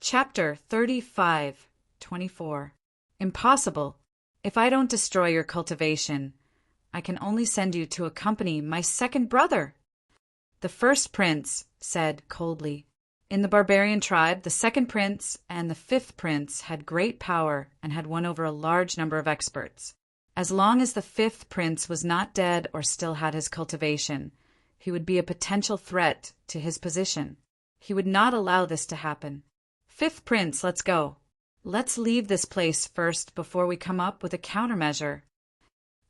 Chapter 35:24. Impossible. If I don't destroy your cultivation, I can only send you to accompany my second brother. The first prince said coldly. In the barbarian tribe, the second prince and the fifth prince had great power and had won over a large number of experts. As long as the fifth prince was not dead or still had his cultivation, he would be a potential threat to his position. He would not allow this to happen. Fifth prince, let's go. Let's leave this place first before we come up with a countermeasure.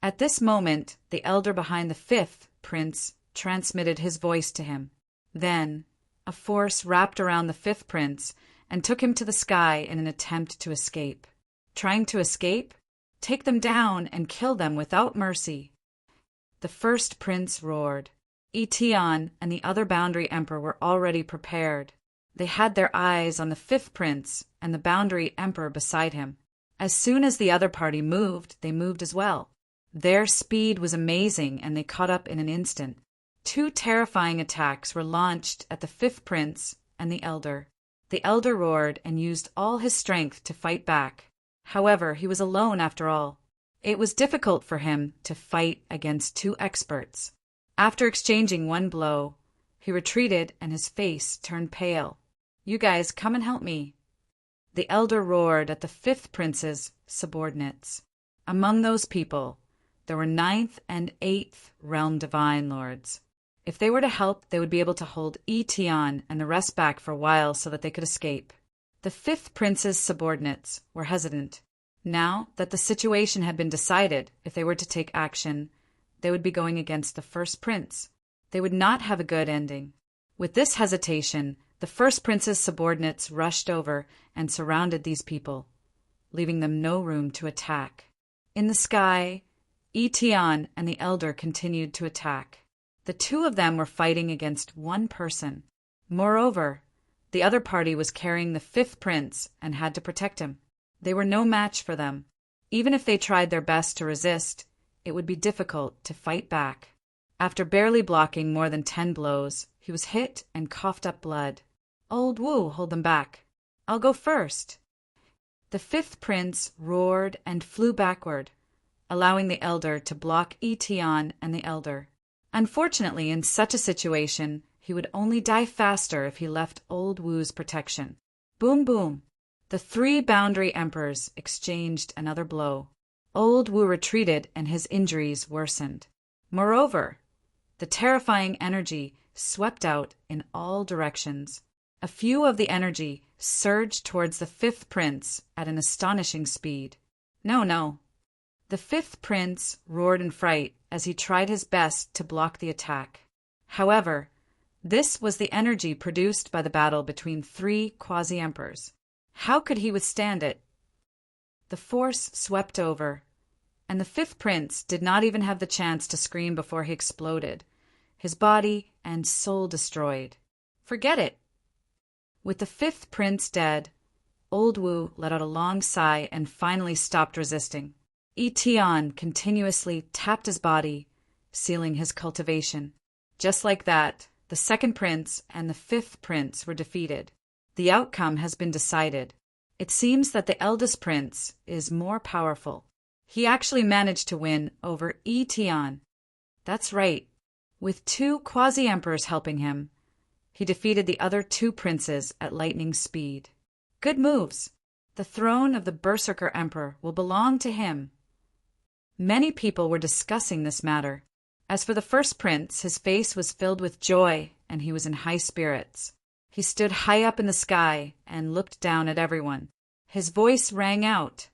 At this moment, the elder behind the fifth prince transmitted his voice to him. Then, a force wrapped around the fifth prince and took him to the sky in an attempt to escape. Trying to escape? Take them down and kill them without mercy. The first prince roared. Etion and the other boundary emperor were already prepared. They had their eyes on the fifth prince and the boundary emperor beside him. As soon as the other party moved, they moved as well. Their speed was amazing, and they caught up in an instant. Two terrifying attacks were launched at the fifth prince and the elder. The elder roared and used all his strength to fight back. However, he was alone after all. It was difficult for him to fight against two experts. After exchanging one blow, he retreated and his face turned pale. You guys, come and help me. The elder roared at the fifth prince's subordinates. Among those people, there were ninth and eighth realm divine lords. If they were to help, they would be able to hold Etion and the rest back for a while so that they could escape. The fifth prince's subordinates were hesitant. Now that the situation had been decided, if they were to take action, they would be going against the first prince. They would not have a good ending. With this hesitation, the first prince's subordinates rushed over and surrounded these people, leaving them no room to attack. In the sky, Etion and the elder continued to attack. The two of them were fighting against one person. Moreover, the other party was carrying the fifth prince and had to protect him. They were no match for them. Even if they tried their best to resist, it would be difficult to fight back. After barely blocking more than 10 blows, he was hit and coughed up blood. Old Wu, hold them back. I'll go first. The fifth prince roared and flew backward, allowing the elder to block Etion and the elder. Unfortunately, in such a situation, he would only die faster if he left Old Wu's protection. Boom, boom. The three boundary emperors exchanged another blow. Old Wu retreated and his injuries worsened. Moreover, the terrifying energy swept out in all directions. A few of the energy surged towards the fifth prince at an astonishing speed. No. The fifth prince roared in fright as he tried his best to block the attack. However, this was the energy produced by the battle between three quasi-emperors. How could he withstand it? The force swept over, and the fifth prince did not even have the chance to scream before he exploded, his body and soul destroyed. Forget it. With the fifth prince dead, Old Wu let out a long sigh and finally stopped resisting. Etion continuously tapped his body, sealing his cultivation. Just like that, the second prince and the fifth prince were defeated. The outcome has been decided. It seems that the eldest prince is more powerful. He actually managed to win over Etion. That's right. With two quasi-emperors helping him, he defeated the other two princes at lightning speed. Good moves. The throne of the Berserker Emperor will belong to him. Many people were discussing this matter. As for the first prince, his face was filled with joy, and he was in high spirits. He stood high up in the sky and looked down at everyone. His voice rang out.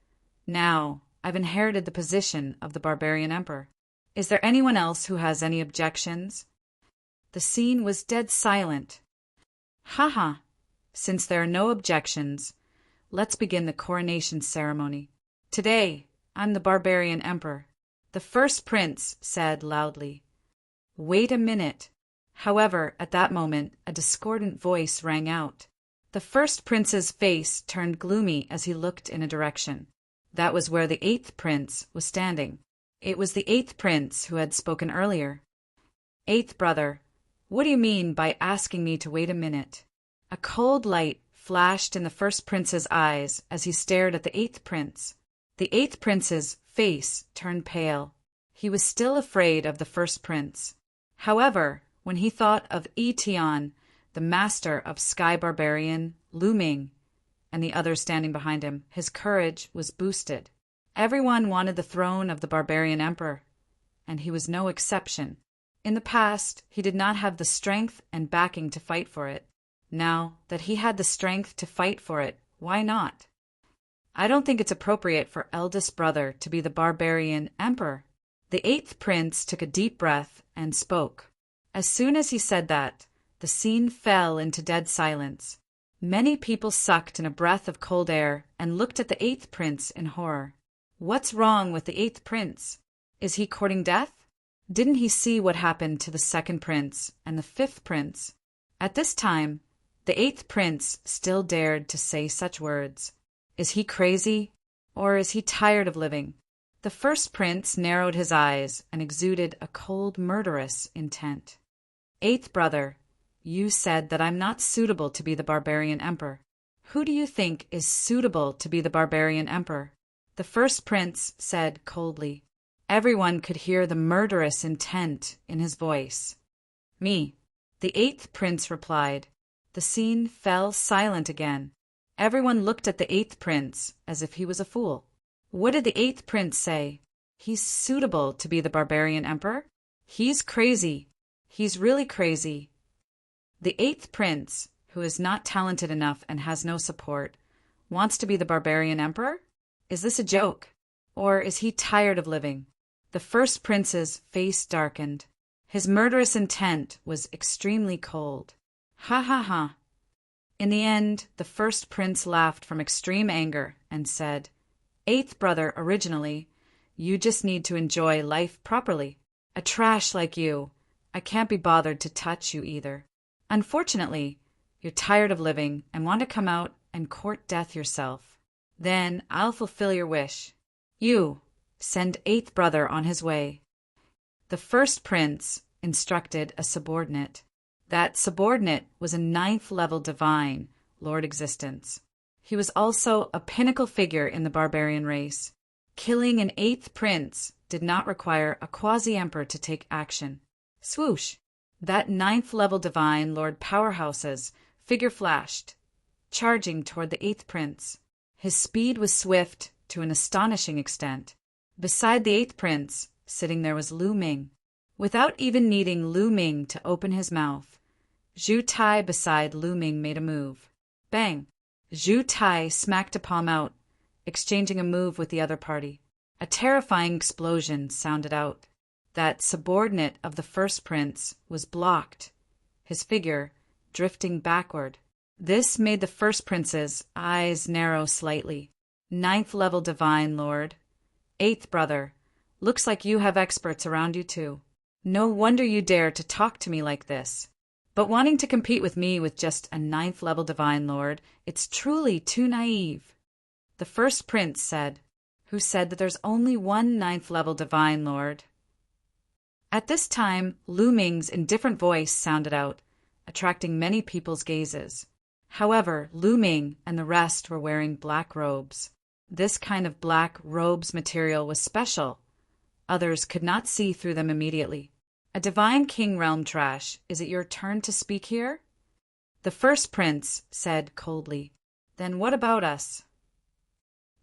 Now, I've inherited the position of the barbarian emperor. Is there anyone else who has any objections? The scene was dead silent. Haha. Since there are no objections, let's begin the coronation ceremony. Today, I'm the barbarian emperor. The first prince said loudly. Wait a minute. However, at that moment, a discordant voice rang out. The first prince's face turned gloomy as he looked in a direction. That was where the eighth prince was standing. It was the eighth prince who had spoken earlier. Eighth brother, what do you mean by asking me to wait a minute? A cold light flashed in the first prince's eyes as he stared at the eighth prince. The eighth prince's face turned pale. He was still afraid of the first prince. However, when he thought of Etion, the master of Sky Barbarian, looming, and the others standing behind him, his courage was boosted. Everyone wanted the throne of the barbarian emperor, and he was no exception. In the past, he did not have the strength and backing to fight for it. Now that he had the strength to fight for it, why not? I don't think it's appropriate for eldest brother to be the barbarian emperor. The eighth prince took a deep breath and spoke. As soon as he said that, the scene fell into dead silence. Many people sucked in a breath of cold air and looked at the eighth prince in horror. What's wrong with the eighth prince? Is he courting death? Didn't he see what happened to the second prince and the fifth prince? At this time, the eighth prince still dared to say such words. Is he crazy? Or is he tired of living? The first prince narrowed his eyes and exuded a cold, murderous intent. Eighth brother, you said that I'm not suitable to be the barbarian emperor. Who do you think is suitable to be the barbarian emperor? The first prince said coldly. Everyone could hear the murderous intent in his voice. Me. The eighth prince replied. The scene fell silent again. Everyone looked at the eighth prince as if he was a fool. What did the eighth prince say? He's suitable to be the barbarian emperor? He's crazy. He's really crazy. The eighth prince, who is not talented enough and has no support, wants to be the barbarian emperor? Is this a joke? Or is he tired of living? The first prince's face darkened. His murderous intent was extremely cold. Ha ha ha. In the end, the first prince laughed from extreme anger and said, Eighth brother, originally, you just need to enjoy life properly. A trash like you, I can't be bothered to touch you either. Unfortunately, you're tired of living and want to come out and court death yourself. Then I'll fulfill your wish. You, send eighth brother on his way. The first prince instructed a subordinate. That subordinate was a ninth-level divine, Lord Existence. He was also a pinnacle figure in the barbarian race. Killing an eighth prince did not require a quasi-emperor to take action. Swoosh! That ninth-level divine Lord Powerhouse's figure flashed, charging toward the eighth prince. His speed was swift to an astonishing extent. Beside the eighth prince, sitting there was Lu Ming. Without even needing Lu Ming to open his mouth, Zhu Tai beside Lu Ming made a move. Bang! Zhu Tai smacked a palm out, exchanging a move with the other party. A terrifying explosion sounded out. That subordinate of the first prince was blocked, his figure drifting backward. This made the first prince's eyes narrow slightly. Ninth-level divine lord. Eighth brother, looks like you have experts around you too. No wonder you dare to talk to me like this. But wanting to compete with me with just a ninth-level divine lord, it's truly too naive. The first prince said, who said that there's only one ninth-level divine lord. At this time, Lu Ming's indifferent voice sounded out, attracting many people's gazes. However, Lu Ming and the rest were wearing black robes. This kind of black robes material was special. Others could not see through them immediately. A divine king realm trash, is it your turn to speak here? The first prince said coldly, Then what about us?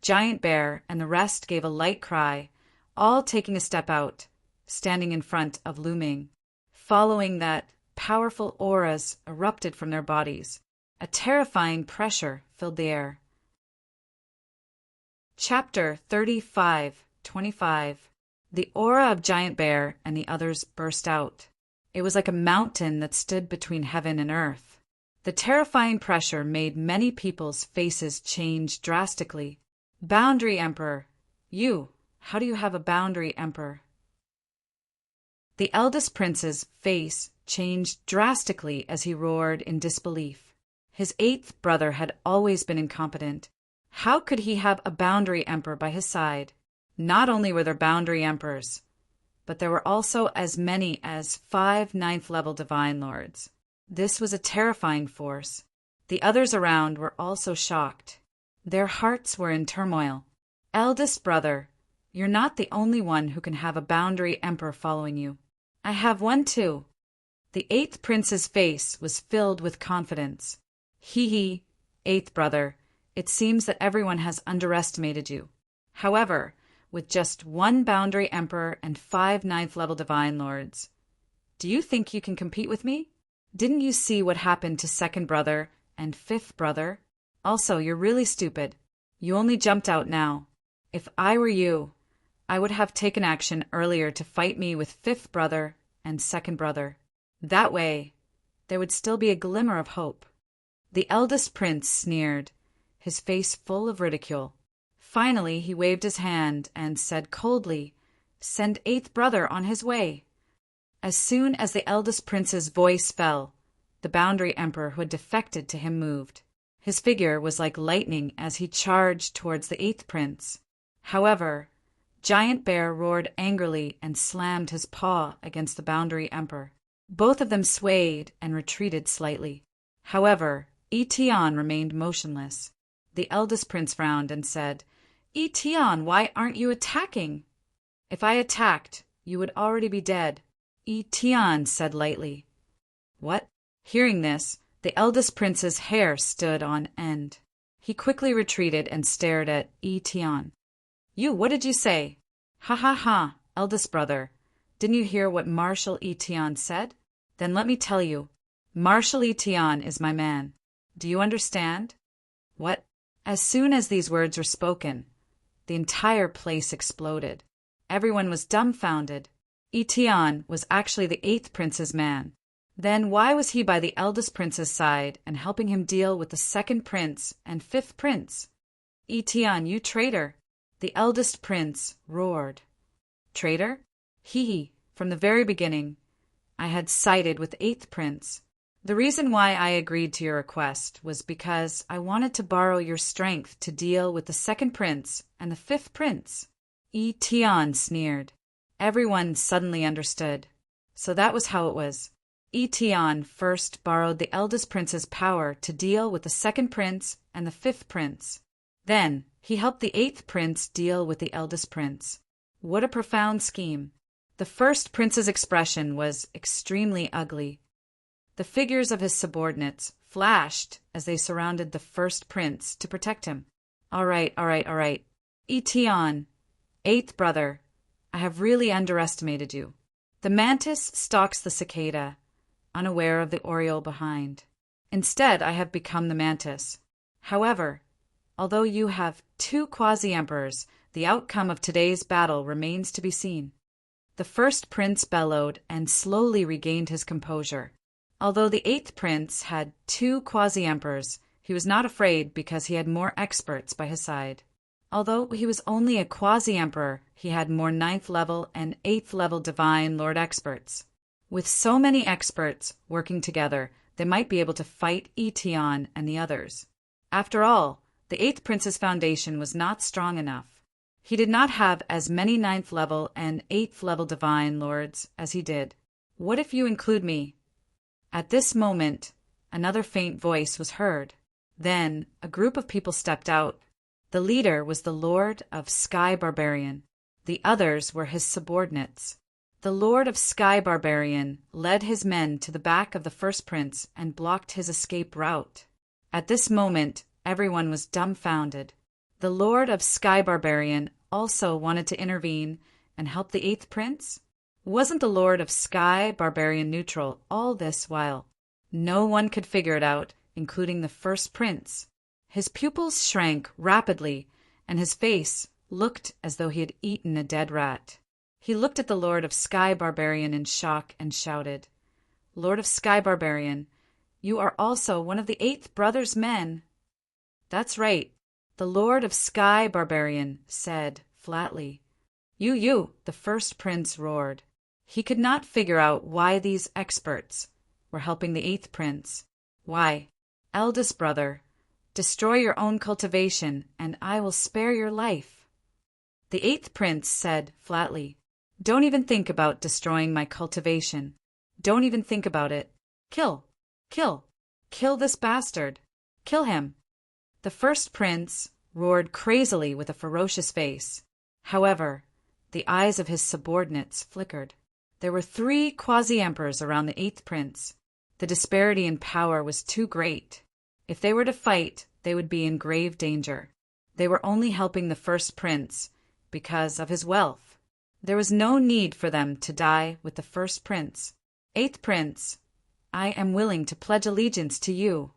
Giant Bear and the rest gave a light cry, all taking a step out, standing in front of Lu Ming. Following that, powerful auras erupted from their bodies. A terrifying pressure filled the air. Chapter 35:25. The aura of Giant Bear and the others burst out. It was like a mountain that stood between heaven and earth. The terrifying pressure made many people's faces change drastically. Boundary Emperor. You, how do you have a boundary emperor? The eldest prince's face changed drastically as he roared in disbelief. His eighth brother had always been incompetent. How could he have a boundary emperor by his side? Not only were there boundary emperors, but there were also as many as 5 ninth-level divine lords. This was a terrifying force. The others around were also shocked. Their hearts were in turmoil. Eldest brother, you're not the only one who can have a boundary emperor following you. I have one too. The eighth prince's face was filled with confidence. Hee, eighth brother, it seems that everyone has underestimated you. However, with just one boundary emperor and 5 ninth-level divine lords, do you think you can compete with me? Didn't you see what happened to second brother and fifth brother? Also, you're really stupid. You only jumped out now. If I were you, I would have taken action earlier to fight me with fifth brother and second brother. That way, there would still be a glimmer of hope. The eldest prince sneered, his face full of ridicule. Finally, he waved his hand and said coldly, "Send eighth brother on his way." As soon as the eldest prince's voice fell, the boundary emperor who had defected to him moved. His figure was like lightning as he charged towards the eighth prince. However, Giant Bear roared angrily and slammed his paw against the boundary emperor. Both of them swayed and retreated slightly. However, Etion remained motionless. The eldest prince frowned and said, "Etion, why aren't you attacking?" "If I attacked, you would already be dead," Etion said lightly. "What?" Hearing this, the eldest prince's hair stood on end. He quickly retreated and stared at Etion. "You, what did you say?" "Ha ha ha, eldest brother. Didn't you hear what Marshal Etion said? Then let me tell you, Marshal Etion is my man. Do you understand?" "What?" As soon as these words were spoken, the entire place exploded. Everyone was dumbfounded. Etion was actually the eighth prince's man. Then why was he by the eldest prince's side and helping him deal with the second prince and fifth prince? "Etion, you traitor!" the eldest prince roared. "Traitor? Hee, from the very beginning, I had sided with the eighth prince. The reason why I agreed to your request was because I wanted to borrow your strength to deal with the second prince and the fifth prince." Etion sneered. Everyone suddenly understood. So that was how it was. Etion first borrowed the eldest prince's power to deal with the second prince and the fifth prince. Then he helped the eighth prince deal with the eldest prince. What a profound scheme. The first prince's expression was extremely ugly. The figures of his subordinates flashed as they surrounded the first prince to protect him. All right. Etion, eighth brother, I have really underestimated you. The mantis stalks the cicada, unaware of the oriole behind. Instead, I have become the mantis. However, although you have 2 quasi-emperors, the outcome of today's battle remains to be seen. The first prince bellowed and slowly regained his composure. Although the eighth prince had 2 quasi-emperors, he was not afraid because he had more experts by his side. Although he was only a quasi-emperor, he had more 9th-level and 8th-level divine lord experts. With so many experts working together, they might be able to fight Etion and the others. After all, the eighth prince's foundation was not strong enough. He did not have as many 9th-level and 8th-level divine lords as he did. What if you include me? At this moment, another faint voice was heard. Then a group of people stepped out. The leader was the Lord of Sky Barbarian. The others were his subordinates. The Lord of Sky Barbarian led his men to the back of the first prince and blocked his escape route. At this moment, everyone was dumbfounded. The Lord of Sky Barbarian also wanted to intervene and help the eighth prince? Wasn't the Lord of Sky Barbarian neutral all this while? No one could figure it out, including the first prince. His pupils shrank rapidly, and his face looked as though he had eaten a dead rat. He looked at the Lord of Sky Barbarian in shock and shouted, "Lord of Sky Barbarian, you are also one of the eighth brother's men." "That's right," the Lord of Sky Barbarian said flatly. You, the first prince roared. He could not figure out why these experts were helping the eighth prince. Why, eldest brother, destroy your own cultivation, and I will spare your life. The eighth prince said flatly, "Don't even think about destroying my cultivation. Don't even think about it. Kill this bastard." Kill him. The first prince roared crazily with a ferocious face. However, the eyes of his subordinates flickered. There were 3 quasi-emperors around the 8th prince. The disparity in power was too great. If they were to fight, they would be in grave danger. They were only helping the first prince because of his wealth. There was no need for them to die with the first prince. 8th prince, I am willing to pledge allegiance to you.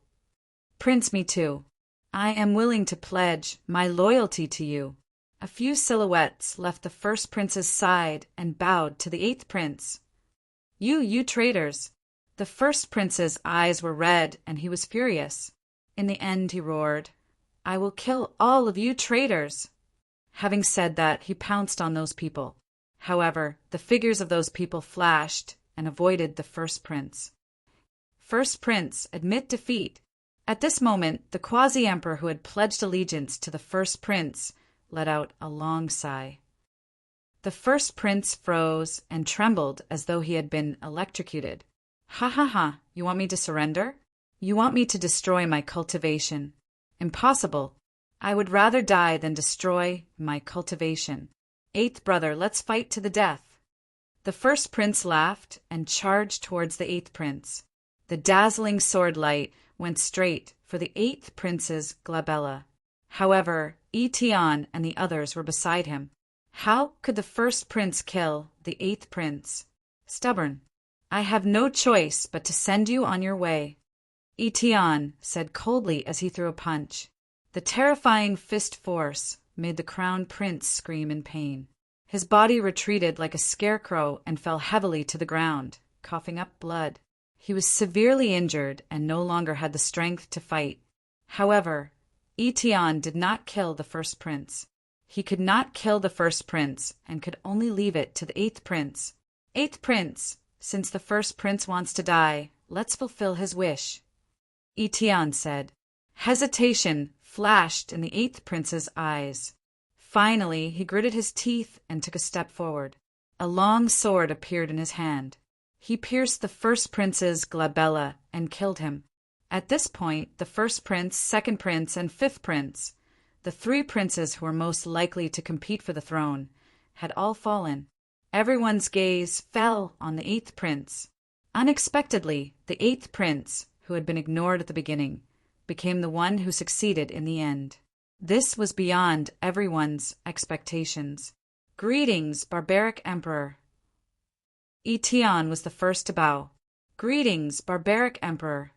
Prince, me too. I am willing to pledge my loyalty to you. A few silhouettes left the first prince's side and bowed to the 8th prince. You traitors! The first prince's eyes were red and he was furious. In the end he roared, I will kill all of you traitors! Having said that, he pounced on those people. However, the figures of those people flashed and avoided the first prince. First prince, admit defeat. At this moment, the quasi-emperor who had pledged allegiance to the first prince let out a long sigh. The first prince froze and trembled as though he had been electrocuted. Ha ha ha, you want me to surrender? You want me to destroy my cultivation? Impossible. I would rather die than destroy my cultivation. 8th brother, let's fight to the death. The first prince laughed and charged towards the 8th prince. The dazzling sword light went straight for the 8th prince's glabella. However, Etion and the others were beside him. How could the first prince kill the 8th prince? Stubborn. I have no choice but to send you on your way. Etion said coldly as he threw a punch. The terrifying fist force made the crown prince scream in pain. His body retreated like a scarecrow and fell heavily to the ground, coughing up blood. He was severely injured and no longer had the strength to fight. However, Etion did not kill the first prince. He could not kill the first prince and could only leave it to the 8th prince. 8th prince, since the first prince wants to die, let's fulfill his wish. Etion said. Hesitation flashed in the 8th prince's eyes. Finally, he gritted his teeth and took a step forward. A long sword appeared in his hand. He pierced the first prince's glabella and killed him. At this point, the first prince, 2nd prince, and 5th prince, the 3 princes who were most likely to compete for the throne, had all fallen. Everyone's gaze fell on the 8th prince. Unexpectedly, the 8th prince, who had been ignored at the beginning, became the one who succeeded in the end. This was beyond everyone's expectations. Greetings, barbaric emperor. Etion was the first to bow. Greetings, barbaric emperor.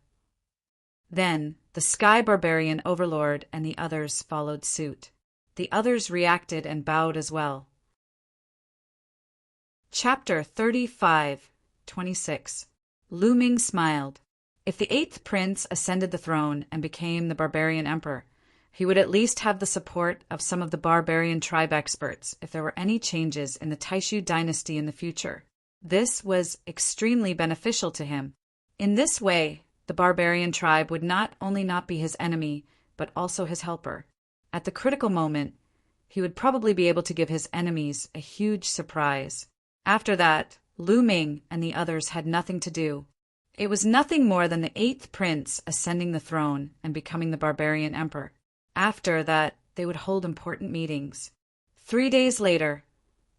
Then, the Sky Barbarian Overlord and the others followed suit. The others reacted and bowed as well. Chapter 35:26. Lu Ming smiled. If the 8th prince ascended the throne and became the barbarian emperor, he would at least have the support of some of the barbarian tribe experts if there were any changes in the Taishu dynasty in the future. This was extremely beneficial to him. In this way, the barbarian tribe would not only not be his enemy, but also his helper. At the critical moment, he would probably be able to give his enemies a huge surprise. After that, Lu Ming and the others had nothing to do. It was nothing more than the 8th prince ascending the throne and becoming the barbarian emperor. After that, they would hold important meetings. 3 days later,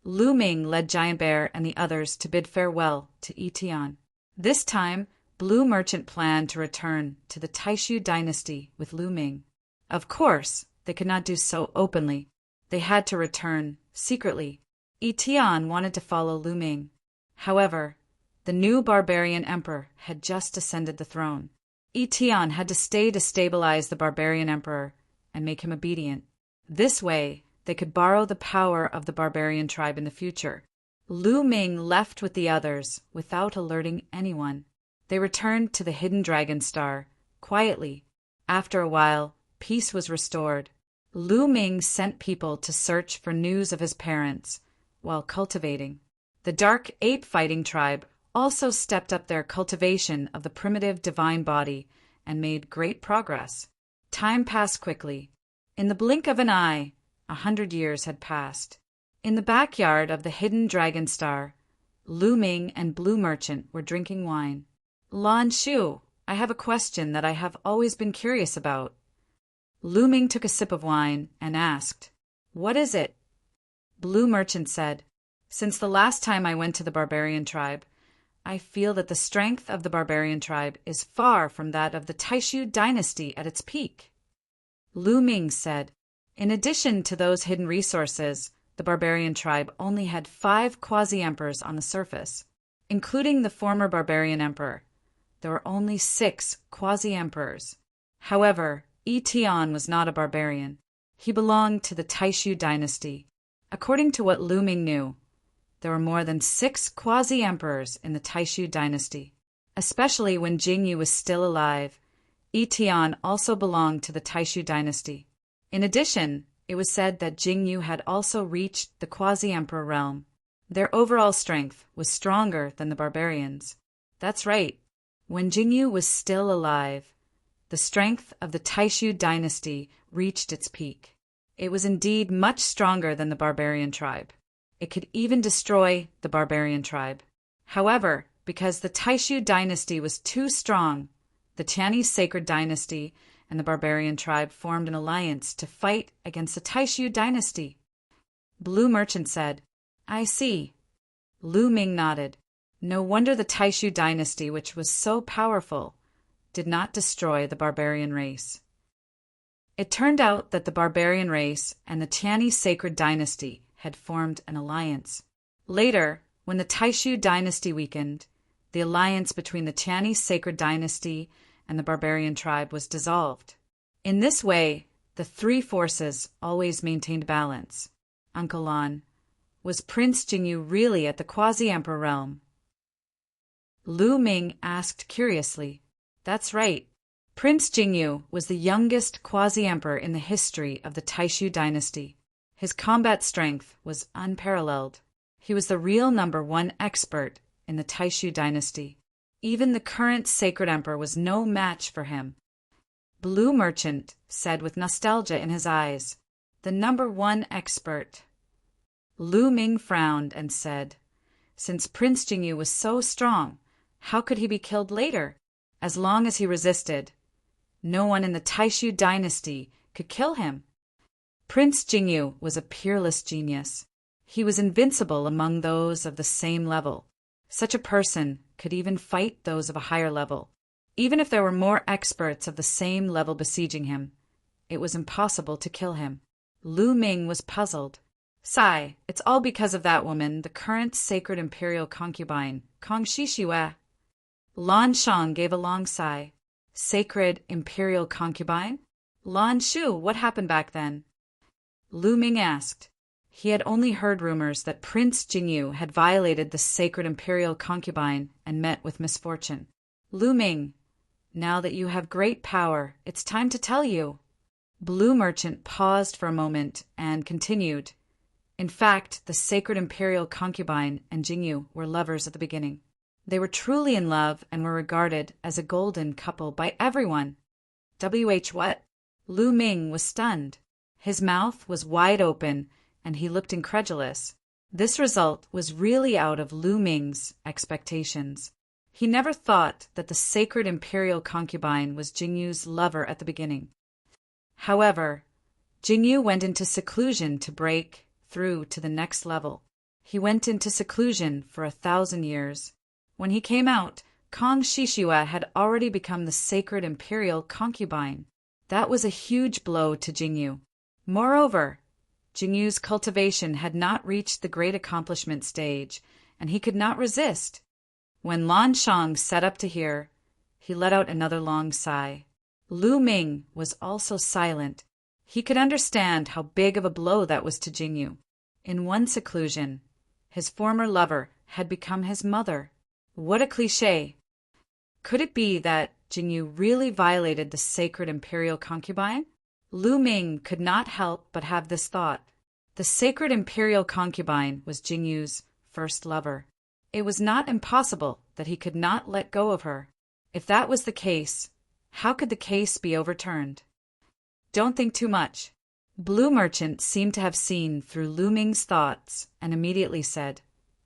Lu Ming led Giant Bear and the others to bid farewell to Etion. This time, Blue Merchant planned to return to the Taishu dynasty with Lu Ming. Of course, they could not do so openly. They had to return secretly. Etion wanted to follow Lu Ming. However, the new barbarian emperor had just ascended the throne. Etion had to stay to stabilize the barbarian emperor and make him obedient. This way, they could borrow the power of the barbarian tribe in the future. Lu Ming left with the others without alerting anyone. They returned to the hidden dragon star, quietly. After a while, peace was restored. Lu Ming sent people to search for news of his parents, while cultivating. The dark ape fighting tribe also stepped up their cultivation of the primitive divine body and made great progress. Time passed quickly. In the blink of an eye, 100 years had passed. In the backyard of the hidden dragon star, Lu Ming and Blue Merchant were drinking wine. Lan Shu, I have a question that I have always been curious about. Lu Ming took a sip of wine and asked, "What is it?" Blue Merchant said, "Since the last time I went to the barbarian tribe, I feel that the strength of the barbarian tribe is far from that of the Taishu dynasty at its peak." Lu Ming said, "In addition to those hidden resources, the barbarian tribe only had 5 quasi-emperors on the surface, including the former barbarian emperor. There were only 6 quasi-emperors. However, Yi Tian was not a barbarian. He belonged to the Taishu dynasty. According to what Lu Ming knew, there were more than 6 quasi-emperors in the Taishu dynasty. Especially when Jingyu was still alive, Yi Tian also belonged to the Taishu dynasty. In addition, it was said that Jingyu had also reached the quasi-emperor realm. Their overall strength was stronger than the barbarians. That's right. When Jingyu was still alive, the strength of the Taishu dynasty reached its peak. It was indeed much stronger than the barbarian tribe. It could even destroy the barbarian tribe. However, because the Taishu dynasty was too strong, the Chinese sacred dynasty and the barbarian tribe formed an alliance to fight against the Taishu dynasty. Blue Merchant said, "I see." Lu Ming nodded. No wonder the Taishu dynasty, which was so powerful, did not destroy the barbarian race. It turned out that the barbarian race and the Chinese sacred dynasty had formed an alliance. Later, when the Taishu dynasty weakened, the alliance between the Chinese sacred dynasty and the barbarian tribe was dissolved. In this way, the 3 forces always maintained balance. Uncle Lon, was Prince Jingyu really at the quasi-emperor realm? Lu Ming asked curiously. That's right. Prince Jingyu was the youngest quasi-emperor in the history of the Taishu dynasty. His combat strength was unparalleled. He was the real #1 expert in the Taishu dynasty. Even the current sacred emperor was no match for him. Blue Merchant said with nostalgia in his eyes, "The #1 expert." Lu Ming frowned and said, "Since Prince Jingyu was so strong, how could he be killed later? As long as he resisted, no one in the Taishu dynasty could kill him." Prince Jingyu was a peerless genius. He was invincible among those of the same level. Such a person could even fight those of a higher level. Even if there were more experts of the same level besieging him, it was impossible to kill him. Lu Ming was puzzled. "Sigh, it's all because of that woman, the current sacred imperial concubine, Kong Shishiwe." Lan Shang gave a long sigh. "Sacred imperial concubine? Lan Shu, what happened back then?" Lu Ming asked. He had only heard rumors that Prince Jingyu had violated the sacred imperial concubine and met with misfortune. "Lu Ming, now that you have great power, it's time to tell you." Blue Merchant paused for a moment and continued. In fact, the sacred imperial concubine and Jingyu were lovers at the beginning. They were truly in love and were regarded as a golden couple by everyone. What? Lu Ming was stunned. His mouth was wide open and he looked incredulous. This result was really out of Lu Ming's expectations. He never thought that the sacred imperial concubine was Jingyu's lover at the beginning. However, Jingyu went into seclusion to break through to the next level. He went into seclusion for 1,000 years. When he came out, Kong Shishiwe had already become the sacred imperial concubine. That was a huge blow to Jingyu. Moreover, Jingyu's cultivation had not reached the great accomplishment stage, and he could not resist. When Lan Shang sat up to hear, he let out another long sigh. Lu Ming was also silent. He could understand how big of a blow that was to Jingyu. In one seclusion, his former lover had become his mother. What a cliché! Could it be that Jingyu really violated the sacred imperial concubine? Lu Ming could not help but have this thought. The sacred imperial concubine was Jingyu's first lover. It was not impossible that he could not let go of her. If that was the case, how could the case be overturned? Don't think too much. Blue Merchant seemed to have seen through Lu Ming's thoughts and immediately said,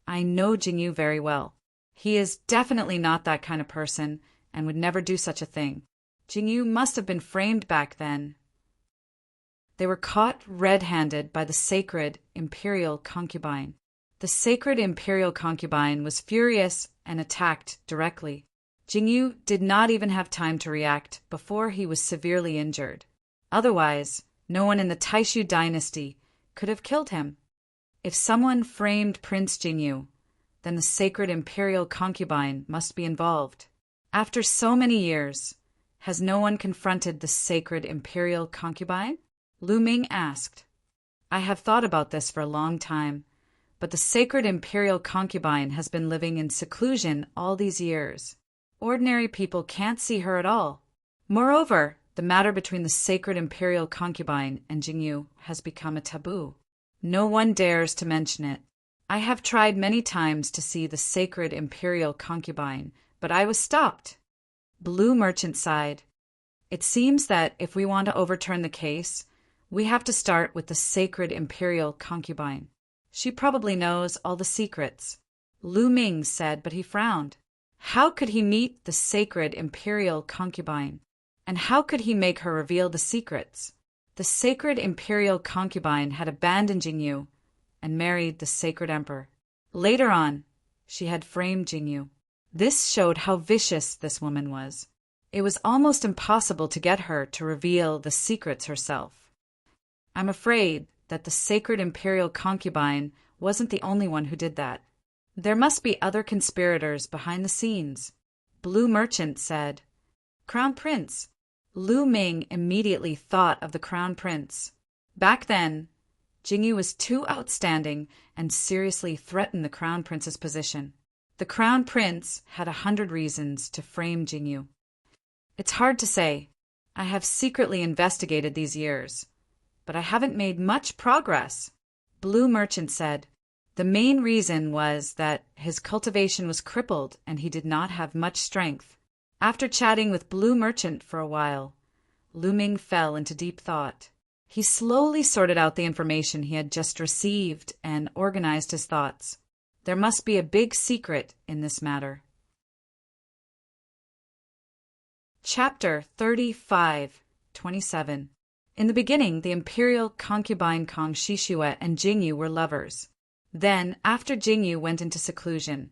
"I know Jingyu very well. He is definitely not that kind of person, and would never do such a thing. Jingyu must have been framed back then. They were caught red-handed by the sacred imperial concubine. The sacred imperial concubine was furious and attacked directly. Jingyu did not even have time to react before he was severely injured. Otherwise, no one in the Taishu dynasty could have killed him. If someone framed Prince Jingyu, then the sacred imperial concubine must be involved. After so many years, has no one confronted the sacred imperial concubine? Lu Ming asked. I have thought about this for a long time, but the sacred imperial concubine has been living in seclusion all these years. Ordinary people can't see her at all. Moreover, the matter between the sacred imperial concubine and Jingyu has become a taboo. No one dares to mention it. I have tried many times to see the sacred imperial concubine, but I was stopped. Blue Merchant sighed. It seems that if we want to overturn the case, we have to start with the sacred imperial concubine. She probably knows all the secrets. Lu Ming said, but he frowned. How could he meet the sacred imperial concubine? And how could he make her reveal the secrets? The sacred imperial concubine had abandoned Jingyu and married the sacred emperor. Later on, she had framed Jingyu. This showed how vicious this woman was. It was almost impossible to get her to reveal the secrets herself. I'm afraid that the sacred imperial concubine wasn't the only one who did that. There must be other conspirators behind the scenes. Blue Merchant said. Crown Prince. Lu Ming immediately thought of the Crown Prince. Back then, Jingyu was too outstanding and seriously threatened the Crown Prince's position. The Crown Prince had 100 reasons to frame Jingyu. It's hard to say. I have secretly investigated these years, but I haven't made much progress. Blue Merchant said. The main reason was that his cultivation was crippled and he did not have much strength. After chatting with Blue Merchant for a while, Lu Ming fell into deep thought. He slowly sorted out the information he had just received and organized his thoughts. There must be a big secret in this matter. Chapter 35:27. In the beginning, the imperial concubine Kang Shishue and Jingyu were lovers. Then, after Jingyu went into seclusion,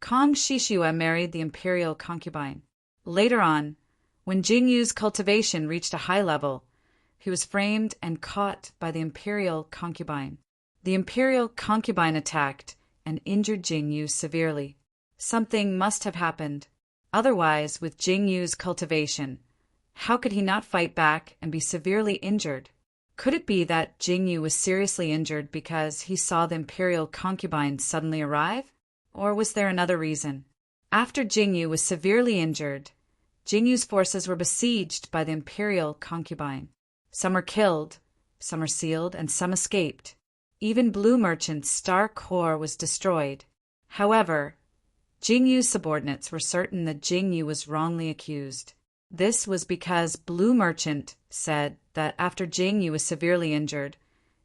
Kang Shishue married the imperial concubine. Later on, when Jingyu's cultivation reached a high level, he was framed and caught by the imperial concubine. The imperial concubine attacked and injured Jingyu severely. Something must have happened. Otherwise, with Jingyu's cultivation, how could he not fight back and be severely injured? Could it be that Jingyu was seriously injured because he saw the imperial concubine suddenly arrive? Or was there another reason? After Jingyu was severely injured, Jingyu's forces were besieged by the imperial concubine. Some were killed, some were sealed, and some escaped. Even Blue Merchant's star core was destroyed. However, Jingyu's subordinates were certain that Jingyu was wrongly accused. This was because Blue Merchant said that after Jingyu was severely injured,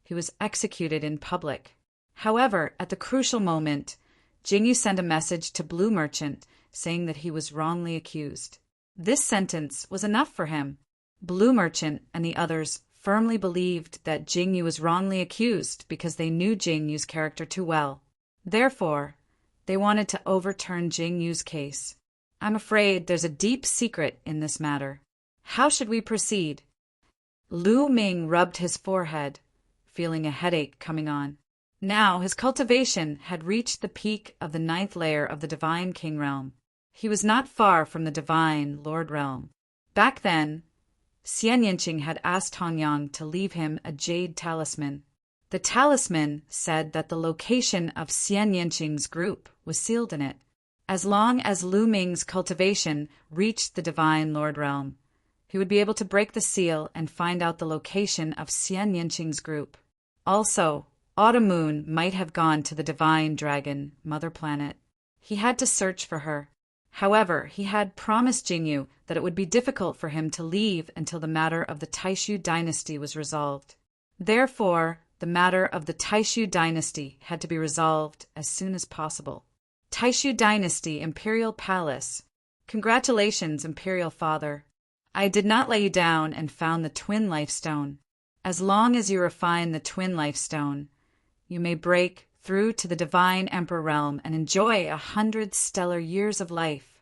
he was executed in public. However, at the crucial moment, Jingyu sent a message to Blue Merchant saying that he was wrongly accused. This sentence was enough for him. Blue Merchant and the others firmly believed that Jingyu was wrongly accused because they knew Jingyu's character too well. Therefore, they wanted to overturn Jingyu's case. I'm afraid there's a deep secret in this matter. How should we proceed? Lu Ming rubbed his forehead, feeling a headache coming on. Now his cultivation had reached the peak of the 9th layer of the Divine King Realm. He was not far from the Divine Lord Realm. Back then, Xian Yinqing had asked Tong Yang to leave him a jade talisman. The talisman said that the location of Xian Yinqing's group was sealed in it. As long as Lu Ming's cultivation reached the Divine Lord Realm, he would be able to break the seal and find out the location of Xian Yinqing's group. Also, Autumn Moon might have gone to the Divine Dragon, Mother Planet. He had to search for her. However, he had promised Jingyu that it would be difficult for him to leave until the matter of the Taishu dynasty was resolved. Therefore, the matter of the Taishu dynasty had to be resolved as soon as possible. Taishu Dynasty Imperial Palace, Congratulations, Imperial Father. I did not let you down and found the Twin Life Stone. As long as you refine the Twin Life Stone, you may break through to the Divine Emperor realm and enjoy 100 stellar years of life.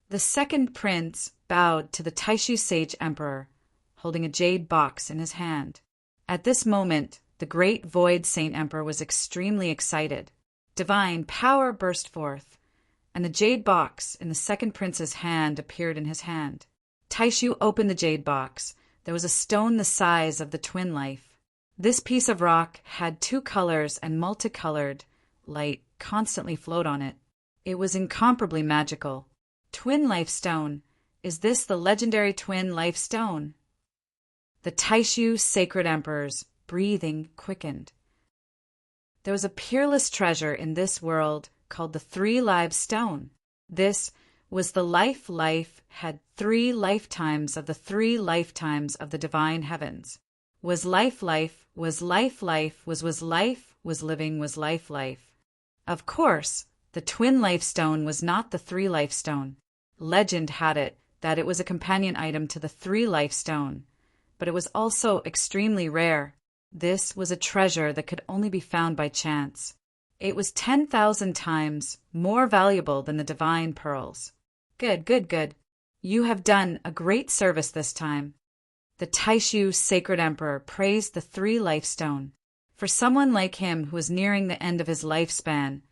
The second prince bowed to the Taishu Sage Emperor, holding a jade box in his hand. At this moment, the great Void Saint Emperor was extremely excited. Divine power burst forth, and the jade box in the second prince's hand appeared in his hand. Taishu opened the jade box. There was a stone the size of the Twin Life. This piece of rock had 2 colors and multicolored light constantly flowed on it. It was incomparably magical. Twin Life Stone. Is this the legendary Twin Life Stone? The Taishu Sacred Emperor's breathing quickened. There was a peerless treasure in this world called the 3 Lives Stone. This was the life had 3 lifetimes of the 3 lifetimes of the divine heavens. Was life, was life, was life, was living, was life. Of course, the Twin Life Stone was not the 3 Life Stone. Legend had it that it was a companion item to the 3 Life Stone, but it was also extremely rare. This was a treasure that could only be found by chance. It was 10,000 times more valuable than the divine pearls. Good. You have done a great service this time. The Taishu Sacred Emperor praised the 3 Life Stone. For someone like him who was nearing the end of his lifespan,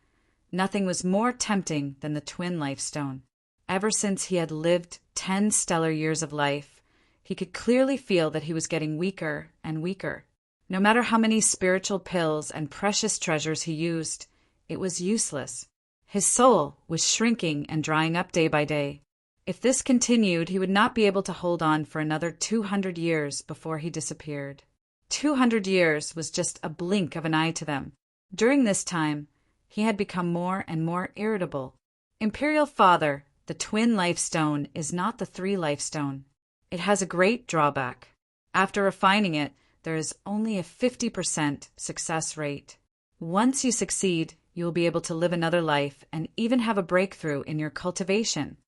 nothing was more tempting than the Twin Life Stone. Ever since he had lived 10 stellar years of life, he could clearly feel that he was getting weaker and weaker. No matter how many spiritual pills and precious treasures he used, it was useless. His soul was shrinking and drying up day by day. If this continued, he would not be able to hold on for another 200 years before he disappeared. 200 years was just a blink of an eye to them. During this time, he had become more and more irritable. Imperial Father, the Twin Life Stone is not the 3 Life Stone. It has a great drawback. After refining it, there is only a 50% success rate. Once you succeed, you will be able to live another life and even have a breakthrough in your cultivation.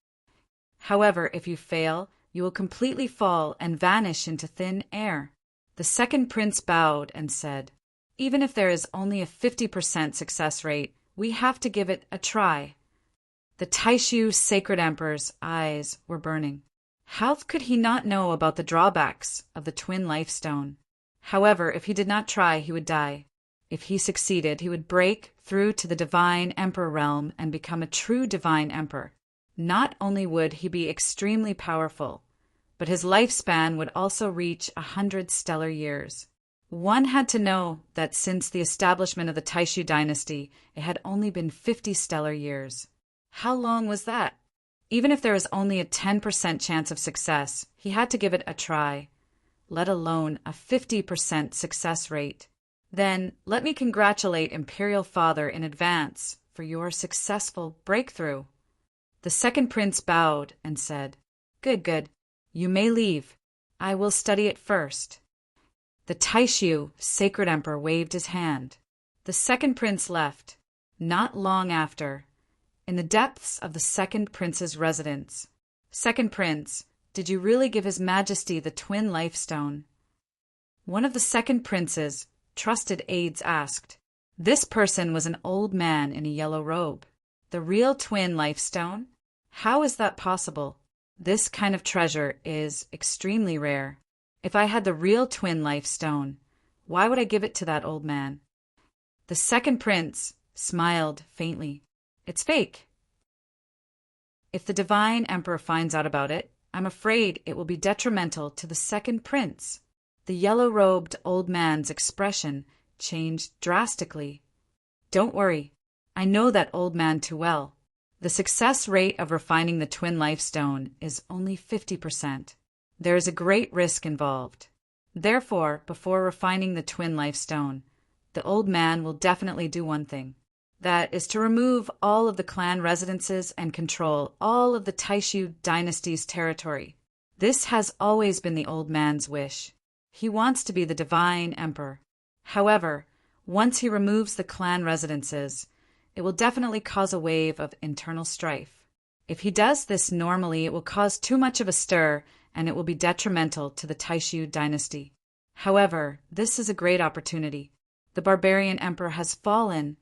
However, if you fail, you will completely fall and vanish into thin air. The second prince bowed and said, even if there is only a 50% success rate, we have to give it a try. The Taishu Sacred Emperor's eyes were burning. How could he not know about the drawbacks of the Twin Life Stone? However, if he did not try, he would die. If he succeeded, he would break through to the Divine Emperor realm and become a true Divine Emperor. Not only would he be extremely powerful, but his lifespan would also reach 100 stellar years. One had to know that since the establishment of the Taishu dynasty, it had only been 50 stellar years. How long was that? Even if there was only a 10% chance of success, he had to give it a try, let alone a 50% success rate. Then, let me congratulate Imperial Father in advance for your successful breakthrough. The second prince bowed and said, Good. You may leave. I will study it first. The Taishu Sacred Emperor waved his hand. The second prince left. Not long after, in the depths of the second prince's residence. Second prince, did you really give His Majesty the Twin Life Stone? One of the second prince's trusted aides asked. This person was an old man in a yellow robe. The real Twin Life Stone? How is that possible? This kind of treasure is extremely rare. If I had the real Twin Life Stone, why would I give it to that old man? The second prince smiled faintly. It's fake. If the Divine Emperor finds out about it, I'm afraid it will be detrimental to the second prince. The yellow-robed old man's expression changed drastically. Don't worry. I know that old man too well. The success rate of refining the Twin Life Stone is only 50%. There is a great risk involved. Therefore, before refining the Twin Life Stone, the old man will definitely do one thing. That is to remove all of the clan residences and control all of the Taishu dynasty's territory. This has always been the old man's wish. He wants to be the Divine Emperor. However, once he removes the clan residences, it will definitely cause a wave of internal strife. If he does this normally, it will cause too much of a stir and it will be detrimental to the Taishu dynasty. However, this is a great opportunity. The barbarian emperor has fallen,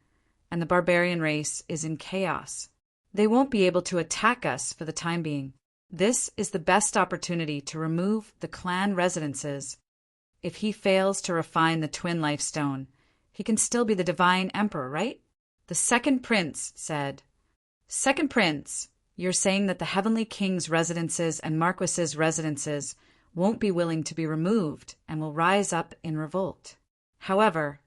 and the barbarian race is in chaos. They won't be able to attack us for the time being. This is the best opportunity to remove the clan residences. If he fails to refine the twin life stone, he can still be the divine emperor, right? The second prince said, "Second prince, you're saying that the heavenly king's residences and marquises' residences won't be willing to be removed and will rise up in revolt. However,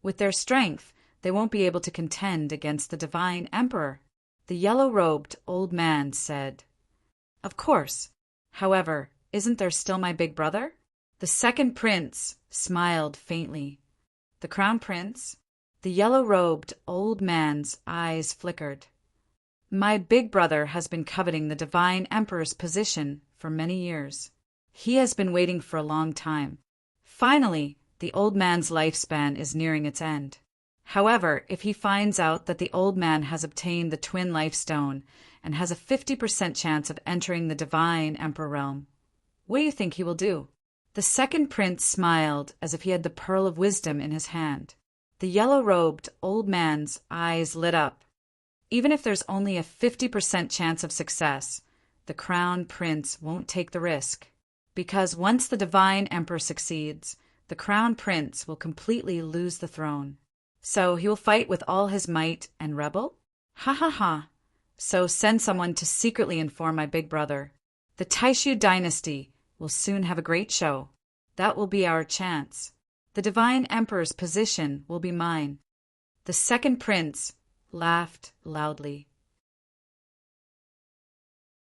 with their strength, they won't be able to contend against the divine emperor." The yellow-robed old man said, "Of course. However, isn't there still my big brother?" The second prince smiled faintly. The crown prince, the yellow-robed old man's eyes flickered. "My big brother has been coveting the divine emperor's position for many years. He has been waiting for a long time. Finally, the old man's lifespan is nearing its end. However, if he finds out that the old man has obtained the twin life stone and has a 50% chance of entering the divine emperor realm, what do you think he will do?" The second prince smiled as if he had the pearl of wisdom in his hand. The yellow-robed old man's eyes lit up. Even if there's only a 50% chance of success, the crown prince won't take the risk. Because once the divine emperor succeeds, the crown prince will completely lose the throne. So he will fight with all his might and rebel? Ha ha ha. So send someone to secretly inform my big brother. The Taishu dynasty will soon have a great show. That will be our chance. The divine emperor's position will be mine. The second prince laughed loudly.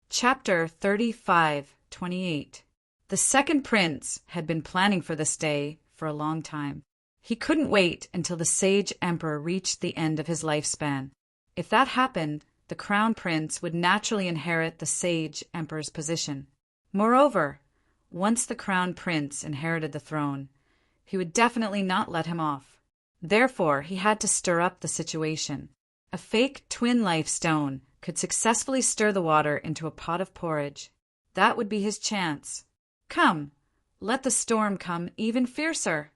Chapter 35:28. The second prince had been planning for this day for a long time. He couldn't wait until the sage emperor reached the end of his lifespan. If that happened, the crown prince would naturally inherit the sage emperor's position. Moreover, once the crown prince inherited the throne, he would definitely not let him off. Therefore, he had to stir up the situation. A fake twin life stone could successfully stir the water into a pot of porridge. That would be his chance. Come, let the storm come even fiercer.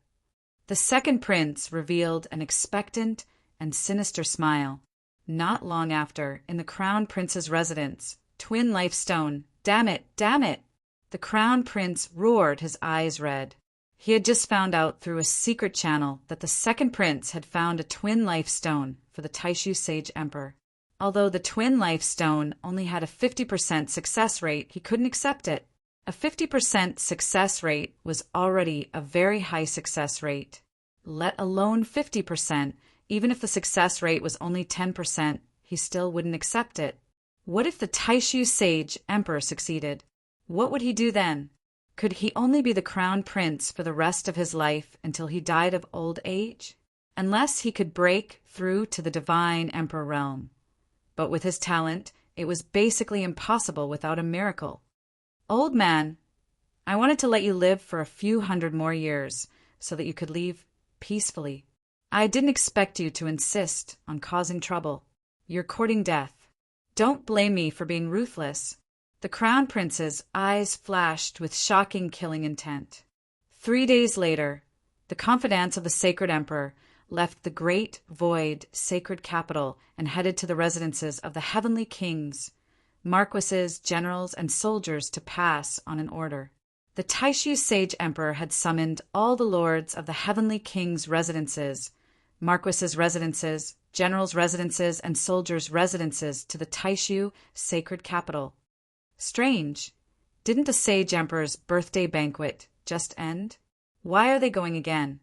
The second prince revealed an expectant and sinister smile. Not long after, in the crown prince's residence, twin life stone, damn it, damn it! The crown prince roared, his eyes red. He had just found out through a secret channel that the second prince had found a twin life stone for the Taishu sage emperor. Although the twin life stone only had a 50% success rate, he couldn't accept it. A 50% success rate was already a very high success rate. Let alone 50%, even if the success rate was only 10%, he still wouldn't accept it. What if the Taishu sage emperor succeeded? What would he do then? Could he only be the crown prince for the rest of his life until he died of old age? Unless he could break through to the divine emperor realm. But with his talent, it was basically impossible without a miracle. Old man, I wanted to let you live for a few hundred more years so that you could leave peacefully. I didn't expect you to insist on causing trouble. You're courting death. Don't blame me for being ruthless. The crown prince's eyes flashed with shocking killing intent. 3 days later, the confidants of the sacred emperor left the great void sacred capital and headed to the residences of the heavenly kings, marquises, generals, and soldiers to pass on an order. The Taishu sage emperor had summoned all the lords of the heavenly king's residences, marquises' residences, generals' residences, and soldiers' residences to the Taishu sacred capital. Strange. Didn't the sage emperor's birthday banquet just end? Why are they going again?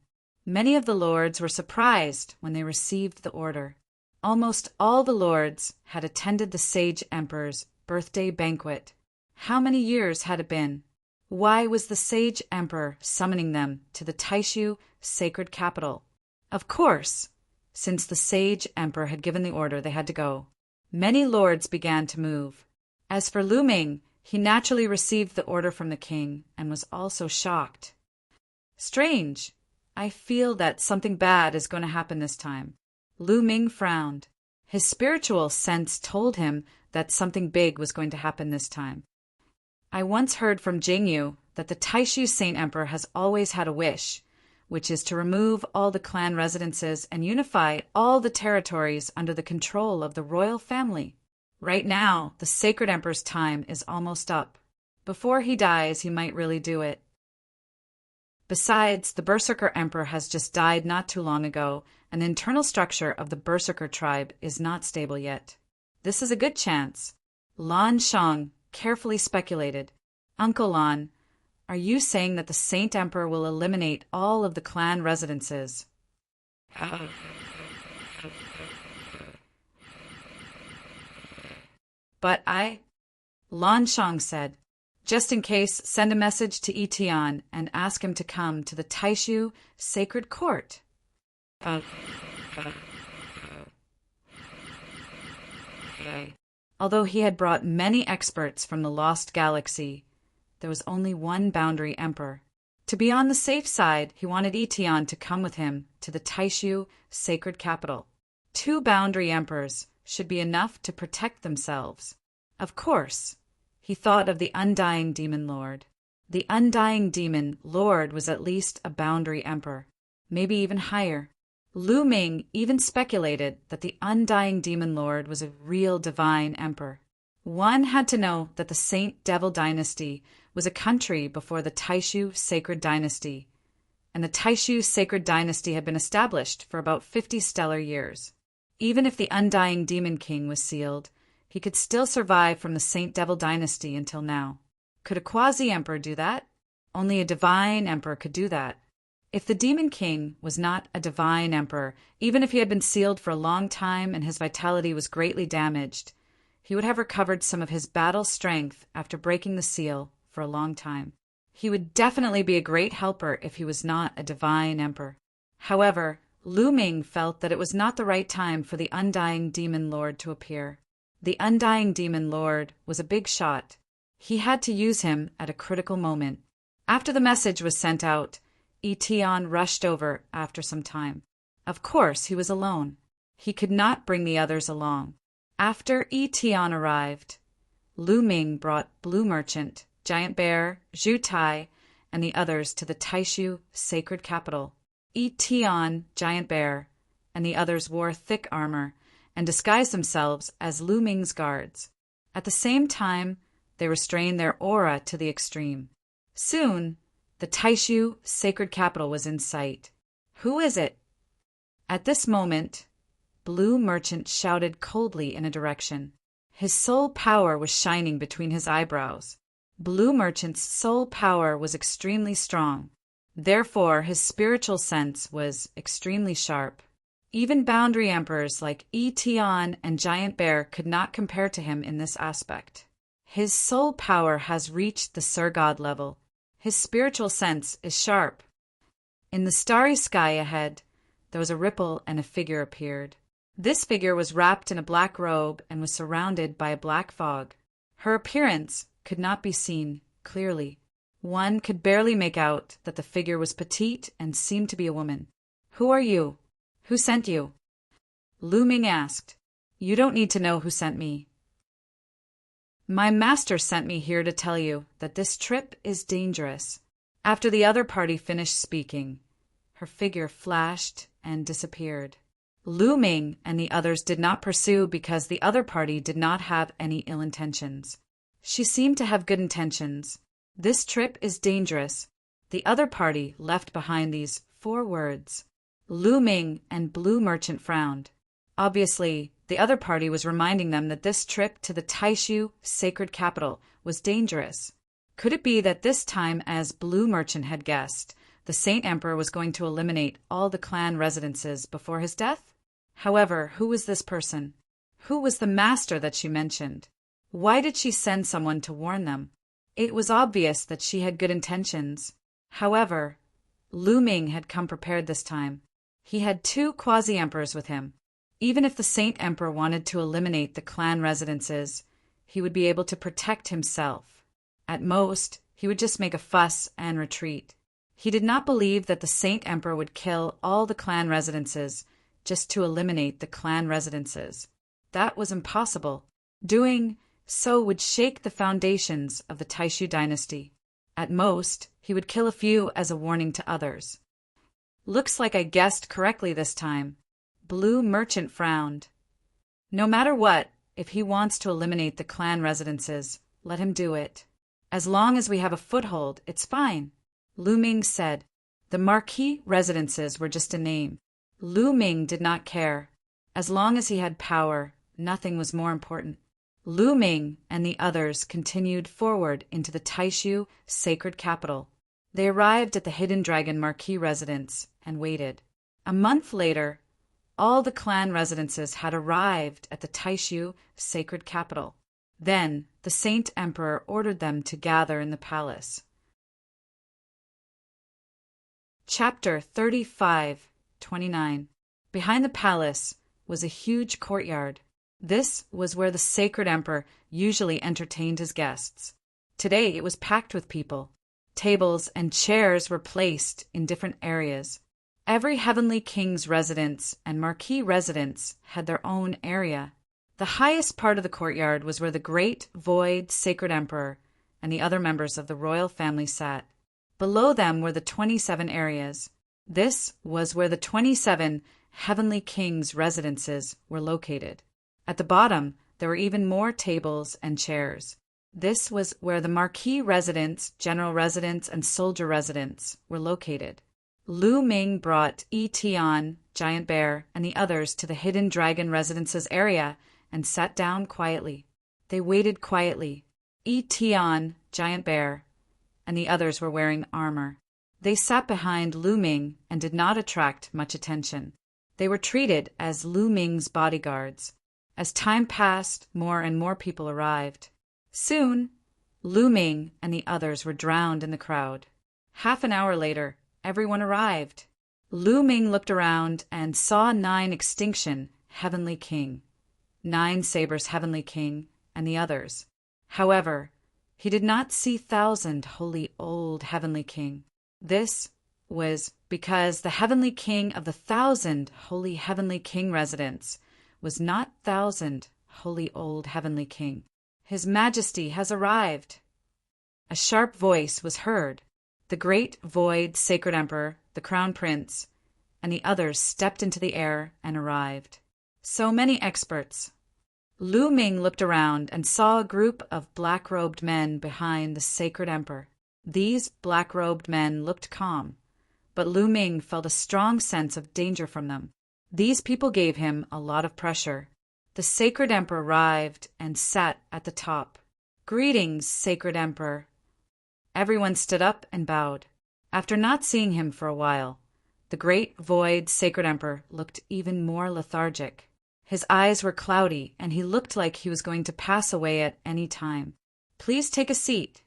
Many of the lords were surprised when they received the order. Almost all the lords had attended the sage emperor's birthday banquet. How many years had it been? Why was the sage emperor summoning them to the Taishu sacred capital? Of course, since the sage emperor had given the order, they had to go. Many lords began to move. As for Lu Ming, he naturally received the order from the king and was also shocked. Strange. I feel that something bad is going to happen this time. Lu Ming frowned. His spiritual sense told him that something big was going to happen this time. I once heard from Jingyu that the Taishu Saint Emperor has always had a wish, which is to remove all the clan residences and unify all the territories under the control of the royal family. Right now, the Sacred Emperor's time is almost up. Before he dies, he might really do it. Besides, the Berserker Emperor has just died not too long ago, and the internal structure of the Berserker tribe is not stable yet. This is a good chance. Lan Shang carefully speculated. Uncle Lan, are you saying that the Saint Emperor will eliminate all of the clan residences? But Lan Shang said, just in case, send a message to Etian and ask him to come to the Taishu Sacred Court. Although he had brought many experts from the Lost Galaxy, there was only one Boundary Emperor. To be on the safe side, he wanted Etian to come with him to the Taishu Sacred Capital. 2 Boundary Emperors should be enough to protect themselves. Of course, he thought of the Undying Demon Lord. The Undying Demon Lord was at least a Boundary Emperor, maybe even higher. Lu Ming even speculated that the Undying Demon Lord was a real divine emperor. One had to know that the Saint Devil Dynasty was a country before the Taishu Sacred Dynasty, and the Taishu Sacred Dynasty had been established for about 50 stellar years. Even if the Undying Demon King was sealed, he could still survive from the Saint Devil Dynasty until now. Could a quasi-emperor do that? Only a divine emperor could do that. If the Demon King was not a divine emperor, even if he had been sealed for a long time and his vitality was greatly damaged, he would have recovered some of his battle strength after breaking the seal for a long time. He would definitely be a great helper if he was not a divine emperor. However, Lu Ming felt that it was not the right time for the Undying Demon Lord to appear. The Undying Demon Lord was a big shot. He had to use him at a critical moment. After the message was sent out, Etian rushed over after some time. Of course, he was alone. He could not bring the others along. After Etian arrived, Lu Ming brought Blue Merchant, Giant Bear, Zhu Tai, and the others to the Taishu Sacred Capital. Etian, Giant Bear, and the others wore thick armor and disguised themselves as Lu Ming's guards. At the same time, they restrained their aura to the extreme. Soon, the Taishu Sacred Capital was in sight. Who is it? At this moment, Blue Merchant shouted coldly in a direction. His soul power was shining between his eyebrows. Blue Merchant's soul power was extremely strong. Therefore, his spiritual sense was extremely sharp. Even Boundary Emperors like Etian and Giant Bear could not compare to him in this aspect. His soul power has reached the Sir God level. His spiritual sense is sharp. In the starry sky ahead, there was a ripple and a figure appeared. This figure was wrapped in a black robe and was surrounded by a black fog. Her appearance could not be seen clearly. One could barely make out that the figure was petite and seemed to be a woman. Who are you? Who sent you? Lu Ming asked. You don't need to know who sent me. My master sent me here to tell you that this trip is dangerous. After the other party finished speaking, her figure flashed and disappeared. Lu Ming and the others did not pursue because the other party did not have any ill intentions. She seemed to have good intentions. This trip is dangerous. The other party left behind these 4 words. Lu Ming and Blue Merchant frowned. Obviously, the other party was reminding them that this trip to the Taishu Sacred Capital was dangerous. Could it be that this time, as Blue Merchant had guessed, the Saint Emperor was going to eliminate all the clan residences before his death? However, who was this person? Who was the master that she mentioned? Why did she send someone to warn them? It was obvious that she had good intentions. However, Lu Ming had come prepared this time. He had 2 quasi-emperors with him. Even if the Saint Emperor wanted to eliminate the clan residences, he would be able to protect himself. At most, he would just make a fuss and retreat. He did not believe that the Saint Emperor would kill all the clan residences just to eliminate the clan residences. That was impossible. Doing so would shake the foundations of the Taishu dynasty. At most, he would kill a few as a warning to others. Looks like I guessed correctly this time. Blue Merchant frowned. No matter what, if he wants to eliminate the clan residences, let him do it. As long as we have a foothold, it's fine. Lu Ming said. The marquis residences were just a name. Lu Ming did not care. As long as he had power, nothing was more important. Lu Ming and the others continued forward into the Taishu sacred capital. They arrived at the Hidden Dragon marquis residence and waited. A month later, all the clan residences had arrived at the Taishu sacred capital. Then the Saint Emperor ordered them to gather in the palace. Chapter 35-29. Behind the palace was a huge courtyard. This was where the sacred emperor usually entertained his guests. Today it was packed with people. Tables and chairs were placed in different areas. Every heavenly king's residence and marquis residence had their own area. The highest part of the courtyard was where the great void sacred emperor and the other members of the royal family sat. Below them were the 27 areas. This was where the 27 heavenly kings' residences were located. At the bottom, there were even more tables and chairs. This was where the marquis residence, general residence, and soldier residence were located. Lu Ming brought Yi Tian, Giant Bear, and the others to the Hidden Dragon residences area and sat down quietly. They waited quietly. Yi Tian, Giant Bear, and the others were wearing armor. They sat behind Lu Ming and did not attract much attention. They were treated as Lu Ming's bodyguards. As time passed, more and more people arrived. Soon, Lu Ming and the others were drowned in the crowd. Half an hour later, everyone arrived. Lu Ming looked around and saw 9 Extinction, Heavenly King, 9 Sabers, Heavenly King, and the others. However, he did not see 1,000 Holy Old Heavenly King. This was because the Heavenly King of the 1,000 Holy Heavenly King residence was not 1,000 Holy Old Heavenly King. His Majesty has arrived. A sharp voice was heard. The great void sacred emperor, the crown prince, and the others stepped into the air and arrived. So many experts. Lu Ming looked around and saw a group of black-robed men behind the sacred emperor. These black-robed men looked calm, but Lu Ming felt a strong sense of danger from them. These people gave him a lot of pressure. The sacred emperor arrived and sat at the top. Greetings, sacred emperor. Everyone stood up and bowed. After not seeing him for a while, the great void sacred emperor looked even more lethargic. His eyes were cloudy, and he looked like he was going to pass away at any time. Please take a seat.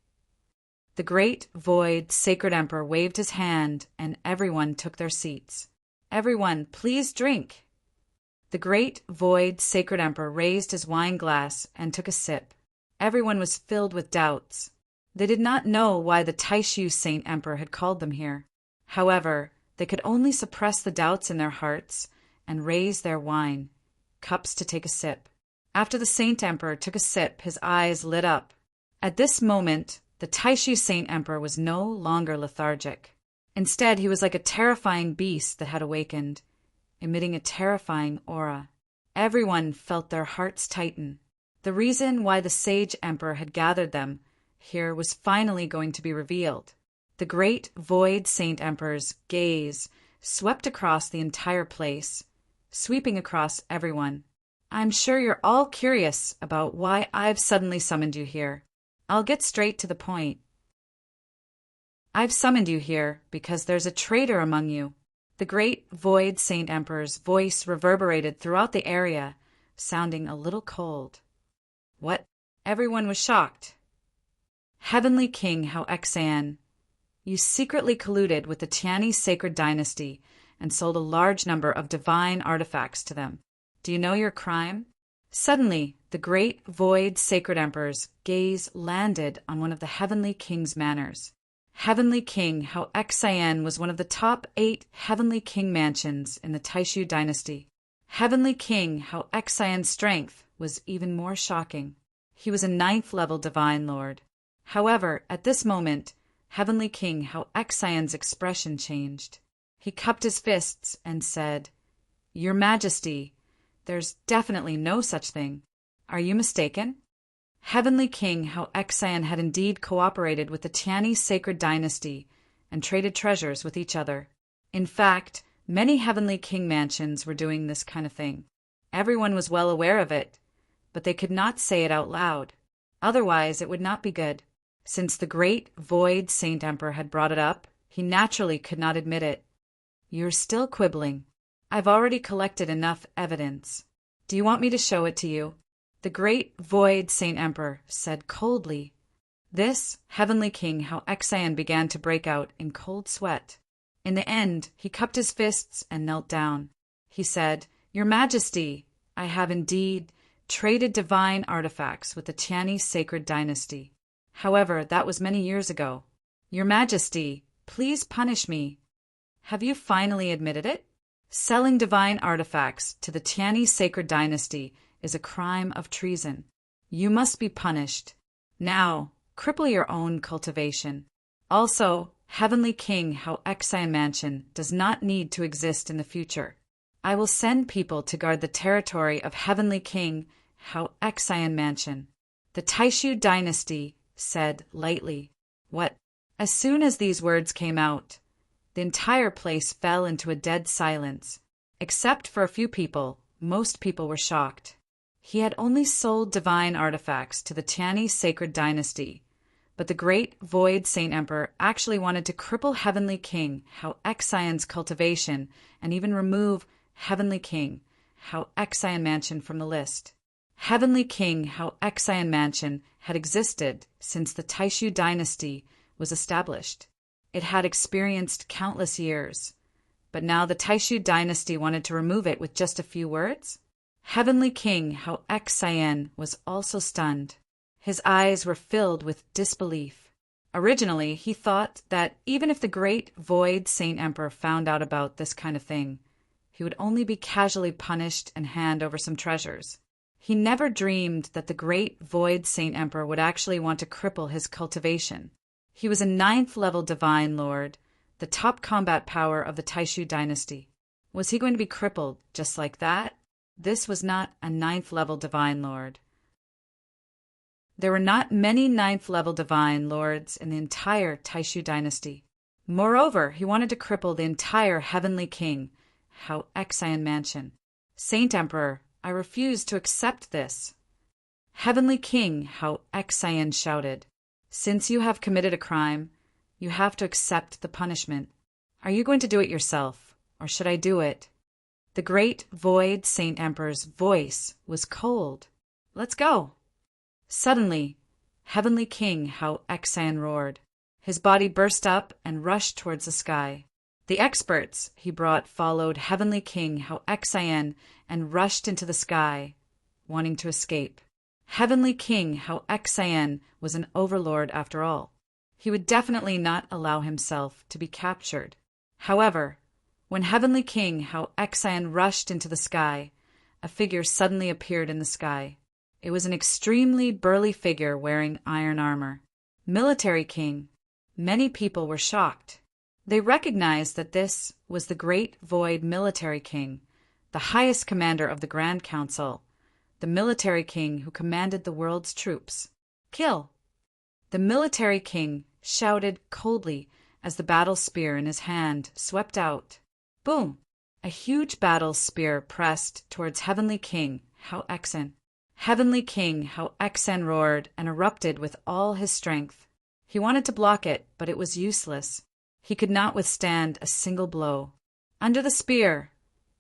The great void sacred emperor waved his hand, and everyone took their seats. Everyone, please drink. The great void sacred emperor raised his wine glass and took a sip. Everyone was filled with doubts. They did not know why the Taishu Saint Emperor had called them here. However, they could only suppress the doubts in their hearts and raise their wine cups to take a sip. After the Saint Emperor took a sip, his eyes lit up. At this moment, the Taishu Saint Emperor was no longer lethargic. Instead, he was like a terrifying beast that had awakened, emitting a terrifying aura. Everyone felt their hearts tighten. The reason why the Sage Emperor had gathered them here was finally going to be revealed. The great Void Saint Emperor's gaze swept across the entire place, sweeping across everyone. I'm sure you're all curious about why I've suddenly summoned you here. I'll get straight to the point. I've summoned you here because there's a traitor among you. The great Void Saint Emperor's voice reverberated throughout the area, sounding a little cold. What? Everyone was shocked. Heavenly King Hao Xan, you secretly colluded with the Tiani sacred dynasty and sold a large number of divine artifacts to them. Do you know your crime? Suddenly, the great Void Sacred Emperor's gaze landed on one of the Heavenly King's manors. Heavenly King Hao Xan was one of the top 8 Heavenly King mansions in the Taishu dynasty. Heavenly King, how Xian's strength was even more shocking. He was a 9th level Divine Lord. However, at this moment, Heavenly King, how Xian's expression changed. He cupped his fists and said, "Your Majesty, there's definitely no such thing. Are you mistaken?" Heavenly King, how Xian had indeed cooperated with the Tianyi sacred dynasty and traded treasures with each other. In fact, many Heavenly King mansions were doing this kind of thing. Everyone was well aware of it, but they could not say it out loud. Otherwise, it would not be good. Since the great Void Saint Emperor had brought it up, he naturally could not admit it. "You're still quibbling. I've already collected enough evidence. Do you want me to show it to you?" The great Void Saint Emperor said coldly. This Heavenly King, how Xian began to break out in cold sweat. In the end, he cupped his fists and knelt down. He said, "Your Majesty, I have indeed traded divine artifacts with the Tianyi sacred dynasty. However, that was many years ago. Your Majesty, please punish me." Have you finally admitted it? Selling divine artifacts to the Tianyi sacred dynasty is a crime of treason. You must be punished. Now, cripple your own cultivation. Also, Heavenly King, how Xian Mansion does not need to exist in the future. I will send people to guard the territory of Heavenly King, how Xian Mansion. The Taishu dynasty said lightly. What? As soon as these words came out, the entire place fell into a dead silence. Except for a few people, most people were shocked. He had only sold divine artifacts to the Tianyi sacred dynasty, but the great Void Saint Emperor actually wanted to cripple Heavenly King, how Xian's cultivation, and even remove Heavenly King, how Xian Mansion from the list. Heavenly King, how Xian Mansion had existed since the Taishu dynasty was established. It had experienced countless years, but now the Taishu dynasty wanted to remove it with just a few words? Heavenly King, how Xian was also stunned. His eyes were filled with disbelief. Originally, he thought that even if the great Void Saint Emperor found out about this kind of thing, he would only be casually punished and hand over some treasures. He never dreamed that the great Void Saint Emperor would actually want to cripple his cultivation. He was a 9th level Divine Lord, the top combat power of the Taishu dynasty. Was he going to be crippled just like that? This was not a 9th level Divine Lord. There were not many 9th level Divine Lords in the entire Taishu dynasty. Moreover, he wanted to cripple the entire Heavenly King, how Xian Mansion. Saint Emperor, I refuse to accept this. Heavenly King, how Xian shouted. Since you have committed a crime, you have to accept the punishment. Are you going to do it yourself, or should I do it? The great Void Saint Emperor's voice was cold. Let's go. Suddenly, Heavenly King, how Xian roared. His body burst up and rushed towards the sky. The experts he brought followed Heavenly King, how Xian, and rushed into the sky, wanting to escape. Heavenly King, how Xian was an overlord after all. He would definitely not allow himself to be captured. However, when Heavenly King, how Xian rushed into the sky, a figure suddenly appeared in the sky. It was an extremely burly figure wearing iron armor. Military King. Many people were shocked. They recognized that this was the great Void Military King, the highest commander of the Grand Council, the Military King who commanded the world's troops. Kill! The Military King shouted coldly as the battle spear in his hand swept out. Boom! A huge battle spear pressed towards Heavenly King, how Xian. Heavenly King, how Xian roared and erupted with all his strength. He wanted to block it, but it was useless. He could not withstand a single blow. Under the spear,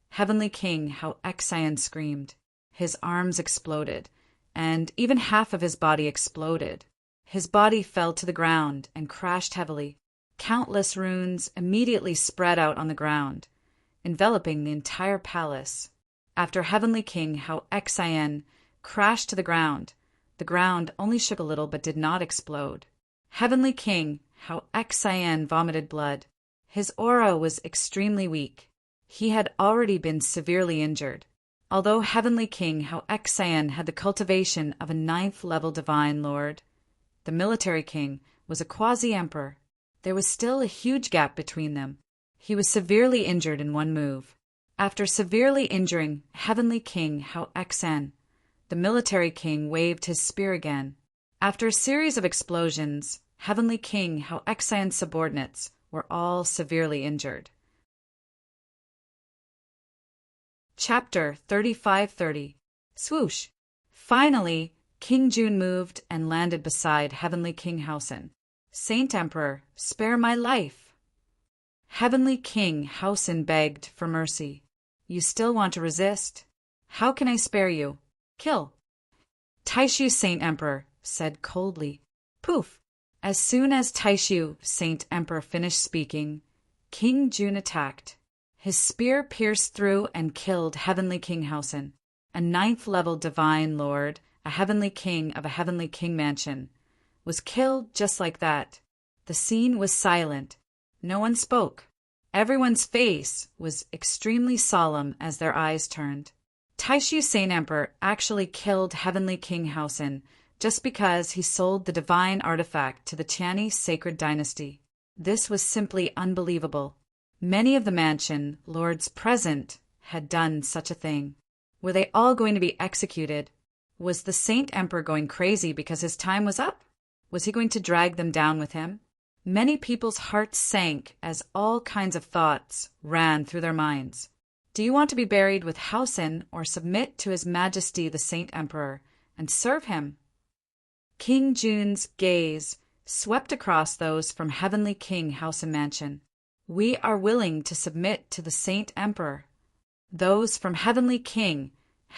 Heavenly King, how Xian screamed. His arms exploded, and even half of his body exploded. His body fell to the ground and crashed heavily. Countless runes immediately spread out on the ground, enveloping the entire palace. After Heavenly King, how Xian crashed to the ground only shook a little but did not explode. Heavenly King, how Xian vomited blood. His aura was extremely weak. He had already been severely injured. Although Heavenly King Hao Xan had the cultivation of a ninth-level divine lord, the military king was a quasi-emperor. There was still a huge gap between them. He was severely injured in one move. After severely injuring Heavenly King Hao Xan, the military king waved his spear again. After a series of explosions, Heavenly King Hao Xan's subordinates were all severely injured. Chapter 3530. Swoosh! Finally, King Jun moved and landed beside Heavenly King Haosen. Saint Emperor, spare my life! Heavenly King Haosen begged for mercy. You still want to resist? How can I spare you? Kill! Taishu Saint Emperor said coldly. Poof! As soon as Taishu Saint Emperor finished speaking, King Jun attacked. His spear pierced through and killed Heavenly King Haosen, a ninth-level divine lord, a heavenly king of a heavenly king mansion, was killed just like that. The scene was silent. No one spoke. Everyone's face was extremely solemn as their eyes turned. Taishu Saint Emperor actually killed Heavenly King Haosen just because he sold the divine artifact to the Qianni sacred dynasty. This was simply unbelievable. Many of the mansion lords present had done such a thing. Were they all going to be executed? Was the Saint Emperor going crazy because his time was up? Was he going to drag them down with him? Many people's hearts sank as all kinds of thoughts ran through their minds. Do you want to be buried with Haosen or submit to His Majesty the Saint Emperor and serve him? King Jun's gaze swept across those from Heavenly King Haosen Mansion. We are willing to submit to the Saint Emperor. Those from Heavenly King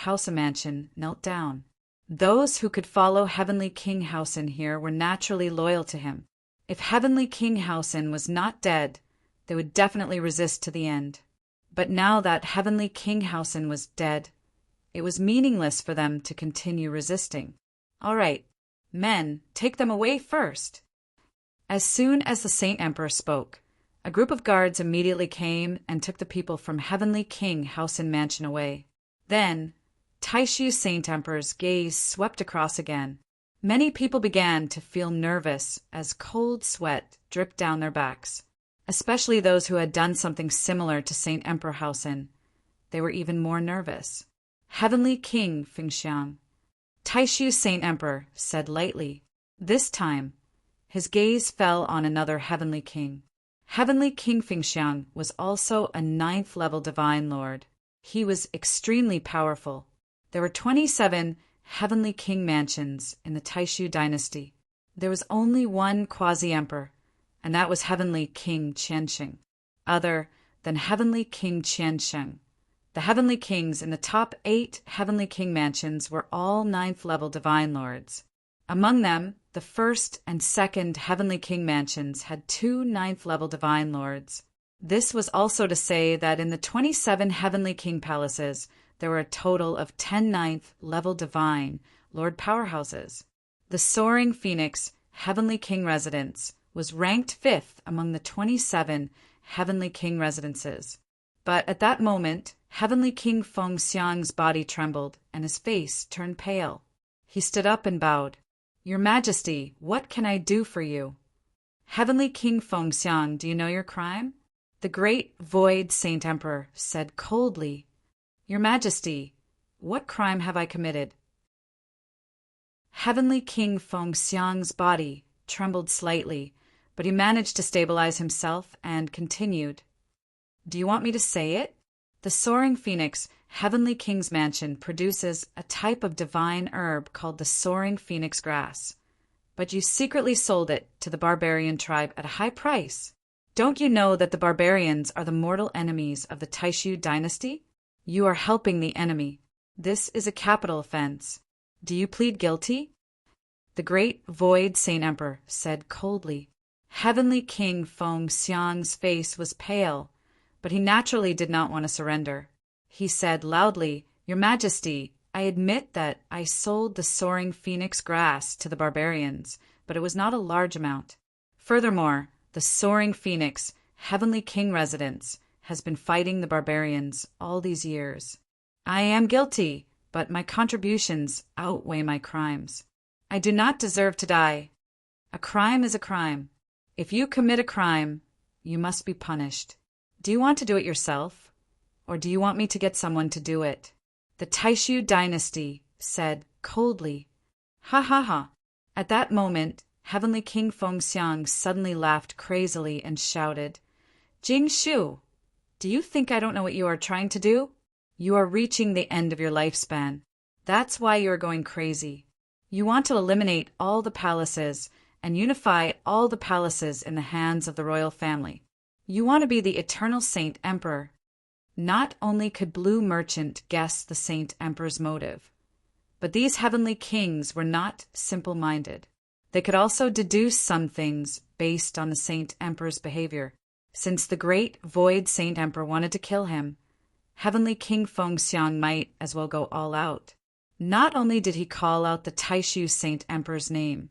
Haosen Mansion knelt down. Those who could follow Heavenly King Haosen here were naturally loyal to him. If Heavenly King Haosen was not dead, they would definitely resist to the end. But now that Heavenly King Haosen was dead, it was meaningless for them to continue resisting. All right, men, take them away first. As soon as the Saint Emperor spoke, a group of guards immediately came and took the people from Heavenly King Haosen Mansion away. Then, Taishu Saint Emperor's gaze swept across again. Many people began to feel nervous as cold sweat dripped down their backs, especially those who had done something similar to Saint Emperor Haosen. They were even more nervous. Heavenly King Fengxiang. Taishu Saint Emperor said lightly. This time, his gaze fell on another Heavenly King. Heavenly King Fengxiang was also a ninth-level divine lord. He was extremely powerful. There were 27 Heavenly King mansions in the Taishu dynasty. There was only one quasi-emperor, and that was Heavenly King Qiansheng. Other than Heavenly King Qiansheng, the Heavenly Kings in the top 8 Heavenly King mansions were all ninth-level divine lords. Among them, the first and second Heavenly King mansions had 2 ninth-level divine lords. This was also to say that in the 27 Heavenly King palaces, there were a total of 10 ninth-level divine lord powerhouses. The Soaring Phoenix Heavenly King residence was ranked 5th among the 27 Heavenly King residences. But at that moment, Heavenly King Fengxiang's body trembled and his face turned pale. He stood up and bowed. Your Majesty, what can I do for you? Heavenly King Fengxiang, do you know your crime? The great Void Saint Emperor said coldly, Your Majesty, what crime have I committed? Heavenly King Fengxiang's body trembled slightly, but he managed to stabilize himself and continued. Do you want me to say it? The Soaring Phoenix Heavenly King's mansion produces a type of divine herb called the Soaring Phoenix grass, but you secretly sold it to the barbarian tribe at a high price. Don't you know that the barbarians are the mortal enemies of the Taishu dynasty? You are helping the enemy. This is a capital offense. Do you plead guilty? The great Void Saint Emperor said coldly. Heavenly King Fengxiang's face was pale, but he naturally did not want to surrender. He said loudly, Your Majesty, I admit that I sold the Soaring Phoenix grass to the barbarians, but it was not a large amount. Furthermore, the Soaring Phoenix Heavenly King residence has been fighting the barbarians all these years. I am guilty, but my contributions outweigh my crimes. I do not deserve to die. A crime is a crime. If you commit a crime, you must be punished. Do you want to do it yourself, or do you want me to get someone to do it? The Taishu dynasty said coldly. Ha ha ha. At that moment, Heavenly King Fengxiang suddenly laughed crazily and shouted, Jing Shu, do you think I don't know what you are trying to do? You are reaching the end of your lifespan. That's why you are going crazy. You want to eliminate all the palaces and unify all the palaces in the hands of the royal family. You want to be the eternal Saint Emperor. Not only could Blue Merchant guess the Saint Emperor's motive, but these heavenly kings were not simple-minded. They could also deduce some things based on the Saint Emperor's behavior. Since the great Void Saint Emperor wanted to kill him, Heavenly King Fengxiang might as well go all out. Not only did he call out the Taishu Saint Emperor's name,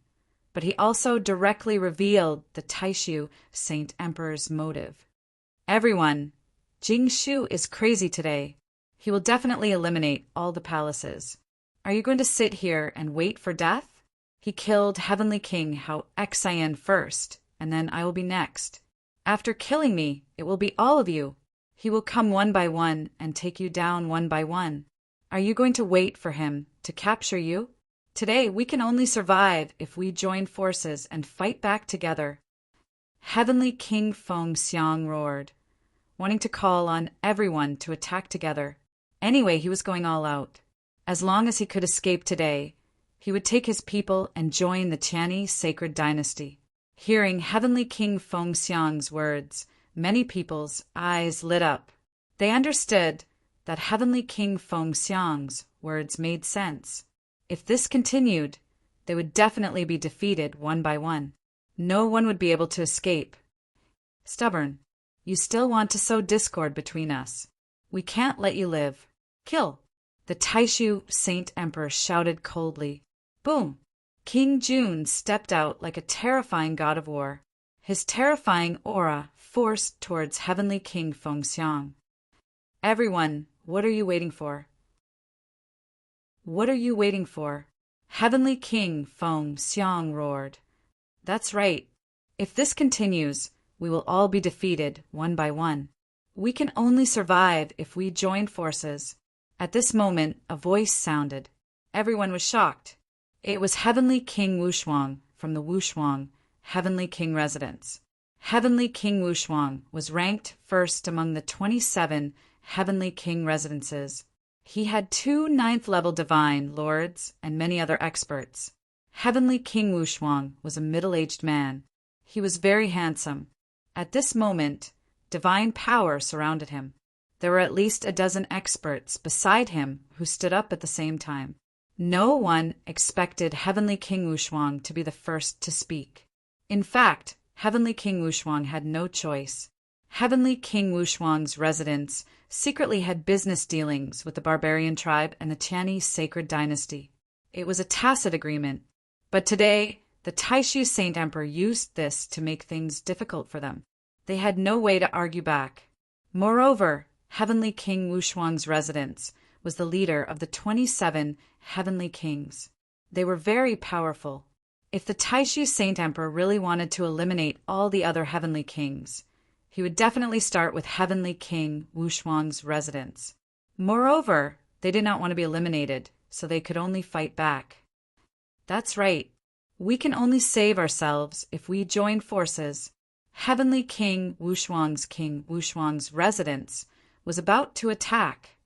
but he also directly revealed the Taishu Saint Emperor's motive. Everyone, Jing Shu is crazy today. He will definitely eliminate all the palaces. Are you going to sit here and wait for death? He killed Heavenly King Hao Xian first, and then I will be next. After killing me, it will be all of you. He will come one by one and take you down one by one. Are you going to wait for him to capture you? Today, we can only survive if we join forces and fight back together. Heavenly King Fengxiang roared, wanting to call on everyone to attack together. Anyway, he was going all out. As long as he could escape today, he would take his people and join the Qianni sacred dynasty. Hearing Heavenly King Fengxiang's words, many people's eyes lit up. They understood that Heavenly King Fengxiang's words made sense. If this continued, they would definitely be defeated one by one. No one would be able to escape. Stubborn, you still want to sow discord between us. We can't let you live. Kill. The Taishu Saint Emperor shouted coldly. Boom! King Jun stepped out like a terrifying god of war, his terrifying aura forced towards Heavenly King Fengxiang. Everyone, what are you waiting for? What are you waiting for? Heavenly King Fengxiang roared. That's right. If this continues, we will all be defeated one by one. We can only survive if we join forces. At this moment, a voice sounded. Everyone was shocked. It was Heavenly King Wushuang from the Wushuang Heavenly King residence. Heavenly King Wushuang was ranked first among the 27 Heavenly King residences. He had 2 9th-level divine lords and many other experts. Heavenly King Wushuang was a middle-aged man. He was very handsome. At this moment, divine power surrounded him. There were at least a dozen experts beside him who stood up at the same time. No one expected Heavenly King Wushuang to be the first to speak. In fact, Heavenly King Wushuang had no choice. Heavenly King Wushuang's residence secretly had business dealings with the barbarian tribe and the Qianni sacred dynasty. It was a tacit agreement, but today the Taishu Saint Emperor used this to make things difficult for them. They had no way to argue back. Moreover, Heavenly King Wushuang's residence was the leader of the 27 Heavenly Kings. They were very powerful. If the Taishu Saint Emperor really wanted to eliminate all the other Heavenly Kings, he would definitely start with Heavenly King Wushuang's residence. Moreover, they did not want to be eliminated, so they could only fight back. That's right. We can only save ourselves if we join forces. Heavenly King Wushuang's residence was about to attack.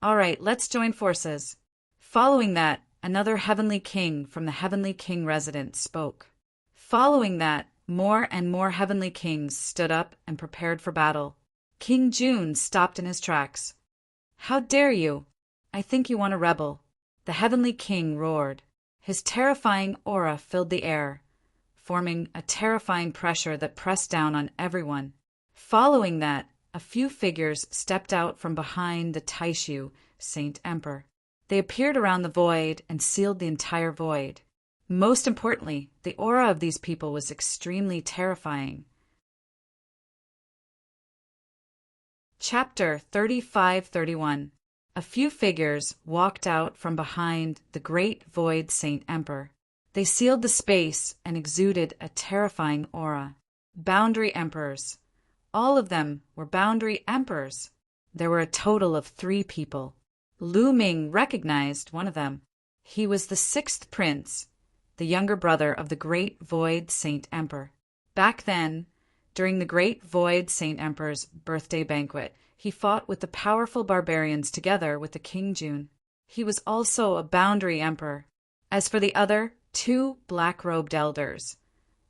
All right, let's join forces. Following that, another Heavenly King from the Heavenly King residence spoke. Following that, more and more Heavenly Kings stood up and prepared for battle. King Jun stopped in his tracks. How dare you? I think you want a rebel. The Heavenly King roared. His terrifying aura filled the air, forming a terrifying pressure that pressed down on everyone. Following that, a few figures stepped out from behind the Taishu Saint Emperor. They appeared around the void and sealed the entire void. Most importantly, the aura of these people was extremely terrifying. Chapter 35-31. A few figures walked out from behind the great void Saint Emperor. They sealed the space and exuded a terrifying aura. Boundary Emperors. All of them were Boundary Emperors. There were a total of 3 people. Lu Ming recognized one of them. He was the 6th prince, the younger brother of the Great Void Saint Emperor. Back then, during the Great Void Saint Emperor's birthday banquet, he fought with the powerful barbarians together with the King Jun. He was also a Boundary Emperor. As for the other 2 black-robed elders,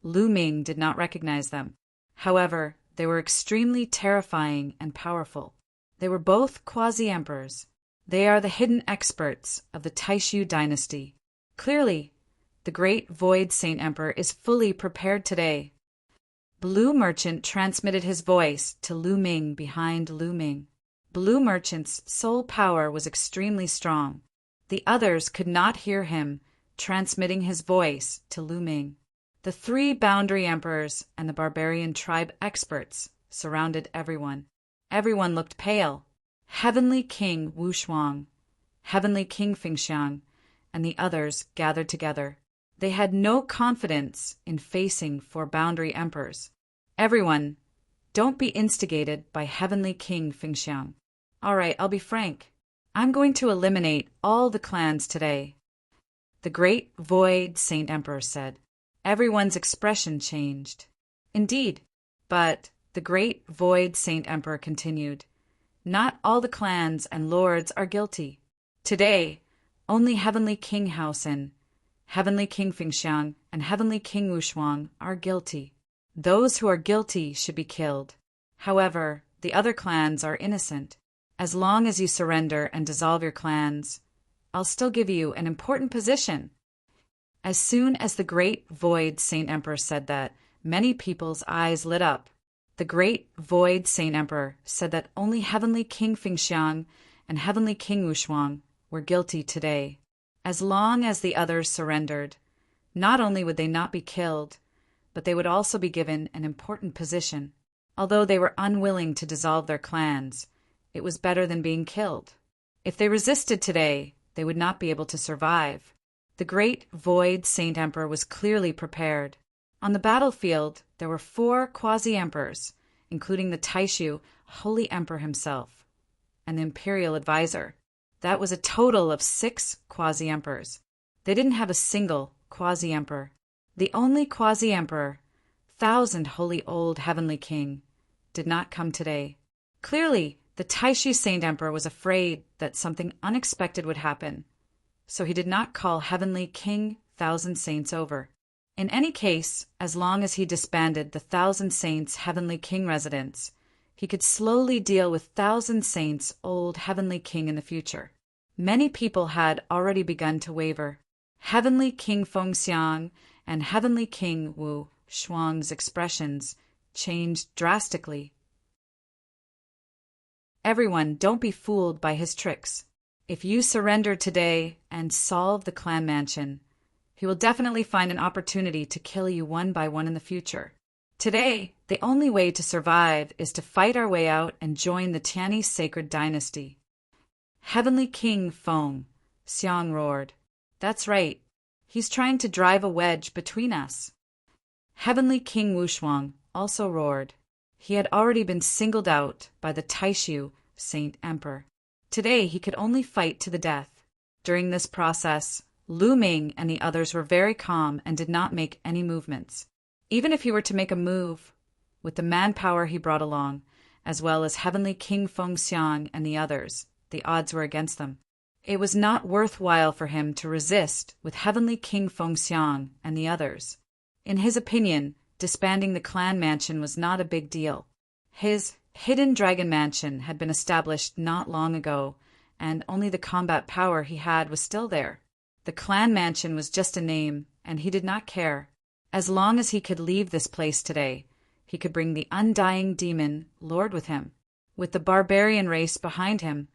Lu Ming did not recognize them. However, they were extremely terrifying and powerful. They were both quasi-emperors. They are the hidden experts of the Taishu dynasty. Clearly, the Great Void Saint Emperor is fully prepared today. Blue Merchant transmitted his voice to Lu Ming behind Lu Ming. Blue Merchant's soul power was extremely strong. The others could not hear him transmitting his voice to Lu Ming. The 3 Boundary Emperors and the barbarian tribe experts surrounded everyone. Everyone looked pale. Heavenly King Wu Shuang, Heavenly King Fengxiang, and the others gathered together. They had no confidence in facing 4 Boundary Emperors. Everyone, don't be instigated by Heavenly King Fengxiang. All right, I'll be frank. I'm going to eliminate all the clans today. The Great Void Saint Emperor said. Everyone's expression changed. Indeed, but the Great Void Saint Emperor continued. Not all the clans and lords are guilty. Today, only Heavenly King Haosen, Heavenly King Fengxiang, and Heavenly King Wushuang are guilty. Those who are guilty should be killed. However, the other clans are innocent. As long as you surrender and dissolve your clans, I'll still give you an important position. As soon as the Great Void Saint Emperor said that, many people's eyes lit up. The Great Void Saint Emperor said that only Heavenly King Fengxiang and Heavenly King Wushuang were guilty today. As long as the others surrendered, not only would they not be killed, but they would also be given an important position. Although they were unwilling to dissolve their clans, it was better than being killed. If they resisted today, they would not be able to survive. The Great Void Saint Emperor was clearly prepared. On the battlefield, there were 4 quasi-emperors, including the Taishu Holy Emperor himself, and the Imperial Advisor. That was a total of 6 quasi-emperors. They didn't have a single quasi-emperor. The only quasi-emperor, 1,000 Holy Old Heavenly King, did not come today. Clearly, the Taishu Saint Emperor was afraid that something unexpected would happen, so he did not call Heavenly King 1,000 Saints over. In any case, as long as he disbanded the 1,000 Saints Heavenly King residence, he could slowly deal with 1,000 Saints Old Heavenly King in the future. Many people had already begun to waver. Heavenly King Fengxiang and Heavenly King Wu Shuang's expressions changed drastically. Everyone, don't be fooled by his tricks. If you surrender today and solve the clan mansion, he will definitely find an opportunity to kill you one by one in the future. Today, the only way to survive is to fight our way out and join the Tianyi sacred dynasty. Heavenly King Feng, Xiang roared. That's right. He's trying to drive a wedge between us. Heavenly King Wushuang also roared. He had already been singled out by the Taishu Saint Emperor. Today, he could only fight to the death. During this process, Lu Ming and the others were very calm and did not make any movements. Even if he were to make a move, with the manpower he brought along, as well as Heavenly King Fengxiang and the others, the odds were against them. It was not worthwhile for him to resist with Heavenly King Fengxiang and the others. In his opinion, disbanding the clan mansion was not a big deal. His hidden dragon mansion had been established not long ago, and only the combat power he had was still there. The clan mansion was just a name, and he did not care. As long as he could leave this place today, he could bring the undying demon Lord with him. With the barbarian race behind him,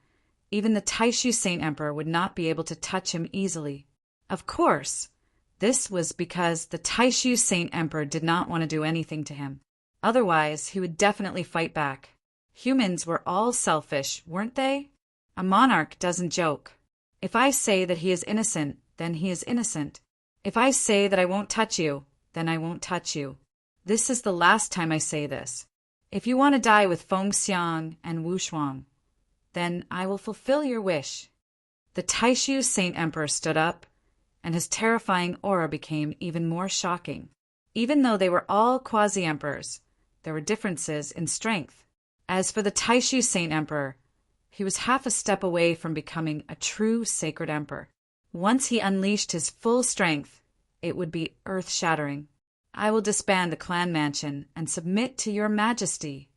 even the Taishu Saint Emperor would not be able to touch him easily. Of course, this was because the Taishu Saint Emperor did not want to do anything to him. Otherwise, he would definitely fight back. Humans were all selfish, weren't they? A monarch doesn't joke. If I say that he is innocent, then he is innocent. If I say that I won't touch you, then I won't touch you. This is the last time I say this. If you want to die with Feng Xiang and Wu Shuang, then I will fulfill your wish. The Taishu Saint Emperor stood up, and his terrifying aura became even more shocking. Even though they were all quasi-emperors, there were differences in strength. As for the Taishu Saint Emperor, he was half a step away from becoming a true sacred emperor. Once he unleashed his full strength, it would be earth-shattering. I will disband the clan mansion and submit to your majesty.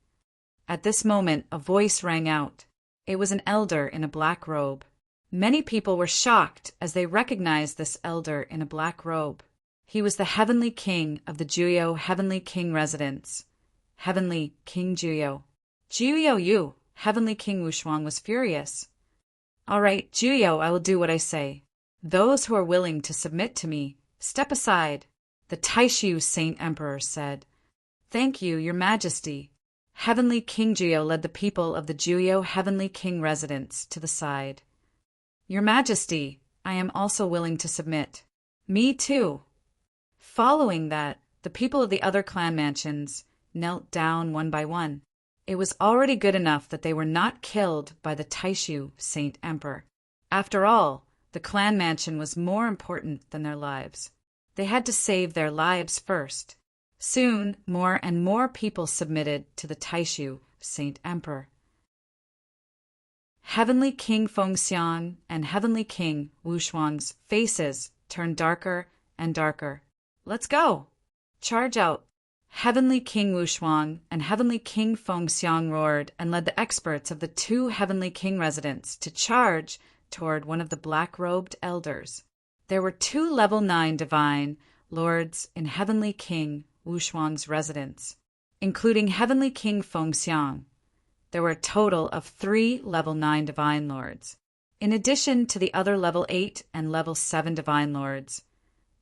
At this moment, a voice rang out. It was an elder in a black robe. Many people were shocked as they recognized this elder in a black robe. He was the Heavenly King of the Juyo Heavenly King residence. Heavenly King Juyo. Juyo Yu, Heavenly King Wushuang was furious. All right, Juyo, I will do what I say. Those who are willing to submit to me, step aside. The Taishu Saint Emperor said. Thank you, your majesty. Heavenly King Juyo led the people of the Juyo Heavenly King residence to the side. Your majesty, I am also willing to submit. Me too. Following that, the people of the other clan mansions knelt down one by one. It was already good enough that they were not killed by the Taishu Saint Emperor. After all, the clan mansion was more important than their lives. They had to save their lives first. Soon, more and more people submitted to the Taishu Saint Emperor. Heavenly King Fengxiang and Heavenly King Wushuang's faces turned darker and darker. Let's go! Charge out! Heavenly King Wushuang and Heavenly King Fengxiang roared and led the experts of the two Heavenly King residents to charge toward one of the black-robed elders. There were 2 level 9 divine lords in Heavenly King Wushuang's residence, including Heavenly King Fengxiang. There were a total of 3 level 9 divine lords. In addition to the other level 8 and level 7 divine lords,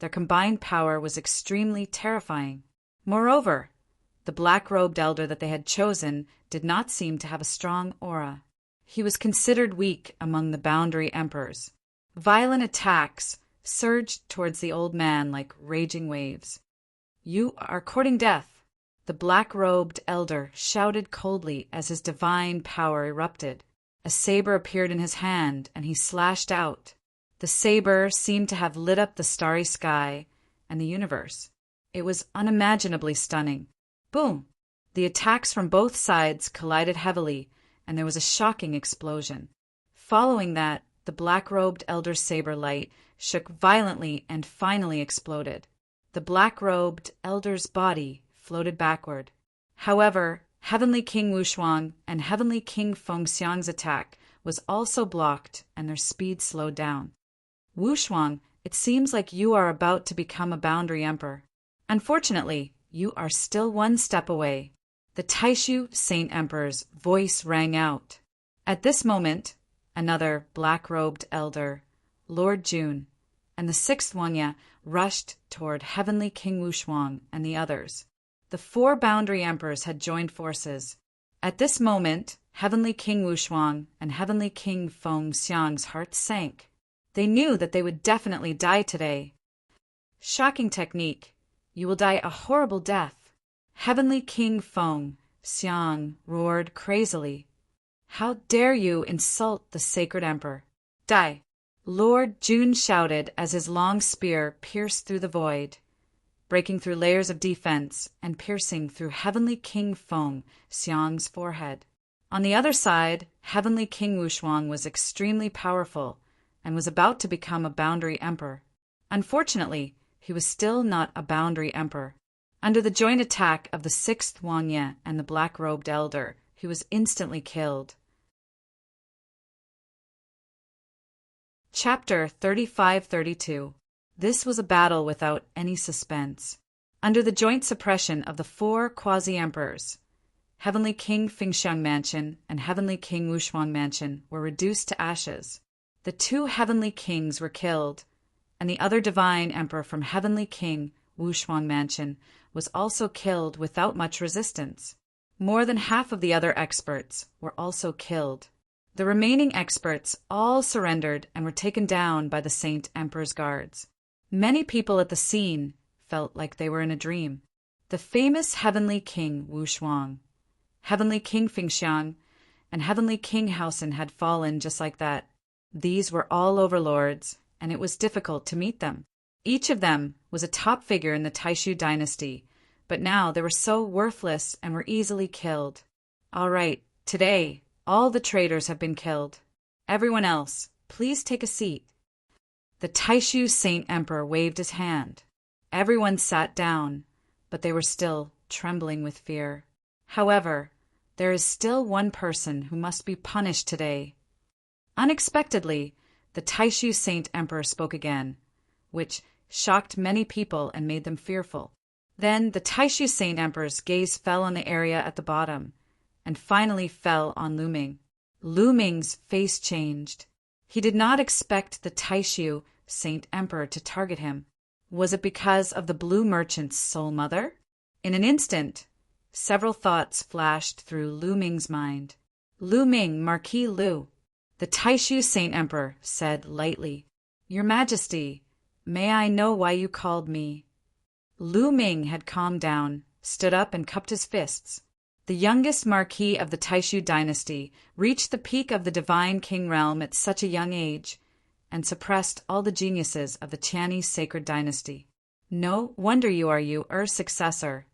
their combined power was extremely terrifying. Moreover, the black-robed elder that they had chosen did not seem to have a strong aura. He was considered weak among the boundary emperors. Violent attacks surged towards the old man like raging waves. You are courting death, the black-robed elder shouted coldly as his divine power erupted. A saber appeared in his hand, and he slashed out. The saber seemed to have lit up the starry sky and the universe. It was unimaginably stunning. Boom! The attacks from both sides collided heavily, and there was a shocking explosion. Following that, the black-robed elder's saber light shook violently and finally exploded. The black-robed elder's body floated backward. However, Heavenly King Wushuang and Heavenly King Fengxiang's attack was also blocked, and their speed slowed down. Wushuang, it seems like you are about to become a boundary emperor. Unfortunately, you are still one step away. The Taishu Saint Emperor's voice rang out. At this moment, another black-robed elder, Lord Jun, and the 6th Wangya rushed toward Heavenly King Wushuang and the others. The 4 boundary emperors had joined forces. At this moment, Heavenly King Wushuang and Heavenly King Fengxiang's hearts sank. They knew that they would definitely die today. Shocking technique. You will die a horrible death. Heavenly King Fengxiang roared crazily. How dare you insult the sacred emperor? Die! Lord Jun shouted as his long spear pierced through the void, breaking through layers of defense and piercing through Heavenly King Fengxiang's forehead. On the other side, Heavenly King Wushuang was extremely powerful and was about to become a boundary emperor. Unfortunately, he was still not a boundary emperor. Under the joint attack of the 6th Wangya and the black-robed elder, he was instantly killed. Chapter 35-32. This was a battle without any suspense. Under the joint suppression of the 4 quasi-emperors, Heavenly King Fengxiang Mansion and Heavenly King Wushuang Mansion were reduced to ashes. The 2 Heavenly Kings were killed, and the other divine emperor from Heavenly King Wushuang Mansion was also killed without much resistance. More than half of the other experts were also killed. The remaining experts all surrendered and were taken down by the Saint Emperor's guards. Many people at the scene felt like they were in a dream. The famous Heavenly King Wu Shuang, Heavenly King Fingxiang, and Heavenly King Haosen had fallen just like that. These were all overlords, and it was difficult to meet them. Each of them was a top figure in the Taishu dynasty, but now they were so worthless and were easily killed. All right, today, all the traitors have been killed. Everyone else, please take a seat. The Taishu Saint Emperor waved his hand. Everyone sat down, but they were still trembling with fear. However, there is still one person who must be punished today. Unexpectedly, the Taishu Saint Emperor spoke again, which shocked many people and made them fearful. Then the Taishu Saint Emperor's gaze fell on the area at the bottom, and finally fell on Lu Ming. Lu Ming's face changed. He did not expect the Taishu Saint Emperor to target him. Was it because of the blue merchant's soul mother? In an instant, several thoughts flashed through Lu Ming's mind. Lu Ming, Marquis Lu, the Taishu Saint Emperor said lightly. Your Majesty, may I know why you called me? Lu Ming had calmed down, stood up and cupped his fists. The youngest marquis of the Taishu dynasty reached the peak of the divine king realm at such a young age, and suppressed all the geniuses of the Chinese sacred dynasty. No wonder you are successor.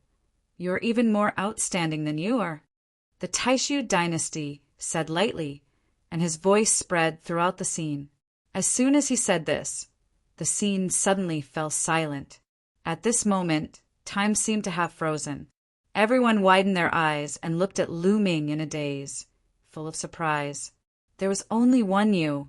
You are even more outstanding than you are. The Taishu dynasty said lightly, and his voice spread throughout the scene. As soon as he said this, the scene suddenly fell silent. At this moment, time seemed to have frozen. Everyone widened their eyes and looked at Lu Ming in a daze, full of surprise. There was only one Yu,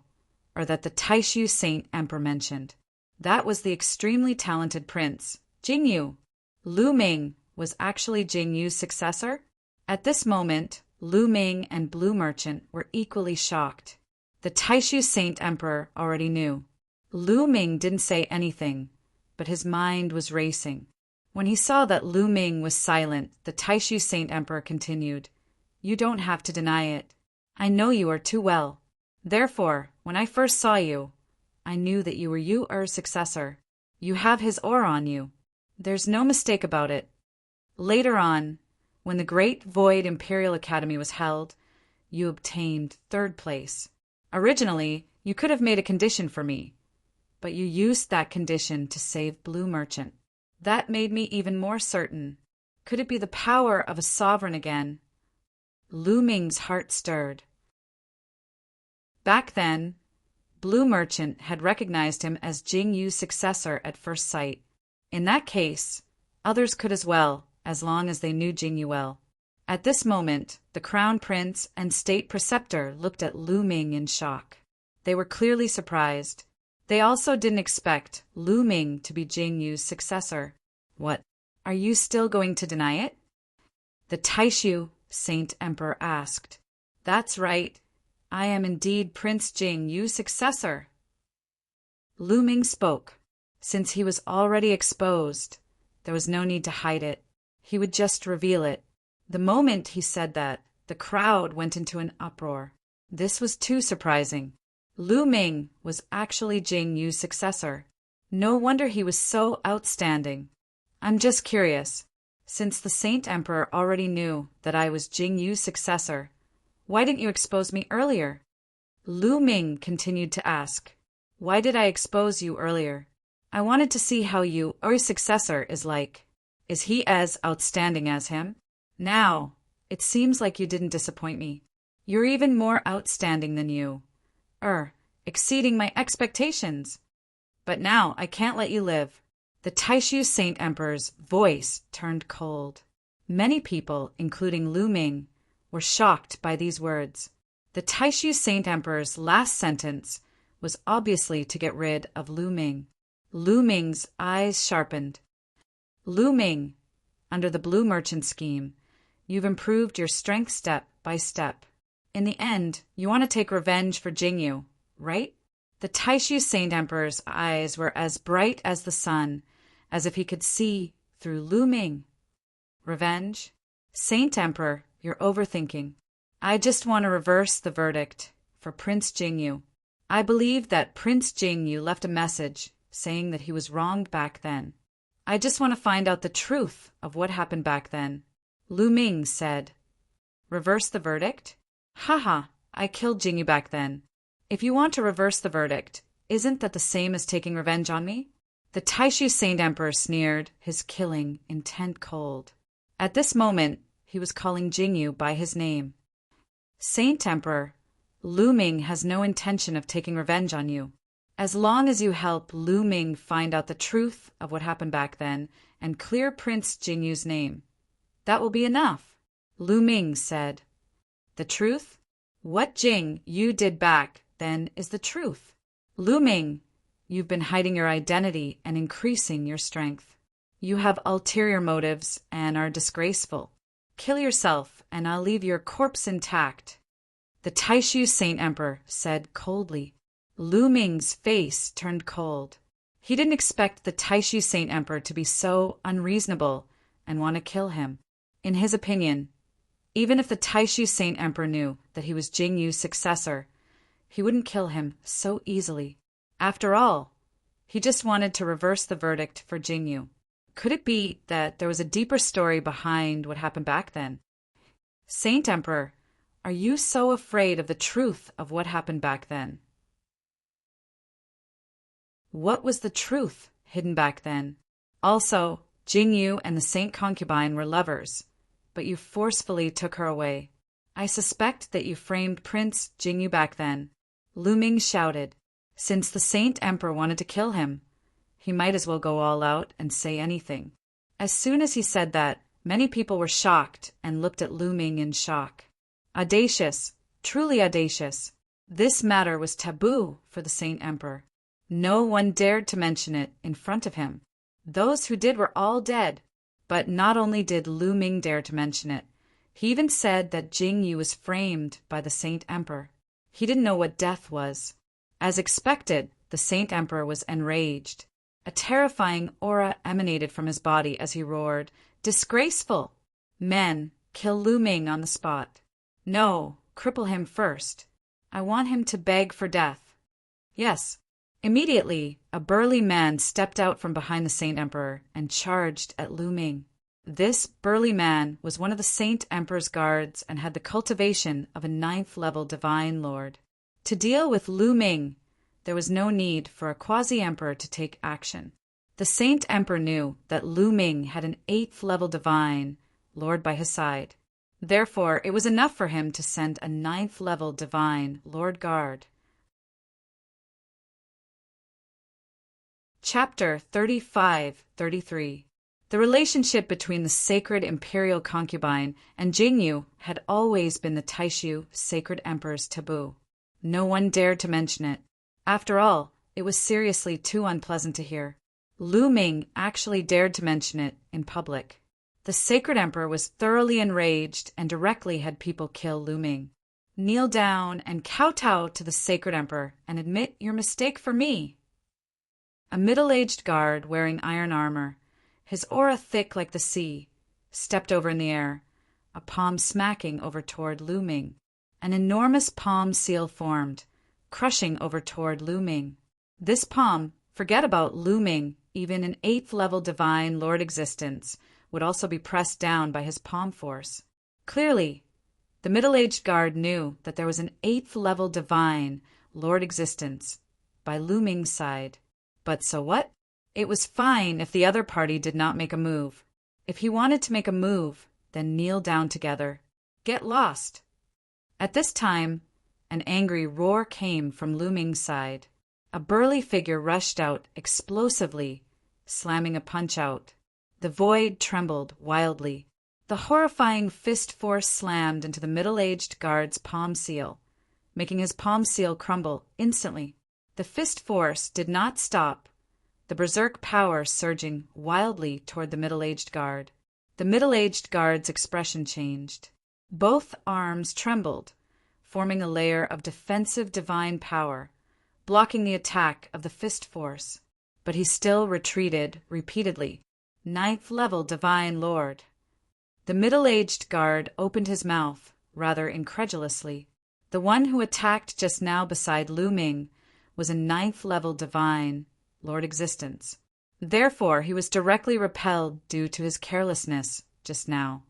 or that the Taishu Saint Emperor mentioned. That was the extremely talented prince, Jing Yu. Lu Ming was actually Jing Yu's successor? At this moment, Lu Ming and Blue Merchant were equally shocked. The Taishu Saint Emperor already knew. Lu Ming didn't say anything, but his mind was racing. When he saw that Lu Ming was silent, the Taishu Saint Emperor continued, You don't have to deny it. I know you are too well. Therefore, when I first saw you, I knew that you were Yu-Er's successor. You have his aura on you. There's no mistake about it. Later on, when the Great Void Imperial Academy was held, you obtained 3rd place. Originally, you could have made a condition for me, but you used that condition to save Blue Merchant. That made me even more certain. Could it be the power of a sovereign again? Lu Ming's heart stirred. Back then, Blue Merchant had recognized him as Jing Yu's successor at first sight. In that case, others could as well, as long as they knew Jing Yu well. At this moment, the Crown Prince and State Preceptor looked at Lu Ming in shock. They were clearly surprised. They also didn't expect Lu Ming to be Jing Yu's successor. What? Are you still going to deny it? The Taishu Saint Emperor asked. That's right. I am indeed Prince Jing Yu's successor. Lu Ming spoke. Since he was already exposed, there was no need to hide it. He would just reveal it. The moment he said that, the crowd went into an uproar. This was too surprising. Lu Ming was actually Jing Yu's successor. No wonder he was so outstanding. I'm just curious. Since the Saint Emperor already knew that I was Jing Yu's successor, why didn't you expose me earlier? Lu Ming continued to ask. Why did I expose you earlier? I wanted to see how you or your successor is like. Is he as outstanding as him? Now, it seems like you didn't disappoint me. You're even more outstanding than you. Exceeding my expectations. But now I can't let you live. The Taishu Saint Emperor's voice turned cold. Many people, including Lu Ming, were shocked by these words. The Taishu Saint Emperor's last sentence was obviously to get rid of Lu Ming. Lu Ming's eyes sharpened. Lu Ming, under the Blue Merchant scheme, you've improved your strength step by step. In the end, you want to take revenge for Jing Yu, right? The Taishu Saint Emperor's eyes were as bright as the sun, as if he could see through Lu Ming. Revenge? Saint Emperor, you're overthinking. I just want to reverse the verdict. for Prince Jingyu. I believe that Prince Jingyu left a message saying that he was wronged back then. I just want to find out the truth of what happened back then. Lu Ming said. Reverse the verdict? Haha, I killed Jingyu back then. If you want to reverse the verdict, isn't that the same as taking revenge on me? The Taishu Saint Emperor sneered, his killing intent cold. At this moment, he was calling Jingyu by his name. Saint Emperor, Lu Ming has no intention of taking revenge on you. As long as you help Lu Ming find out the truth of what happened back then and clear Prince Jingyu's name, that will be enough. Lu Ming said. The truth? What Jing you did back then is the truth. Lu Ming, you've been hiding your identity and increasing your strength. You have ulterior motives and are disgraceful. Kill yourself, and I'll leave your corpse intact. The Taishu Saint Emperor said coldly. Lu Ming's face turned cold. He didn't expect the Taishu Saint Emperor to be so unreasonable and want to kill him. In his opinion, even if the Taishu Saint Emperor knew that he was Jingyu's successor, he wouldn't kill him so easily. After all, he just wanted to reverse the verdict for Jingyu. Could it be that there was a deeper story behind what happened back then? Saint Emperor, are you so afraid of the truth of what happened back then? What was the truth hidden back then? Also, Jingyu and the Saint Concubine were lovers, but you forcefully took her away. I suspect that you framed Prince Jingyu back then. Lu Ming shouted. Since the Saint Emperor wanted to kill him, he might as well go all out and say anything. As soon as he said that, many people were shocked and looked at Lu Ming in shock. Audacious, truly audacious. This matter was taboo for the Saint Emperor. No one dared to mention it in front of him. Those who did were all dead. But not only did Lu Ming dare to mention it, he even said that Jingyu was framed by the Saint Emperor. He didn't know what death was. As expected, the Saint Emperor was enraged. A terrifying aura emanated from his body as he roared, Disgraceful! Men, kill Lu Ming on the spot. No, cripple him first. I want him to beg for death. Yes. Immediately, a burly man stepped out from behind the Saint Emperor and charged at Lu Ming. This burly man was one of the Saint Emperor's guards and had the cultivation of a 9th-level divine lord. To deal with Lu Ming, there was no need for a quasi-emperor to take action. The Saint Emperor knew that Lu Ming had an 8th-level divine lord by his side. Therefore, it was enough for him to send a 9th-level divine lord guard. Chapter 35-33. The relationship between the sacred imperial concubine and Jingyu had always been the Taishu sacred emperor's taboo. No one dared to mention it. After all, it was seriously too unpleasant to hear. Lu Ming actually dared to mention it in public. The sacred emperor was thoroughly enraged and directly had people kill Lu Ming. Kneel down and kowtow to the sacred emperor and admit your mistake for me. A middle-aged guard wearing iron armor, his aura thick like the sea, stepped over in the air, a palm smacking over toward Lu Ming. An enormous palm seal formed, crushing over toward Lu Ming. This palm, forget about Lu Ming, even an 8th-level divine lord existence, would also be pressed down by his palm force. Clearly, the middle-aged guard knew that there was an 8th-level divine lord existence by Lu Ming's side. But so what? It was fine if the other party did not make a move. If he wanted to make a move, then kneel down together. Get lost. At this time, an angry roar came from Lu Ming's side. A burly figure rushed out explosively, slamming a punch out. The void trembled wildly. The horrifying fist force slammed into the middle-aged guard's palm seal, making his palm seal crumble instantly. The fist force did not stop, the berserk power surging wildly toward the middle-aged guard. The middle-aged guard's expression changed. Both arms trembled, forming a layer of defensive divine power, blocking the attack of the fist force. But he still retreated repeatedly. 9th-level divine lord. The middle-aged guard opened his mouth, rather incredulously. The one who attacked just now beside Lu Ming was a ninth-level divine, Lord Existence. Therefore, he was directly repelled due to his carelessness just now.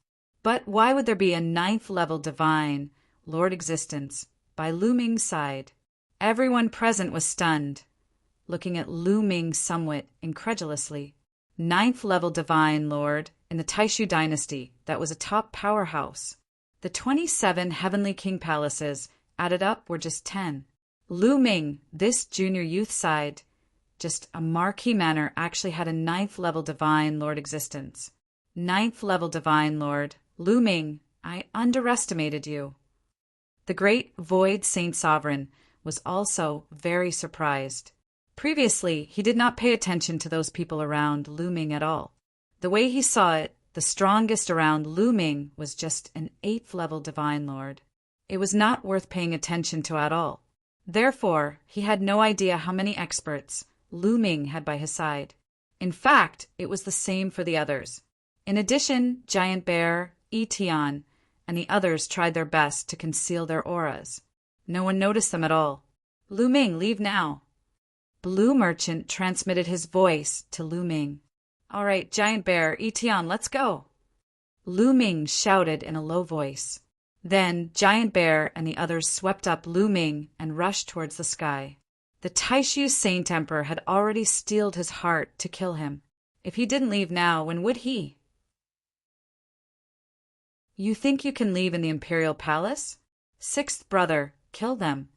But why would there be a ninth-level divine, Lord Existence, by Lu Ming's side? Everyone present was stunned, looking at Lu Ming somewhat incredulously. Ninth-level divine lord in the Taishu dynasty that was a top powerhouse. The 27 heavenly king palaces added up were just 10. Lu Ming, this junior youth side, just a marquee manor, actually had a ninth-level divine lord existence. Ninth-level divine lord, Lu Ming, I underestimated you. The great Void Saint Sovereign was also very surprised. Previously, he did not pay attention to those people around Lu Ming at all. The way he saw it, the strongest around Lu Ming was just an 8th-level divine lord. It was not worth paying attention to at all. Therefore, he had no idea how many experts Lu Ming had by his side. In fact, it was the same for the others. In addition, Giant Bear, Tian, and the others tried their best to conceal their auras. No one noticed them at all. Lu Ming, leave now. Blue Merchant transmitted his voice to Lu Ming. All right, Giant Bear, Tian, let's go. Lu Ming shouted in a low voice. Then Giant Bear and the others swept up Lu Ming and rushed towards the sky. The Taishu Saint Emperor had already steeled his heart to kill him. If he didn't leave now, when would he? You think you can leave in the Imperial Palace? 6th brother, kill them.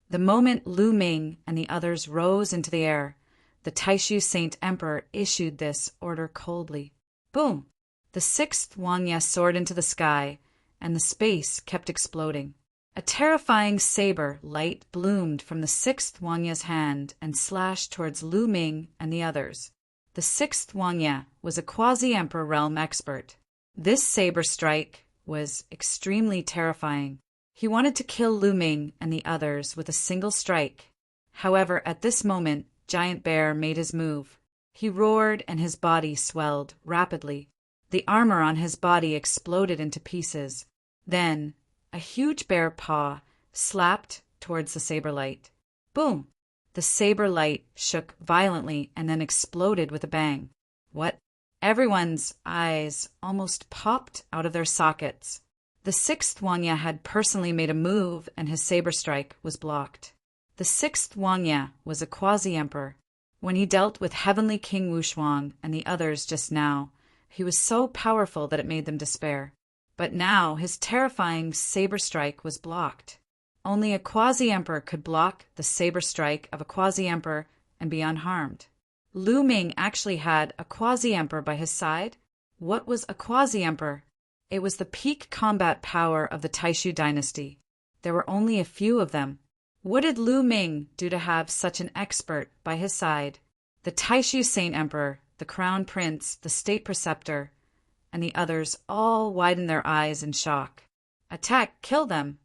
The moment Lu Ming and the others rose into the air, the Taishu Saint Emperor issued this order coldly. Boom! The 6th Wangya soared into the sky, and the space kept exploding. A terrifying saber light bloomed from the 6th Wangya's hand and slashed towards Lu Ming and the others. The 6th Wangya was a quasi-emperor realm expert. This saber strike was extremely terrifying. He wanted to kill Lu Ming and the others with a single strike. However, at this moment, Giant Bear made his move. He roared and his body swelled rapidly. The armor on his body exploded into pieces. Then, a huge bear paw slapped towards the saber light. Boom! The saber light shook violently and then exploded with a bang. What? Everyone's eyes almost popped out of their sockets. The 6th Wangya had personally made a move and his saber strike was blocked. The 6th Wangya was a quasi-emperor. When he dealt with Heavenly King Wushuang and the others just now, he was so powerful that it made them despair. But now his terrifying saber strike was blocked. Only a quasi-emperor could block the saber strike of a quasi-emperor and be unharmed. Lu Ming actually had a quasi-emperor by his side. What was a quasi-emperor? It was the peak combat power of the Taishu dynasty. There were only a few of them. What did Lu Ming do to have such an expert by his side? The Taishu Saint Emperor, the Crown Prince, the State Preceptor, and the others all widened their eyes in shock. Attack, kill them!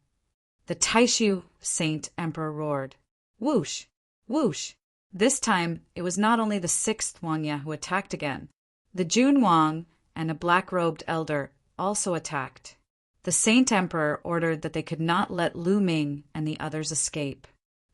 The Taishu Saint Emperor roared. Whoosh! Whoosh! This time, it was not only the 6th Wangya who attacked again. The Jun Wang and a black-robed elder also attacked. The Saint Emperor ordered that they could not let Lu Ming and the others escape.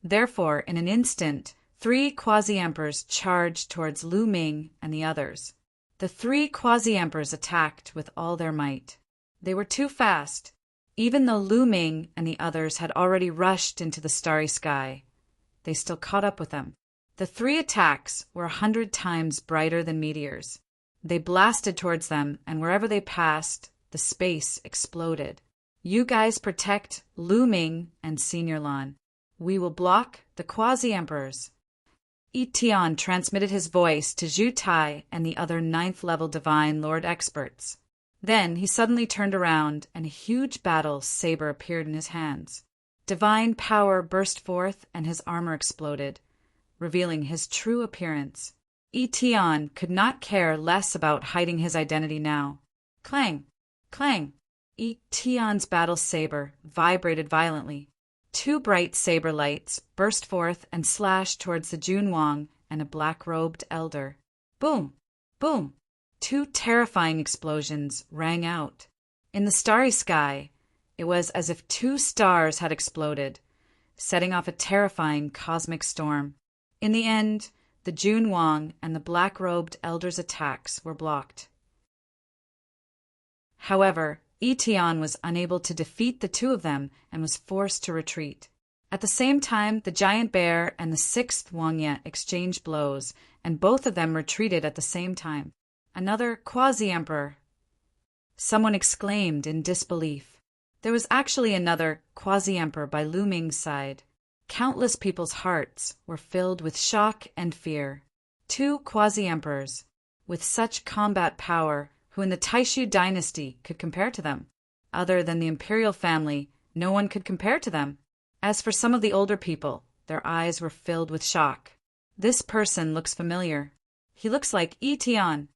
Therefore, in an instant, 3 quasi-emperors charged towards Lu Ming and the others. The 3 quasi-emperors attacked with all their might. They were too fast. Even though Lu Ming and the others had already rushed into the starry sky, they still caught up with them. The 3 attacks were 100 times brighter than meteors. They blasted towards them, and wherever they passed, the space exploded. You guys protect Lu Ming and Senior Lan. We will block the quasi-emperors. Tian transmitted his voice to Zhu Tai and the other 9th-level divine lord experts. Then he suddenly turned around and a huge battle saber appeared in his hands. Divine power burst forth and his armor exploded, revealing his true appearance. Tian could not care less about hiding his identity now. Clang! Clang! Tian's battle saber vibrated violently. 2 bright saber lights burst forth and slashed towards the Jun Wang and a black-robed elder. Boom! Boom! 2 terrifying explosions rang out. In the starry sky, It was as if two stars had exploded, setting off a terrifying cosmic storm. In the end, the Junwang and the black-robed elders' attacks were blocked. However, Etian was unable to defeat the two of them and was forced to retreat. At the same time, the giant bear and the sixth Wangya exchanged blows, and both of them retreated at the same time. Another quasi-emperor! Someone exclaimed in disbelief. There was actually another quasi-emperor by Lu Ming's side. Countless people's hearts were filled with shock and fear. Two quasi-emperors, with such combat power, who in the Taishu dynasty could compare to them. Other than the imperial family, no one could compare to them. As for some of the older people, their eyes were filled with shock. This person looks familiar. He looks like Etian.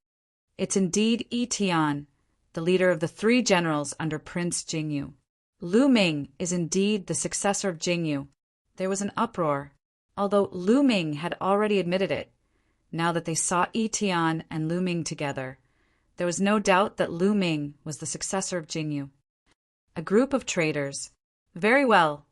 It's indeed Etian, the leader of the three generals under Prince Jingyu. Lu Ming is indeed the successor of Jingyu. There was an uproar, although Lu Ming had already admitted it. Now that they saw Etian and Lu Ming together, there was no doubt that Lu Ming was the successor of Jingyu. A group of traitors. Very well.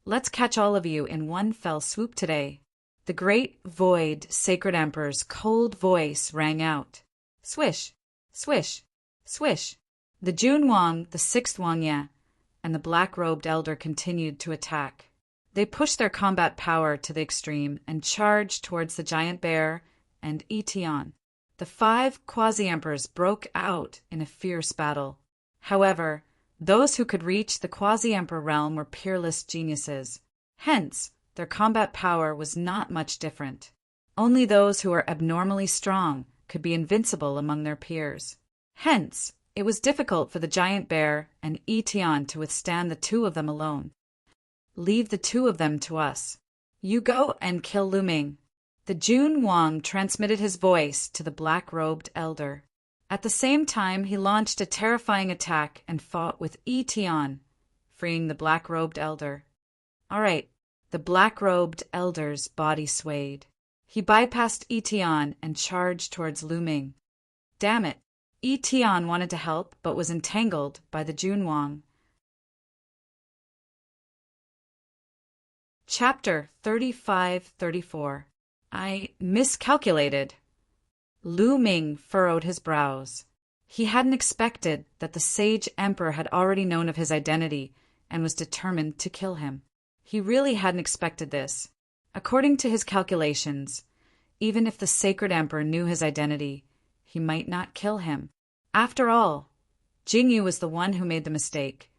Let's catch all of you in one fell swoop today. The great void sacred emperor's cold voice rang out. Swish, swish, swish. The Junwang, the sixth Wangya, and the black-robed elder continued to attack. They pushed their combat power to the extreme and charged towards the giant bear and Etian. The five quasi-emperors broke out in a fierce battle. However, those who could reach the quasi-emperor realm were peerless geniuses. Hence, their combat power was not much different. Only those who were abnormally strong could be invincible among their peers. Hence, it was difficult for the giant bear and Etian to withstand the two of them alone. Leave the two of them to us. You go and kill Lu Ming. The Junwang transmitted his voice to the black-robed elder. At the same time, he launched a terrifying attack and fought with Etian, freeing the black-robed elder. All right, the black-robed elder's body swayed. He bypassed Etian and charged towards Lu Ming. Damn it! Etian wanted to help, but was entangled by the Junwang. Chapter 35-34. I miscalculated. Lu Ming furrowed his brows. He hadn't expected that the sage emperor had already known of his identity and was determined to kill him. He really hadn't expected this. According to his calculations, even if the sacred emperor knew his identity, he might not kill him. After all, Jingyu was the one who made the mistake,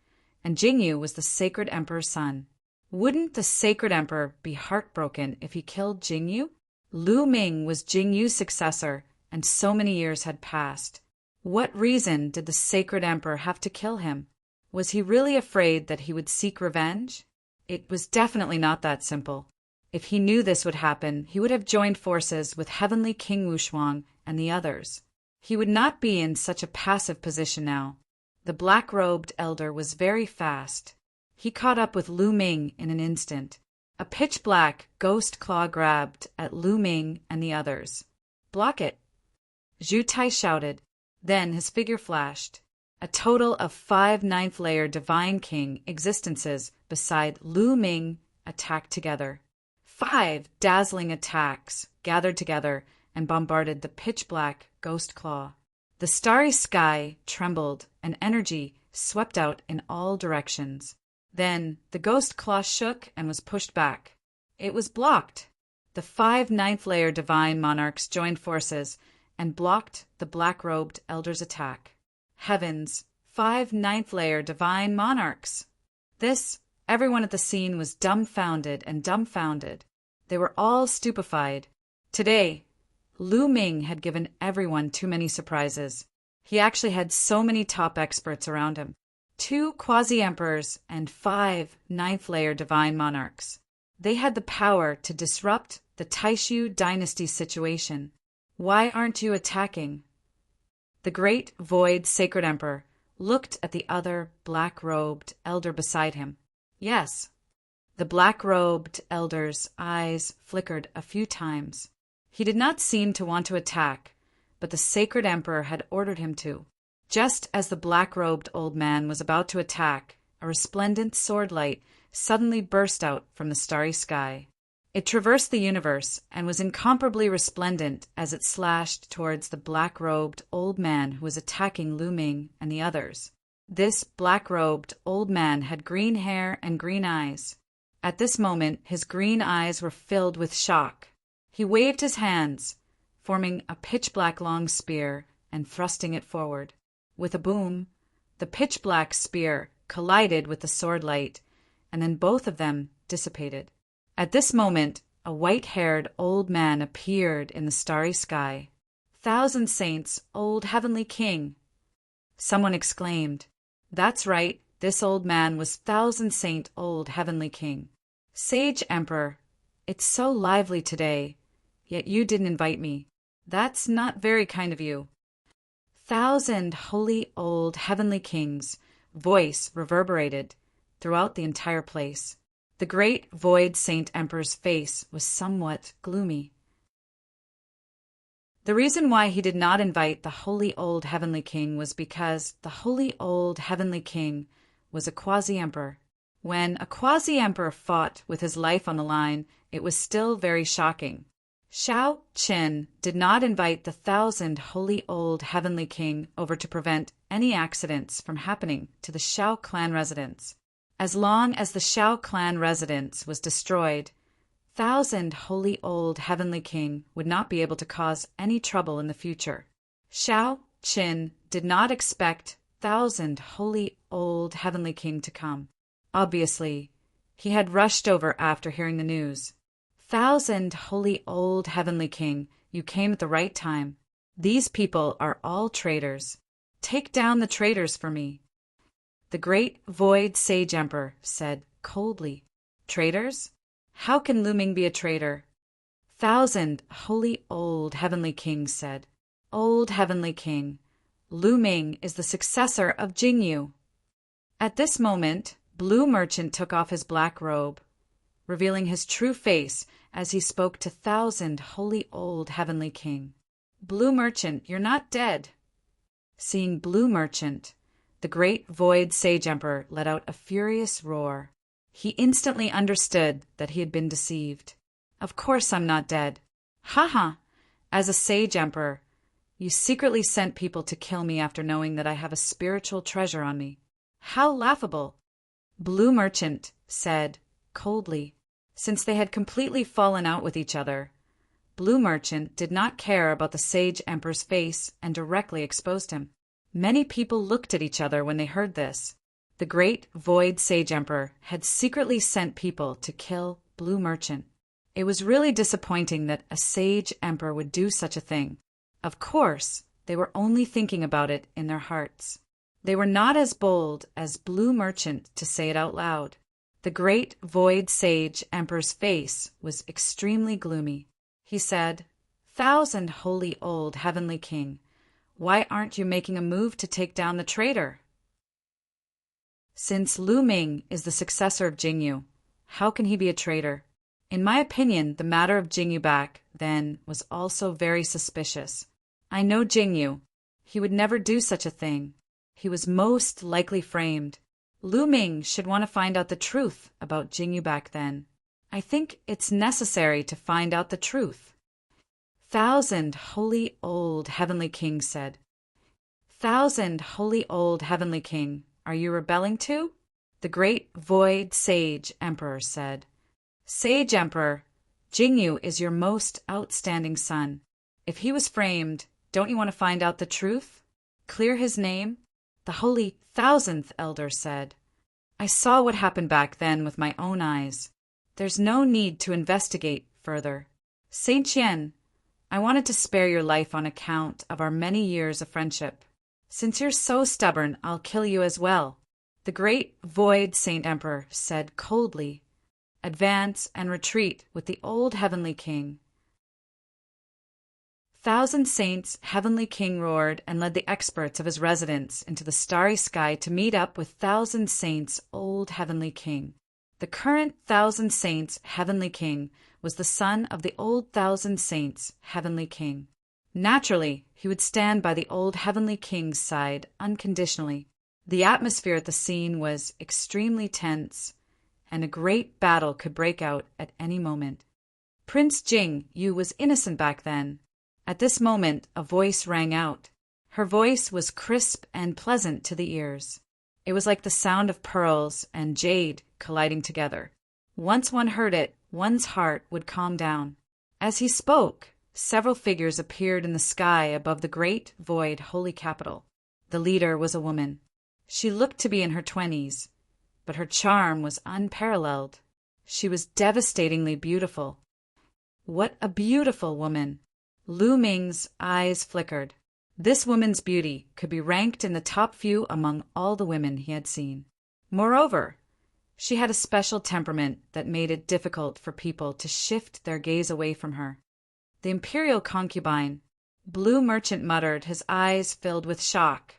and Jingyu was the sacred emperor's son. Wouldn't the sacred emperor be heartbroken if he killed Jingyu? Lu Ming was Jingyu's successor, and so many years had passed. What reason did the sacred emperor have to kill him? Was he really afraid that he would seek revenge? It was definitely not that simple. If he knew this would happen, he would have joined forces with Heavenly King Wushuang and the others. He would not be in such a passive position now. The black-robed elder was very fast. He caught up with Lu Ming in an instant. A pitch-black ghost claw grabbed at Lu Ming and the others. Block it! Zhu Tai shouted. Then his figure flashed. A total of 5 ninth-layer Divine King existences beside Lu Ming attacked together. 5 dazzling attacks gathered together and bombarded the pitch-black ghost claw. The starry sky trembled and energy swept out in all directions. Then the ghost claw shook and was pushed back. It was blocked. The 5 ninth-layer divine monarchs joined forces and blocked the black-robed elder's attack. Heavens, 5 ninth-layer divine monarchs! Everyone at the scene was dumbfounded and dumbfounded. They were all stupefied. Today, Lu Ming had given everyone too many surprises. He actually had so many top experts around him. 2 quasi-emperors and 5 ninth-layer divine monarchs. They had the power to disrupt the Taishu dynasty situation. Why aren't you attacking? The great void sacred emperor looked at the other black-robed elder beside him. Yes. The black-robed elder's eyes flickered a few times. He did not seem to want to attack, but the sacred emperor had ordered him to. Just as the black-robed old man was about to attack, a resplendent sword light suddenly burst out from the starry sky. It traversed the universe and was incomparably resplendent as it slashed towards the black-robed old man who was attacking Lu Ming and the others. This black-robed old man had green hair and green eyes. At this moment, his green eyes were filled with shock. He waved his hands, forming a pitch-black long spear and thrusting it forward. With a boom, the pitch-black spear collided with the sword light, and then both of them dissipated. At this moment, a white-haired old man appeared in the starry sky. "Thousand saints, old heavenly king!" Someone exclaimed. That's right, this old man was Thousand Saint old heavenly king. "Sage Emperor, it's so lively today, yet you didn't invite me. That's not very kind of you." "Thousand holy old heavenly king's" voice reverberated throughout the entire place. The great Void Saint Emperor's face was somewhat gloomy. The reason why he did not invite the holy old heavenly king was because the holy old heavenly king was a quasi-emperor. When a quasi-emperor fought with his life on the line, it was still very shocking. Shao Qin did not invite the thousand holy old heavenly king over to prevent any accidents from happening to the Shao clan residence. As long as the Shao clan residence was destroyed, Thousand holy old heavenly king would not be able to cause any trouble in the future. Shao Qin did not expect Thousand holy old heavenly king to come. Obviously, he had rushed over after hearing the news. "Thousand holy old heavenly king, you came at the right time. These people are all traitors. Take down the traitors for me." The great Void Sage Emperor said coldly. "Traitors? How can Lu Ming be a traitor?" Thousand holy old heavenly king said, "Old heavenly king, Lu Ming is the successor of Jingyu." At this moment, Blue Merchant took off his black robe, revealing his true face as he spoke to Thousand holy old heavenly king. "Blue Merchant, you're not dead." Seeing Blue Merchant, the great Void Sage Emperor let out a furious roar. He instantly understood that he had been deceived. "Of course I'm not dead. Ha! As a Sage Emperor, you secretly sent people to kill me after knowing that I have a spiritual treasure on me. How laughable!" Blue Merchant said coldly. Since they had completely fallen out with each other, Blue Merchant did not care about the Sage Emperor's face and directly exposed him. Many people looked at each other when they heard this. The great Void Sage Emperor had secretly sent people to kill Blue Merchant. It was really disappointing that a Sage Emperor would do such a thing. Of course, they were only thinking about it in their hearts. They were not as bold as Blue Merchant to say it out loud. The great Void Sage Emperor's face was extremely gloomy. He said, "Thousand holy old heavenly king, why aren't you making a move to take down the traitor? Since Lu Ming is the successor of Jingyu, how can he be a traitor? In my opinion, the matter of Jingyu back then was also very suspicious. I know Jingyu. He would never do such a thing. He was most likely framed. Lu Ming should want to find out the truth about Jingyu back then. I think it's necessary to find out the truth." Thousand holy old heavenly king said. "Thousand holy old heavenly king, are you rebelling too?" The great Void Sage Emperor said. "Sage Emperor, Jingyu is your most outstanding son. If he was framed, don't you want to find out the truth? Clear his name?" The holy thousandth elder said, "I saw what happened back then with my own eyes. There's no need to investigate further. Saint Qian, I wanted to spare your life on account of our many years of friendship. Since you're so stubborn, I'll kill you as well." The great Void Saint Emperor said coldly, "Advance and retreat with the old heavenly king." Thousand Saints Heavenly King roared and led the experts of his residence into the starry sky to meet up with Thousand Saints Old Heavenly King. The current Thousand Saints Heavenly King was the son of the old Thousand Saints Heavenly King. Naturally, he would stand by the old Heavenly King's side unconditionally. The atmosphere at the scene was extremely tense, and a great battle could break out at any moment. Prince Jing Yu was innocent back then. At this moment, a voice rang out. Her voice was crisp and pleasant to the ears. It was like the sound of pearls and jade colliding together. Once one heard it, one's heart would calm down. As he spoke, several figures appeared in the sky above the great void holy capital. The leader was a woman. She looked to be in her 20s, but her charm was unparalleled. She was devastatingly beautiful. What a beautiful woman! Lu Ming's eyes flickered. This woman's beauty could be ranked in the top few among all the women he had seen. Moreover, she had a special temperament that made it difficult for people to shift their gaze away from her. The imperial concubine, Blue Merchant muttered, his eyes filled with shock.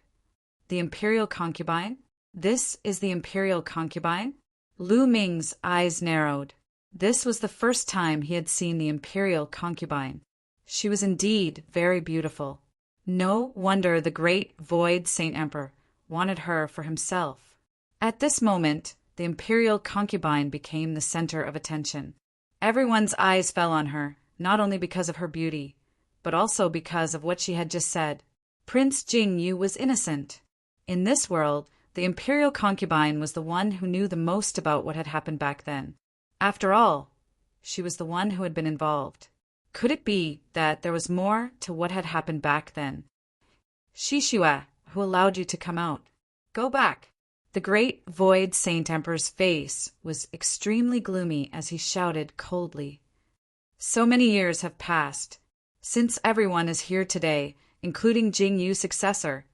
The imperial concubine? This is the imperial concubine? Lu Ming's eyes narrowed. This was the first time he had seen the imperial concubine. She was indeed very beautiful. No wonder the great void Saint Emperor wanted her for himself. At this moment, the imperial concubine became the center of attention. Everyone's eyes fell on her, not only because of her beauty, but also because of what she had just said. Prince Jing Yu was innocent. In this world, the imperial concubine was the one who knew the most about what had happened back then. After all, she was the one who had been involved. Could it be that there was more to what had happened back then? Shishua, who allowed you to come out? Go back. The great void Saint Emperor's face was extremely gloomy as he shouted coldly. So many years have passed. Since everyone is here today, including Jing Yu's successor,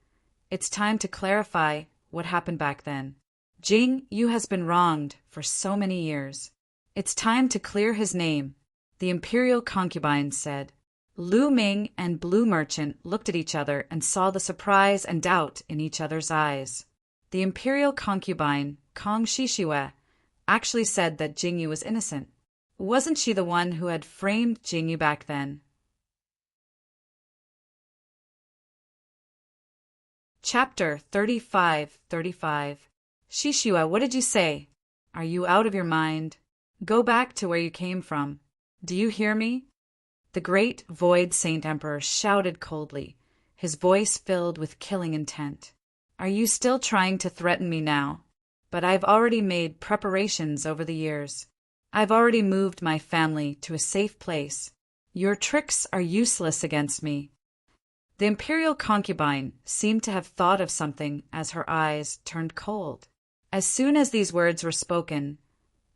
it's time to clarify what happened back then. Jing Yu has been wronged for so many years. It's time to clear his name, the imperial concubine said. Lu Ming and Blue Merchant looked at each other and saw the surprise and doubt in each other's eyes. The imperial concubine, Kong Shishue, actually said that Jing Yu was innocent. Wasn't she the one who had framed Jing Yu back then? Chapter 35. Shishua, what did you say? Are you out of your mind? Go back to where you came from. Do you hear me? The great void Saint Emperor shouted coldly, his voice filled with killing intent. Are you still trying to threaten me now? But I've already made preparations over the years. I've already moved my family to a safe place. Your tricks are useless against me. The imperial concubine seemed to have thought of something as her eyes turned cold. As soon as these words were spoken,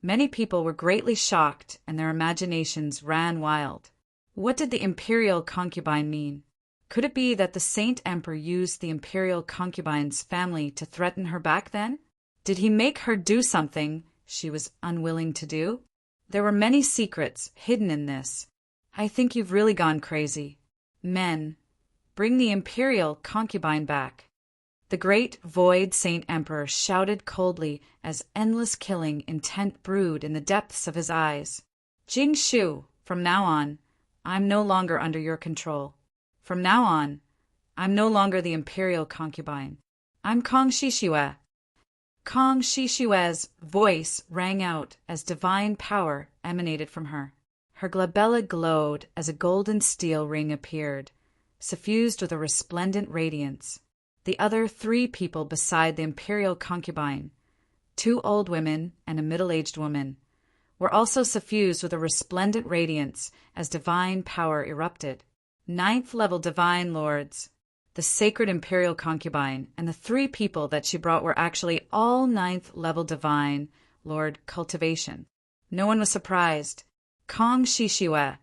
many people were greatly shocked and their imaginations ran wild. What did the imperial concubine mean? Could it be that the Saint Emperor used the imperial concubine's family to threaten her back then? Did he make her do something she was unwilling to do? There were many secrets hidden in this. I think you've really gone crazy. Men, bring the imperial concubine back. The great void Saint Emperor shouted coldly as endless killing intent brewed in the depths of his eyes. Jing Shu, from now on, I'm no longer under your control. From now on, I'm no longer the imperial concubine. I'm Kong Shishue. Kong Shishue's voice rang out as divine power emanated from her. Her glabella glowed as a golden steel ring appeared, suffused with a resplendent radiance. The other 3 people beside the imperial concubine, 2 old women and a middle-aged woman, were also suffused with a resplendent radiance as divine power erupted. 9th-level divine lords, the sacred imperial concubine, and the 3 people that she brought were actually all 9th-level divine lord cultivation. No one was surprised. Kong Shishue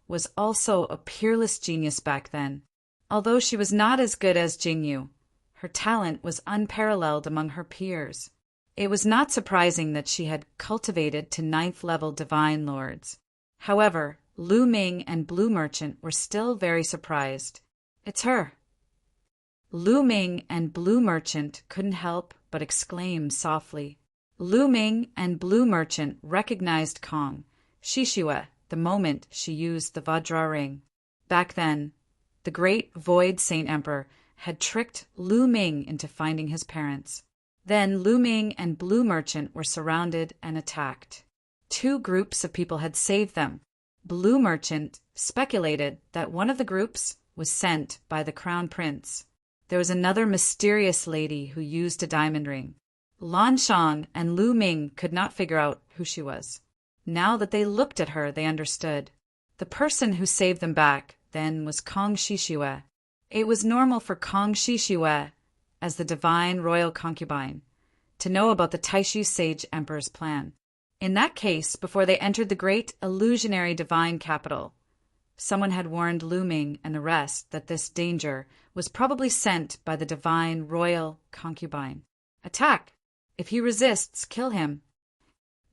was also a peerless genius back then. Although she was not as good as Jing Yu, her talent was unparalleled among her peers. It was not surprising that she had cultivated to 9th-level divine lords. However, Lu Ming and Blue Merchant were still very surprised. It's her. Lu Ming and Blue Merchant couldn't help but exclaim softly. Lu Ming and Blue Merchant recognized Kong Shishue the moment she used the Vajra ring. Back then, the great void Saint Emperor had tricked Lu Ming into finding his parents. Then Lu Ming and Blue Merchant were surrounded and attacked. Two groups of people had saved them. Blue Merchant speculated that one of the groups was sent by the Crown Prince. There was another mysterious lady who used a diamond ring. Lan Shang and Lu Ming could not figure out who she was. Now that they looked at her, they understood. The person who saved them back then was Kong Shishue. It was normal for Kong Shishue, as the divine royal concubine, to know about the Taishu sage emperor's plan. In that case, before they entered the great illusionary divine capital, someone had warned Lu Ming and the rest that this danger was probably sent by the divine royal concubine. Attack! If he resists, kill him.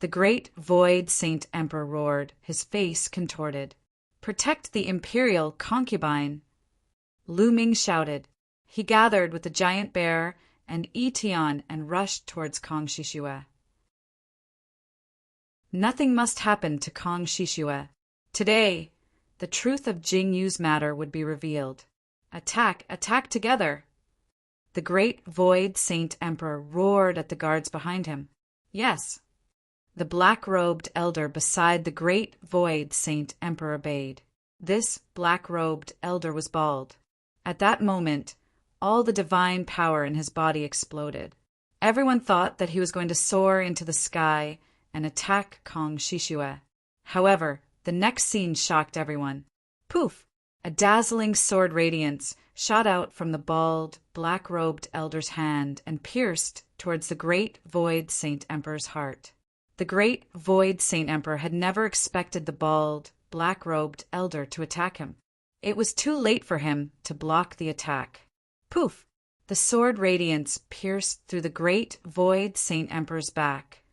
The great void saint emperor roared, his face contorted. Protect the imperial concubine! Lu Ming shouted. He gathered with the giant bear and Yi Tian and rushed towards Kong Shishue. Nothing must happen to Kong Shishue. Today, the truth of Jing Yu's matter would be revealed. Attack, attack together! The great void saint emperor roared at the guards behind him. Yes. The black-robed elder beside the great void saint emperor obeyed. This black-robed elder was bald. At that moment, all the divine power in his body exploded. Everyone thought that he was going to soar into the sky and attack Kong Shishue. However, the next scene shocked everyone. Poof! A dazzling sword radiance shot out from the bald, black-robed elder's hand and pierced towards the great void saint emperor's heart. The great void saint emperor had never expected the bald, black-robed elder to attack him. It was too late for him to block the attack. Poof! The sword radiance pierced through the great void saint emperor's back,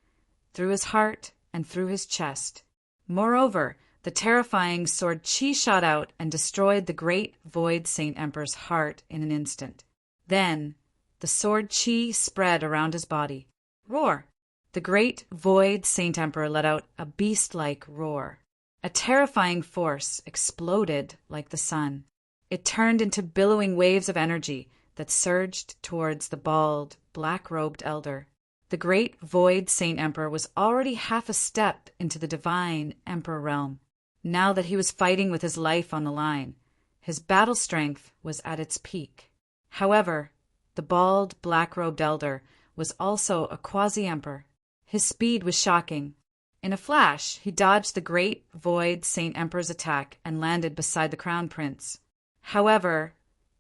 through his heart and through his chest. Moreover, the terrifying sword Qi shot out and destroyed the great void saint emperor's heart in an instant. Then, the sword Qi spread around his body. Roar! The great void saint emperor let out a beast-like roar. A terrifying force exploded like the sun. It turned into billowing waves of energy that surged towards the bald, black-robed elder. The great void saint emperor was already half a step into the divine emperor realm. Now that he was fighting with his life on the line, his battle strength was at its peak. However, the bald, black-robed elder was also a quasi-emperor. His speed was shocking. In a flash, he dodged the great void saint emperor's attack and landed beside the crown prince. However,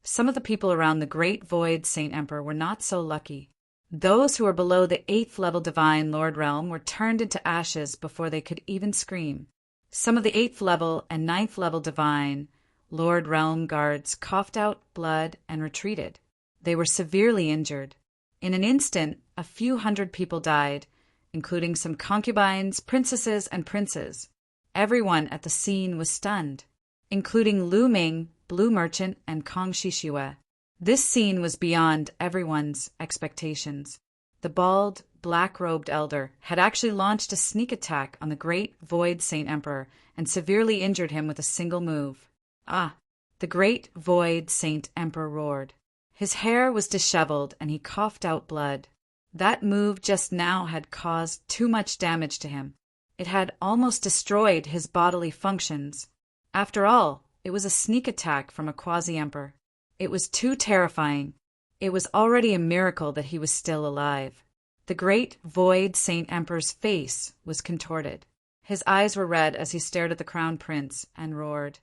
some of the people around the great void saint emperor were not so lucky. Those who were below the 8th level divine lord realm were turned into ashes before they could even scream. Some of the 8th level and 9th level divine lord realm guards coughed out blood and retreated. They were severely injured. In an instant, a few hundred people died, including some concubines, princesses, and princes. Everyone at the scene was stunned, including Lu Ming, Blue Merchant, and Kong Shishue. This scene was beyond everyone's expectations. The bald, black-robed elder had actually launched a sneak attack on the great void saint emperor and severely injured him with a single move. Ah! The great void saint emperor roared. His hair was disheveled and he coughed out blood. That move just now had caused too much damage to him. It had almost destroyed his bodily functions. After all, it was a sneak attack from a quasi-emperor. It was too terrifying. It was already a miracle that he was still alive. The great void saint emperor's face was contorted. His eyes were red as he stared at the crown prince and roared,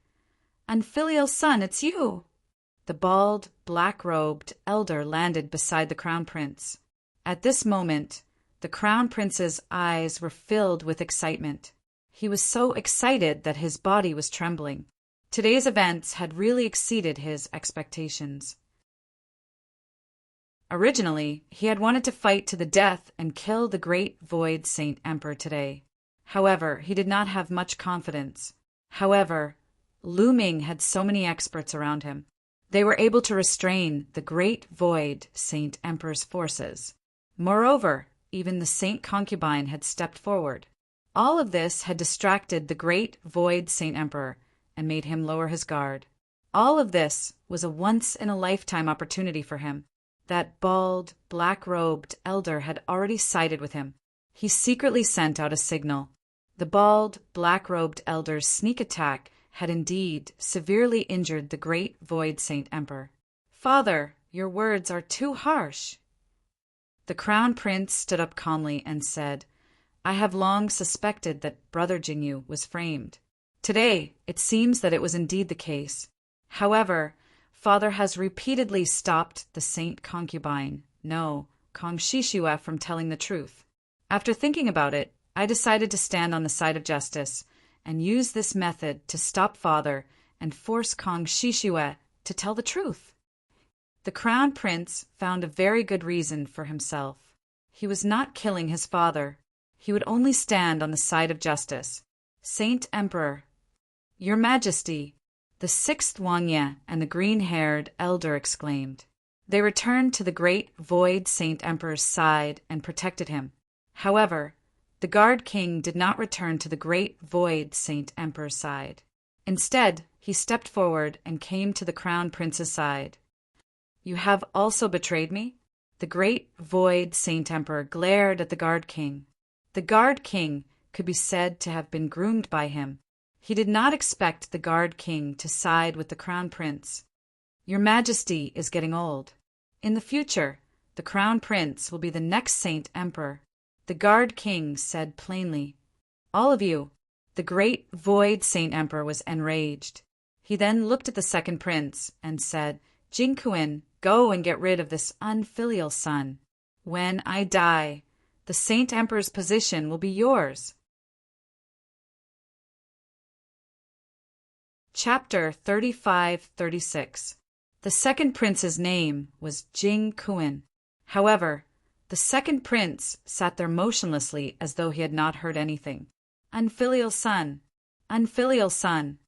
"Unfilial son, it's you!" The bald, black-robed elder landed beside the crown prince. At this moment, the crown prince's eyes were filled with excitement. He was so excited that his body was trembling. Today's events had really exceeded his expectations. Originally, he had wanted to fight to the death and kill the great void saint emperor today. However, he did not have much confidence. However, Lu Ming had so many experts around him. They were able to restrain the great void saint emperor's forces. Moreover, even the saint concubine had stepped forward. All of this had distracted the great void saint emperor and made him lower his guard. All of this was a once-in-a-lifetime opportunity for him. That bald, black-robed elder had already sided with him. He secretly sent out a signal. The bald, black-robed elder's sneak attack had indeed severely injured the great Void Saint Emperor. "Father, your words are too harsh." The Crown Prince stood up calmly and said, "I have long suspected that Brother Jingyu was framed. Today, it seems that it was indeed the case. However, Father has repeatedly stopped the saint concubine, no, Kong Shishua, from telling the truth. After thinking about it, I decided to stand on the side of justice and use this method to stop Father and force Kong Shishua to tell the truth." The Crown Prince found a very good reason for himself. He was not killing his father. He would only stand on the side of justice. "Saint Emperor, Your Majesty," the sixth Wangye and the green-haired elder exclaimed. They returned to the great Void Saint Emperor's side and protected him. However, the Guard King did not return to the great Void Saint Emperor's side. Instead, he stepped forward and came to the Crown Prince's side. "You have also betrayed me?" The great Void Saint Emperor glared at the Guard King. The Guard King could be said to have been groomed by him. He did not expect the Guard King to side with the Crown Prince. "Your Majesty is getting old. In the future, the Crown Prince will be the next Saint Emperor," the Guard King said plainly. "All of you." The great Void Saint Emperor was enraged. He then looked at the second prince and said, "Jingkuin, go and get rid of this unfilial son. When I die, the Saint Emperor's position will be yours." Chapter 35-36. The second prince's name was Jing Kuan. However, the second prince sat there motionlessly as though he had not heard anything. "Unfilial son! Unfilial son!"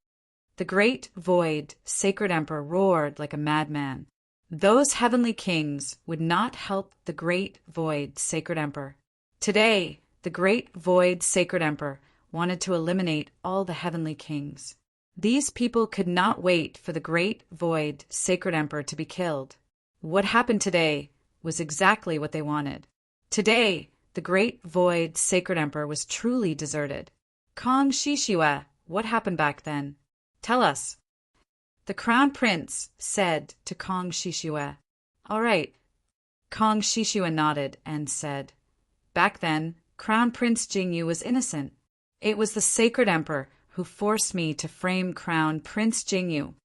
The great Void Sacred Emperor roared like a madman. Those heavenly kings would not help the great Void Sacred Emperor. Today, the great Void Sacred Emperor wanted to eliminate all the heavenly kings. These people could not wait for the great Void Sacred Emperor to be killed. What happened today was exactly what they wanted. Today, the great Void Sacred Emperor was truly deserted. "Kong Shishua, what happened back then? Tell us." The Crown Prince said to Kong Shishua. "All right." Kong Shishua nodded and said, "Back then, Crown Prince Jingyu was innocent. It was the Sacred Emperor who forced me to frame Crown Prince Jingyu."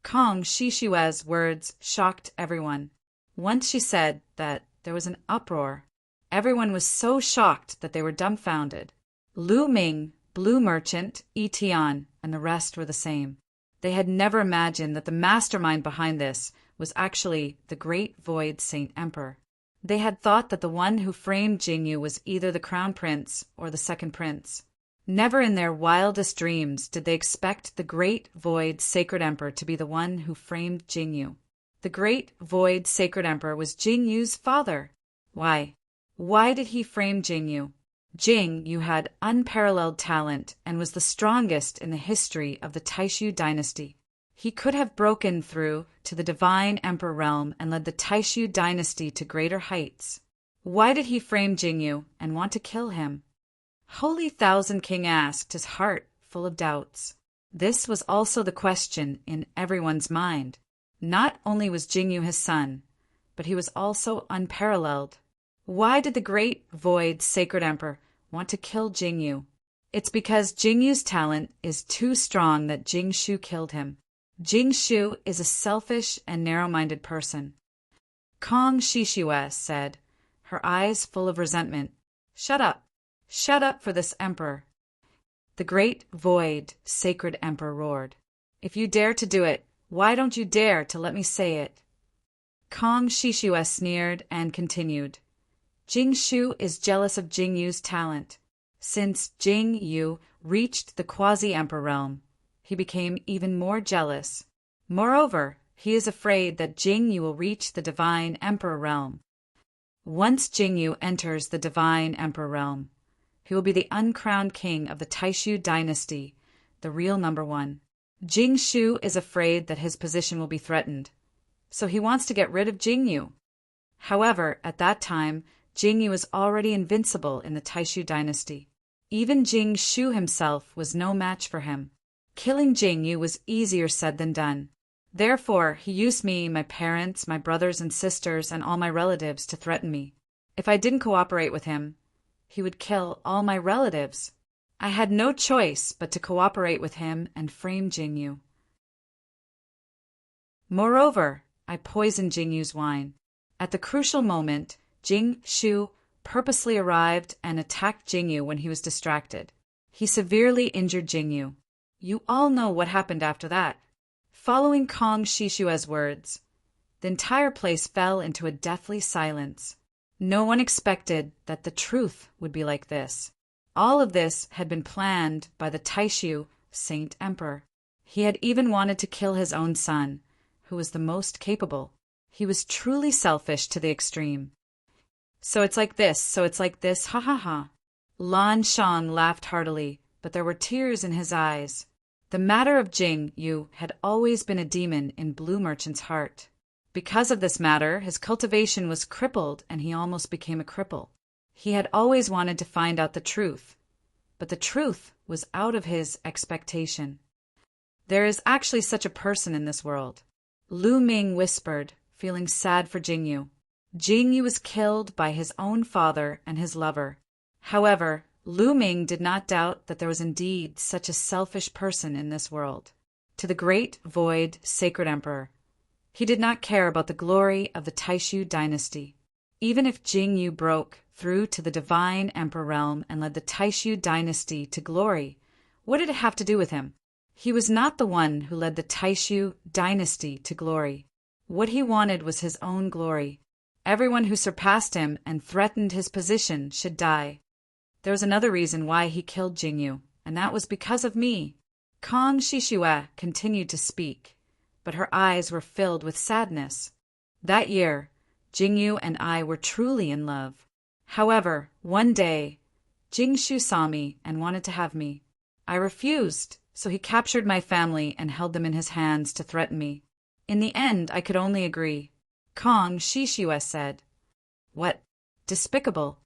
Kong Shishua's words shocked everyone. Once she said that there was an uproar. Everyone was so shocked that they were dumbfounded. Lu Ming, Blue Merchant, Etian, and the rest were the same. They had never imagined that the mastermind behind this was actually the great Void Saint Emperor. They had thought that the one who framed Jingyu was either the Crown Prince or the second prince. Never in their wildest dreams did they expect the great Void Sacred Emperor to be the one who framed Jingyu. The great Void Sacred Emperor was Jingyu's father. Why? Why did he frame Jingyu? Jingyu had unparalleled talent and was the strongest in the history of the Taishu dynasty. He could have broken through to the divine emperor realm and led the Taishu dynasty to greater heights. Why did he frame Jingyu and want to kill him? Holy Thousand King asked, his heart full of doubts. This was also the question in everyone's mind. Not only was Jingyu his son, but he was also unparalleled. Why did the great Void Sacred Emperor want to kill Jingyu? It's because Jingyu's talent is too strong that Jingshu killed him. Jingshu is a selfish and narrow-minded person. Kong Shishua said, her eyes full of resentment, "Shut up. Shut up for this emperor." The great Void Sacred Emperor roared, "If you dare to do it, why don't you dare to let me say it?" Kong Shishua sneered and continued, "Jingshu is jealous of Jingyu's talent. Since Jingyu reached the quasi-emperor realm, he became even more jealous. Moreover, he is afraid that Jingyu will reach the divine emperor realm. Once Jingyu enters the divine emperor realm, he will be the uncrowned king of the Taishu dynasty, the real number one. Jing Shu is afraid that his position will be threatened, so he wants to get rid of Jing Yu. However, at that time, Jing Yu was already invincible in the Taishu dynasty. Even Jing Shu himself was no match for him. Killing Jing Yu was easier said than done. Therefore, he used me, my parents, my brothers and sisters, and all my relatives to threaten me. If I didn't cooperate with him, he would kill all my relatives. I had no choice but to cooperate with him and frame Jing Yu. Moreover, I poisoned Jing Yu's wine. At the crucial moment, Jing Shu purposely arrived and attacked Jing Yu when he was distracted. He severely injured Jing Yu. You all know what happened after that. Following Kong Shishua's words, the entire place fell into a deathly silence. No one expected that the truth would be like this. All of this had been planned by the Taishu Saint Emperor. He had even wanted to kill his own son, who was the most capable. He was truly selfish to the extreme. So it's like this, ha ha ha. Lan Shang laughed heartily, but there were tears in his eyes. The matter of Jing Yu had always been a demon in Blue Merchant's heart. Because of this matter, his cultivation was crippled and he almost became a cripple. He had always wanted to find out the truth, but the truth was out of his expectation. There is actually such a person in this world. Lu Ming whispered, feeling sad for Jing Yu. Jing Yu was killed by his own father and his lover. However, Lu Ming did not doubt that there was indeed such a selfish person in this world. To the great void sacred emperor, he did not care about the glory of the Taishu dynasty. Even if Jing Yu broke through to the divine emperor realm and led the Taishu dynasty to glory, what did it have to do with him? He was not the one who led the Taishu dynasty to glory. What he wanted was his own glory. Everyone who surpassed him and threatened his position should die. There was another reason why he killed Jing Yu, and that was because of me. Kong Shishue continued to speak, but her eyes were filled with sadness. That year, Jing Yu and I were truly in love. However, one day, Jing Shu saw me and wanted to have me. I refused, so he captured my family and held them in his hands to threaten me. In the end, I could only agree. Kong Shishue said, "What? Despicable!"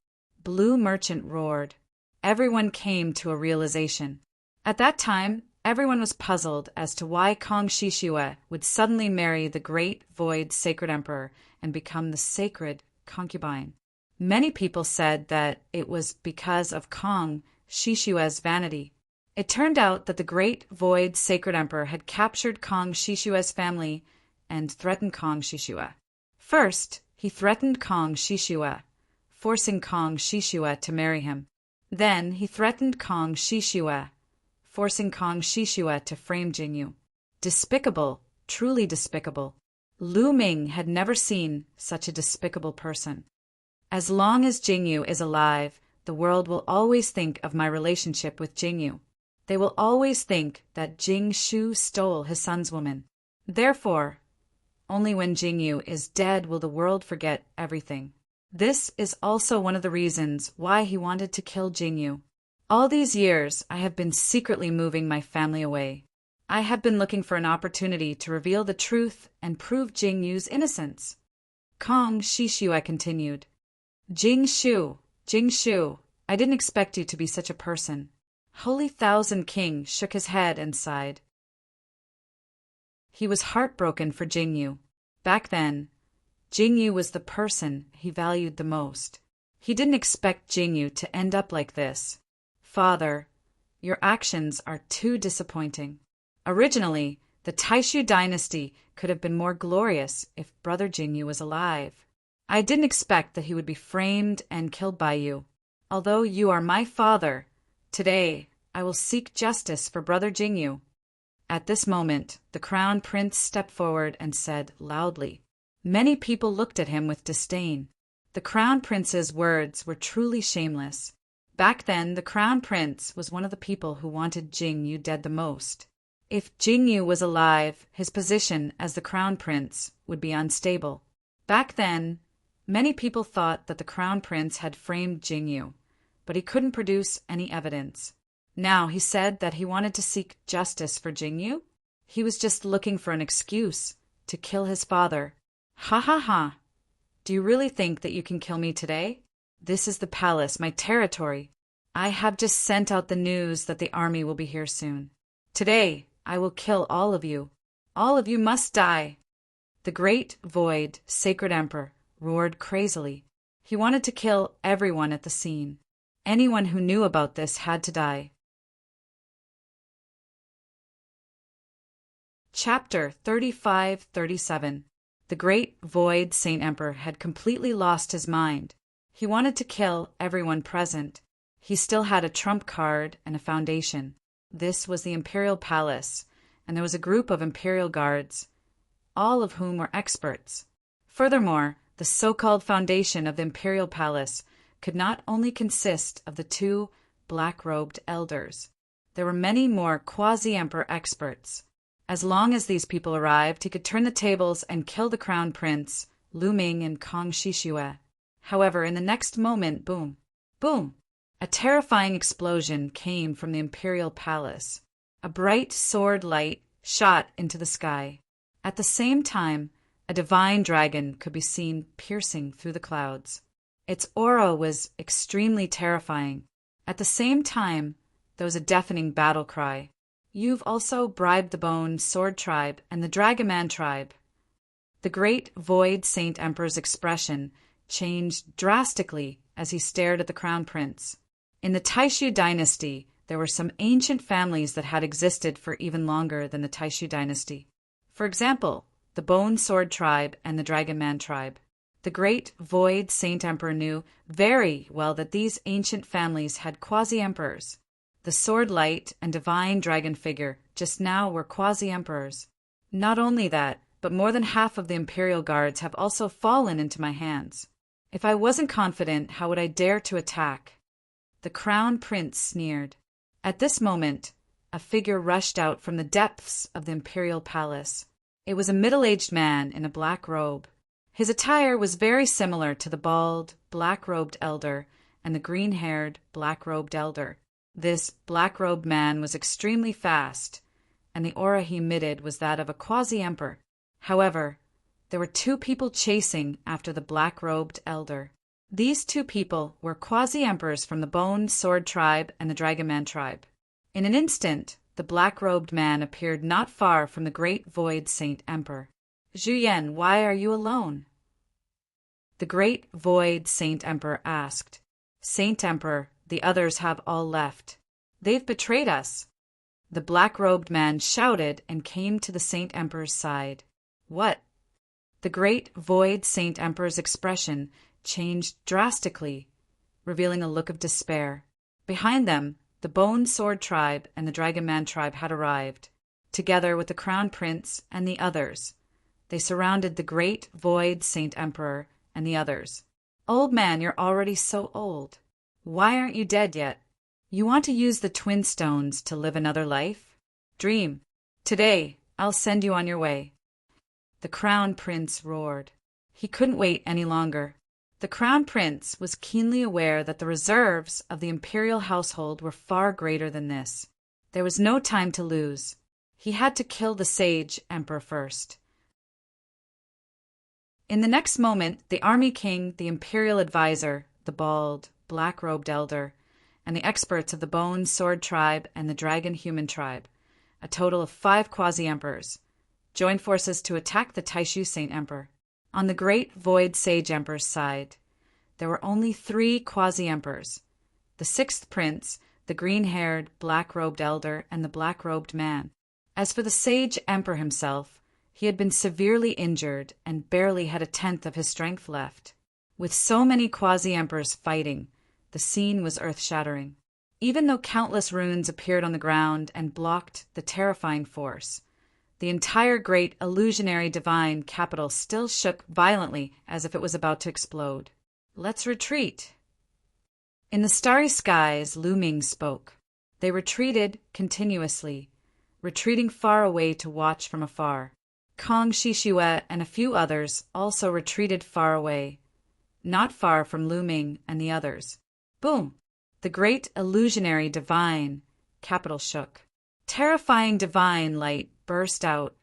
Blue Merchant roared. Everyone came to a realization. At that time, everyone was puzzled as to why Kong Shishue would suddenly marry the great void sacred emperor and become the sacred concubine. Many people said that it was because of Kong Shishue's vanity. It turned out that the great void sacred emperor had captured Kong Shishue's family and threatened Kong Shishue. First, he threatened Kong Shishue, forcing Kong Shishue to marry him. Then he threatened Kong Shishue, forcing Kong Shishue to frame Jing Yu. Despicable, truly despicable. Lu Ming had never seen such a despicable person. As long as Jing Yu is alive, the world will always think of my relationship with Jing Yu. They will always think that Jing Shu stole his son's woman. Therefore, only when Jing Yu is dead will the world forget everything. This is also one of the reasons why he wanted to kill Jing Yu. All these years, I have been secretly moving my family away. I have been looking for an opportunity to reveal the truth and prove Jing Yu's innocence. Kong Shishue continued, Jing Shu, I didn't expect you to be such a person. Holy Thousand King shook his head and sighed. He was heartbroken for Jing Yu. Back then, Jing Yu was the person he valued the most. He didn't expect Jing Yu to end up like this. Father, your actions are too disappointing. Originally, the Taishu dynasty could have been more glorious if Brother Jing Yu was alive. I didn't expect that he would be framed and killed by you. Although you are my father, today I will seek justice for Brother Jing Yu. At this moment, the Crown Prince stepped forward and said loudly. Many people looked at him with disdain. The Crown Prince's words were truly shameless. Back then, the Crown Prince was one of the people who wanted Jing Yu dead the most. If Jing Yu was alive, his position as the Crown Prince would be unstable. Back then, many people thought that the Crown Prince had framed Jing Yu, but he couldn't produce any evidence. Now he said that he wanted to seek justice for Jing Yu? He was just looking for an excuse to kill his father. Ha ha ha! Do you really think that you can kill me today? This is the palace, my territory. I have just sent out the news that the army will be here soon. Today, I will kill all of you. All of you must die. The great void, sacred emperor, roared crazily. He wanted to kill everyone at the scene. Anyone who knew about this had to die. Chapter 35-37. The great void Saint Emperor had completely lost his mind. He wanted to kill everyone present. He still had a trump card and a foundation. This was the imperial palace, and there was a group of imperial guards, all of whom were experts. Furthermore, the so-called foundation of the imperial palace could not only consist of the two black-robed elders. There were many more quasi-emperor experts. As long as these people arrived, he could turn the tables and kill the crown prince, Lu Ming and Kong Shishue. However, in the next moment, boom, boom, a terrifying explosion came from the imperial palace. A bright sword light shot into the sky. At the same time, a divine dragon could be seen piercing through the clouds. Its aura was extremely terrifying. At the same time, there was a deafening battle cry. You've also bribed the Bone Sword Tribe and the Dragoman Tribe. The great Void Saint Emperor's expression changed drastically as he stared at the Crown Prince. In the Taishu dynasty, there were some ancient families that had existed for even longer than the Taishu dynasty. For example, the Bone Sword Tribe and the Dragoman Tribe. The great Void Saint Emperor knew very well that these ancient families had quasi-emperors. The Sword Light and Divine Dragon figure just now were quasi-emperors. Not only that, but more than half of the Imperial Guards have also fallen into my hands. If I wasn't confident, how would I dare to attack? The Crown Prince sneered. At this moment, a figure rushed out from the depths of the Imperial Palace. It was a middle-aged man in a black robe. His attire was very similar to the bald, black-robed elder and the green-haired, black-robed elder. This black-robed man was extremely fast, and the aura he emitted was that of a quasi-emperor. However, there were two people chasing after the black-robed elder. These two people were quasi-emperors from the Bone Sword Tribe and the Dragoman Tribe. In an instant, the black-robed man appeared not far from the great Void Saint Emperor. Zhu Yan, why are you alone? The great Void Saint Emperor asked. Saint Emperor, the others have all left. They've betrayed us. The black-robed man shouted and came to the Saint Emperor's side. What? The great Void Saint Emperor's expression changed drastically, revealing a look of despair. Behind them, the Bone Sword Tribe and the Dragoman Tribe had arrived, together with the Crown Prince and the others. They surrounded the great Void Saint Emperor and the others. Old man, you're already so old. Why aren't you dead yet? You want to use the twin stones to live another life? Dream. Today, I'll send you on your way. The Crown Prince roared. He couldn't wait any longer. The Crown Prince was keenly aware that the reserves of the imperial household were far greater than this. There was no time to lose. He had to kill the sage emperor first. In the next moment, the army king, the imperial advisor, the bald, black-robed elder, and the experts of the Bone Sword Tribe and the Dragon Human Tribe, a total of 5 quasi-emperors, joined forces to attack the Taishu Saint Emperor. On the great Void Sage Emperor's side, there were only 3 quasi-emperors, the 6th prince, the green-haired, black-robed elder, and the black-robed man. As for the Sage Emperor himself, he had been severely injured and barely had a tenth of his strength left. With so many quasi-emperors fighting, the scene was earth-shattering. Even though countless runes appeared on the ground and blocked the terrifying force, the entire great illusionary divine capital still shook violently as if it was about to explode. Let's retreat. In the starry skies, Lu Ming spoke. They retreated continuously, retreating far away to watch from afar. Kong Shishue and a few others also retreated far away, not far from Lu Ming and the others. Boom! The great illusionary divine capital shook. Terrifying divine light burst out,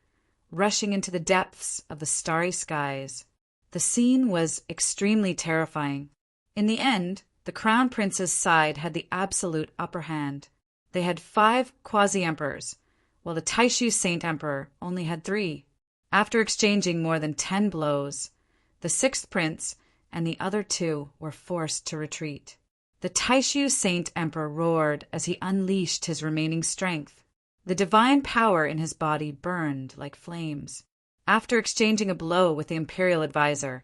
rushing into the depths of the starry skies. The scene was extremely terrifying. In the end, the Crown Prince's side had the absolute upper hand. They had 5 quasi-emperors, while the Taishu Saint Emperor only had 3. After exchanging more than 10 blows, the 6th prince and the other 2 were forced to retreat. The Taishu Saint Emperor roared as he unleashed his remaining strength. The divine power in his body burned like flames. After exchanging a blow with the imperial advisor,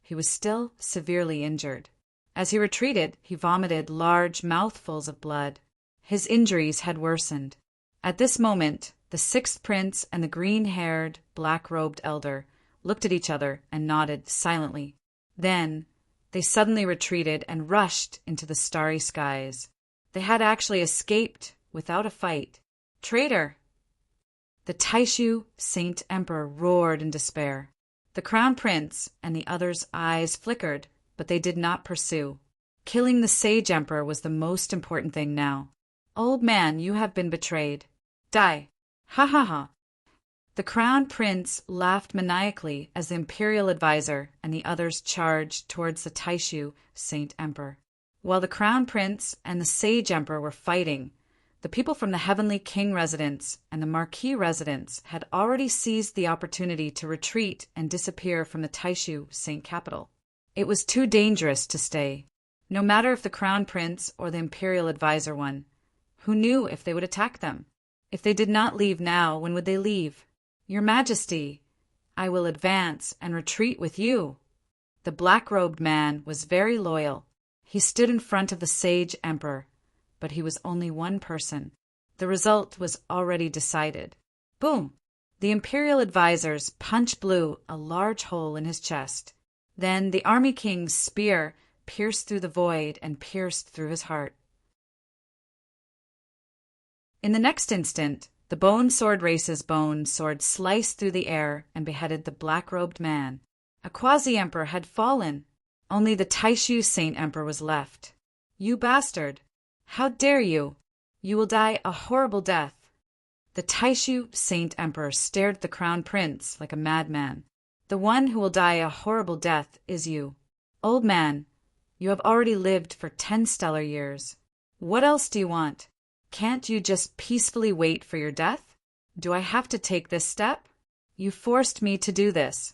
he was still severely injured. As he retreated, he vomited large mouthfuls of blood. His injuries had worsened. At this moment, the 6th prince and the green-haired, black-robed elder looked at each other and nodded silently. Then, they suddenly retreated and rushed into the starry skies. They had actually escaped without a fight. Traitor! The Taishu Saint Emperor roared in despair. The Crown Prince and the others' eyes flickered, but they did not pursue. Killing the Sage Emperor was the most important thing now. Old man, you have been betrayed. Die! Ha ha ha! The Crown Prince laughed maniacally as the imperial advisor and the others charged towards the Taishu Saint Emperor. While the Crown Prince and the Sage Emperor were fighting, the people from the Heavenly King residence and the Marquis residence had already seized the opportunity to retreat and disappear from the Taishu Saint capital. It was too dangerous to stay. No matter if the Crown Prince or the imperial advisor won, who knew if they would attack them? If they did not leave now, when would they leave? Your Majesty, I will advance and retreat with you. The black-robed man was very loyal. He stood in front of the Sage Emperor, but he was only one person. The result was already decided. Boom! The imperial advisor's punch blew a large hole in his chest. Then the army king's spear pierced through the void and pierced through his heart. In the next instant, the bone sword race's bone sword sliced through the air and beheaded the black-robed man. A quasi-emperor had fallen. Only the Taishu Saint Emperor was left. You bastard! How dare you! You will die a horrible death. The Taishu Saint Emperor stared at the Crown Prince like a madman. The one who will die a horrible death is you. Old man, you have already lived for 10 stellar years. What else do you want? Can't you just peacefully wait for your death? Do I have to take this step? You forced me to do this.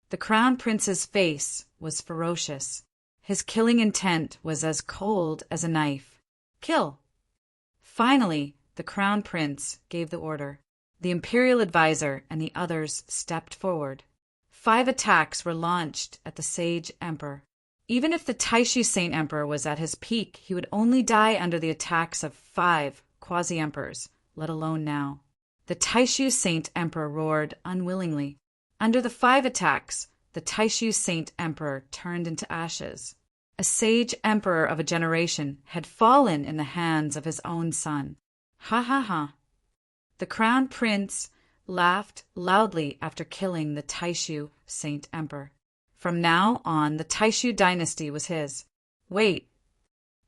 The Crown Prince's face was ferocious. His killing intent was as cold as a knife. Kill! Finally, the Crown Prince gave the order. The imperial advisor and the others stepped forward. 5 attacks were launched at the Sage Emperor. Even if the Taishu Saint Emperor was at his peak, he would only die under the attacks of 5 quasi-emperors, let alone now. The Taishu Saint Emperor roared unwillingly. Under the 5 attacks, the Taishu Saint Emperor turned into ashes. A Sage Emperor of a generation had fallen in the hands of his own son. Ha ha ha! The Crown Prince laughed loudly after killing the Taishu Saint Emperor. From now on, the Taishu dynasty was his. Wait.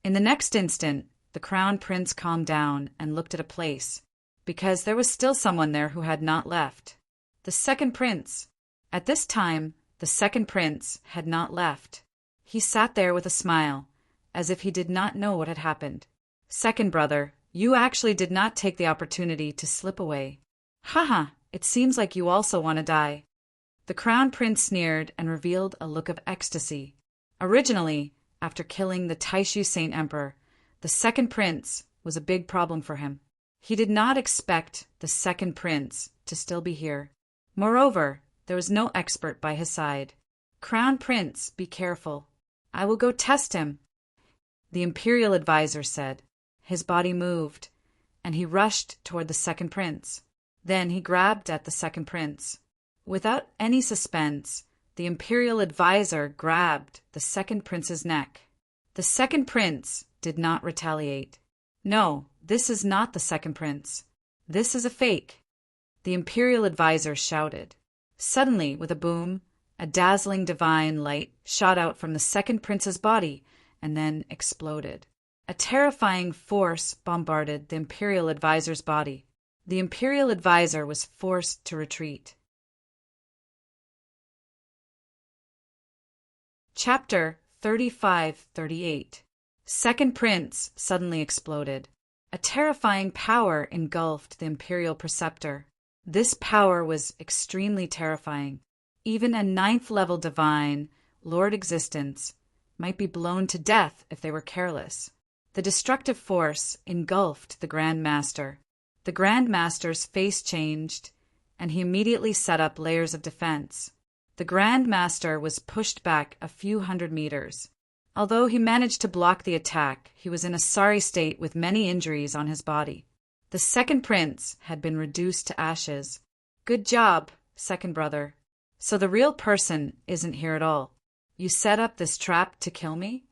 In the next instant, the Crown Prince calmed down and looked at a place, because there was still someone there who had not left. The second prince. At this time, the second prince had not left. He sat there with a smile, as if he did not know what had happened. Second brother, you actually did not take the opportunity to slip away. Haha, it seems like you also want to die. The Crown Prince sneered and revealed a look of ecstasy. Originally, after killing the Taishu Saint Emperor, the second prince was a big problem for him. He did not expect the second prince to still be here. Moreover, there was no expert by his side. Crown Prince, be careful. I will go test him. The imperial advisor said. His body moved, and he rushed toward the second prince. Then he grabbed at the second prince. Without any suspense, the imperial advisor grabbed the second prince's neck. The second prince did not retaliate. No, this is not the second prince. This is a fake. The imperial advisor shouted. Suddenly, with a boom, a dazzling divine light shot out from the second prince's body and then exploded. A terrifying force bombarded the imperial advisor's body. The imperial advisor was forced to retreat. Chapter 35-38. Second Prince suddenly exploded. A terrifying power engulfed the imperial preceptor. This power was extremely terrifying. Even a 9th-level divine, Lord Existence, might be blown to death if they were careless. The destructive force engulfed the Grand Master. The Grand Master's face changed, and he immediately set up layers of defense. The Grand Master was pushed back a few hundred meters. Although he managed to block the attack, he was in a sorry state with many injuries on his body. The Second Prince had been reduced to ashes. Good job, second brother. So the real person isn't here at all. You set up this trap to kill me?